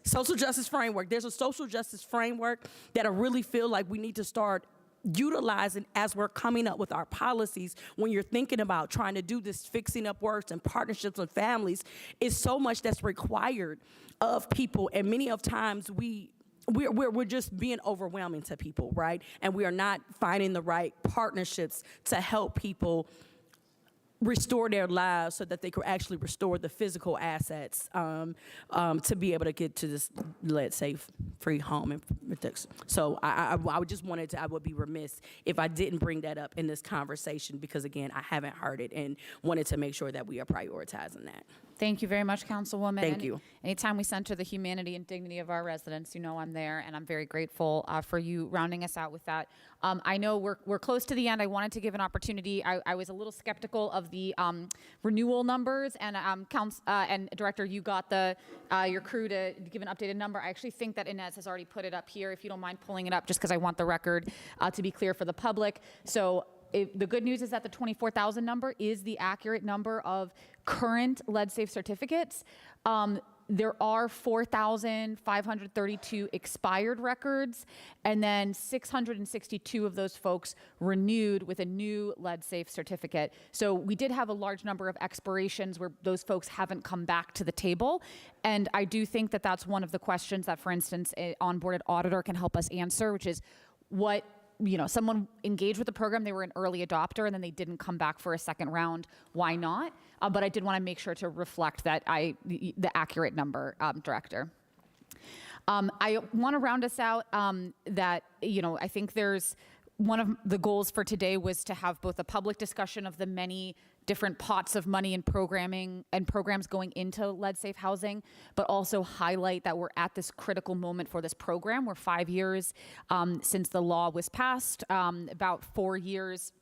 Speaker 18: Social justice framework. There's a social justice framework that I really feel like we need to start utilizing as we're coming up with our policies. When you're thinking about trying to do this fixing up works and partnerships with families, is so much that's required of people, and many of times we're just being overwhelming to people, right? And we are not finding the right partnerships to help people restore their lives so that they could actually restore the physical assets to be able to get to this, let's say, free home. So I would be remiss if I didn't bring that up in this conversation because, again, I haven't heard it and wanted to make sure that we are prioritizing that.
Speaker 2: Thank you very much, Councilwoman.
Speaker 18: Thank you.
Speaker 2: Anytime we center the humanity and dignity of our residents, I'm there, and I'm very grateful for you rounding us out with that. I know we're close to the end. I wanted to give an opportunity. I was a little skeptical of the renewal numbers, and and Director, you got your crew to give an updated number. I actually think that Inez has already put it up here. If you don't mind pulling it up, just because I want the record to be clear for the public. So. The good news is that the 24,000 number is the accurate number of current lead-safe certificates. There are 4,532 expired records, and then 662 of those folks renewed with a new lead-safe certificate. So we did have a large number of expirations where those folks haven't come back to the table. And I do think that that's one of the questions that, for instance, an onboarded auditor can help us answer, which is what someone engaged with the program, they were an early adopter, and then they didn't come back for a second round. Why not? But I did want to make sure to reflect that the accurate number, Director. I want to round us out that, I think there's one of the goals for today was to have both a public discussion of the many different pots of money and programming and programs going into lead-safe housing, but also highlight that we're at this critical moment for this program. We're 5 years since the law was passed, about 4 years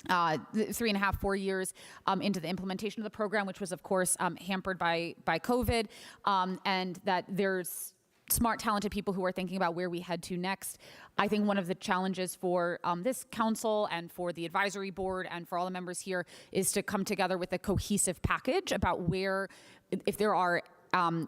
Speaker 2: 3.5, 4 years into the implementation of the program, which was, of course, hampered by COVID, and that there's smart, talented people who are thinking about where we head to next. I think one of the challenges for this council and for the advisory board and for all the members here is to come together with a cohesive package about where, if there are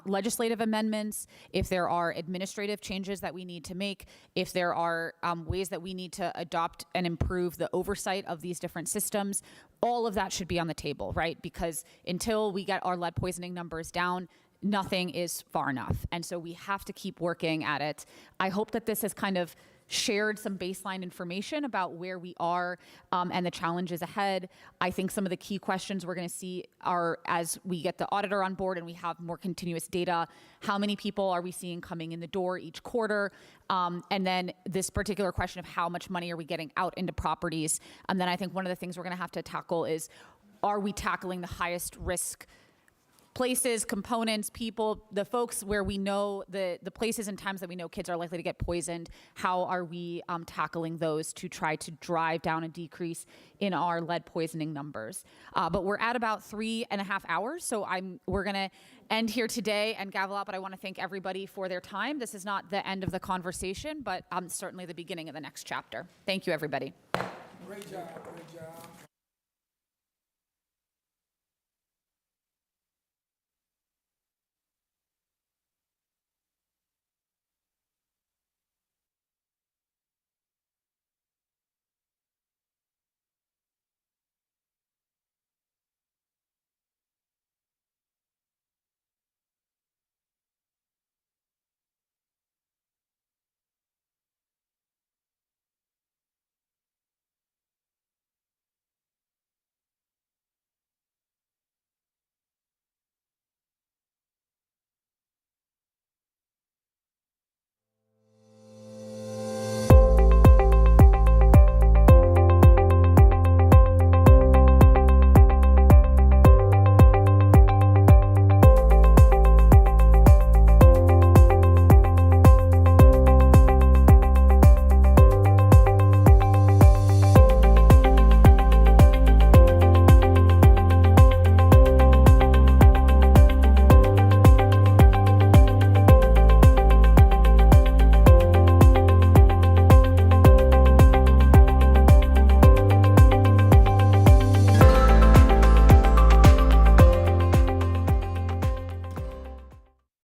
Speaker 2: legislative amendments, if there are administrative changes that we need to make, if there are ways that we need to adopt and improve the oversight of these different systems, all of that should be on the table, right? Because until we get our lead poisoning numbers down, nothing is far enough. And so we have to keep working at it. I hope that this has kind of shared some baseline information about where we are and the challenges ahead. I think some of the key questions we're going to see are, as we get the auditor on board and we have more continuous data, how many people are we seeing coming in the door each quarter? And then this particular question of how much money are we getting out into properties? And then I think one of the things we're going to have to tackle is, are we tackling the highest risk places, components, people, the folks where we know the places and times that we know kids are likely to get poisoned? How are we tackling those to try to drive down a decrease in our lead poisoning numbers? But we're at about 3.5 hours, so we're gonna end here today and gavel out, but I wanna thank everybody for their time. This is not the end of the conversation, but certainly the beginning of the next chapter. Thank you, everybody.
Speaker 1: Great job, great job.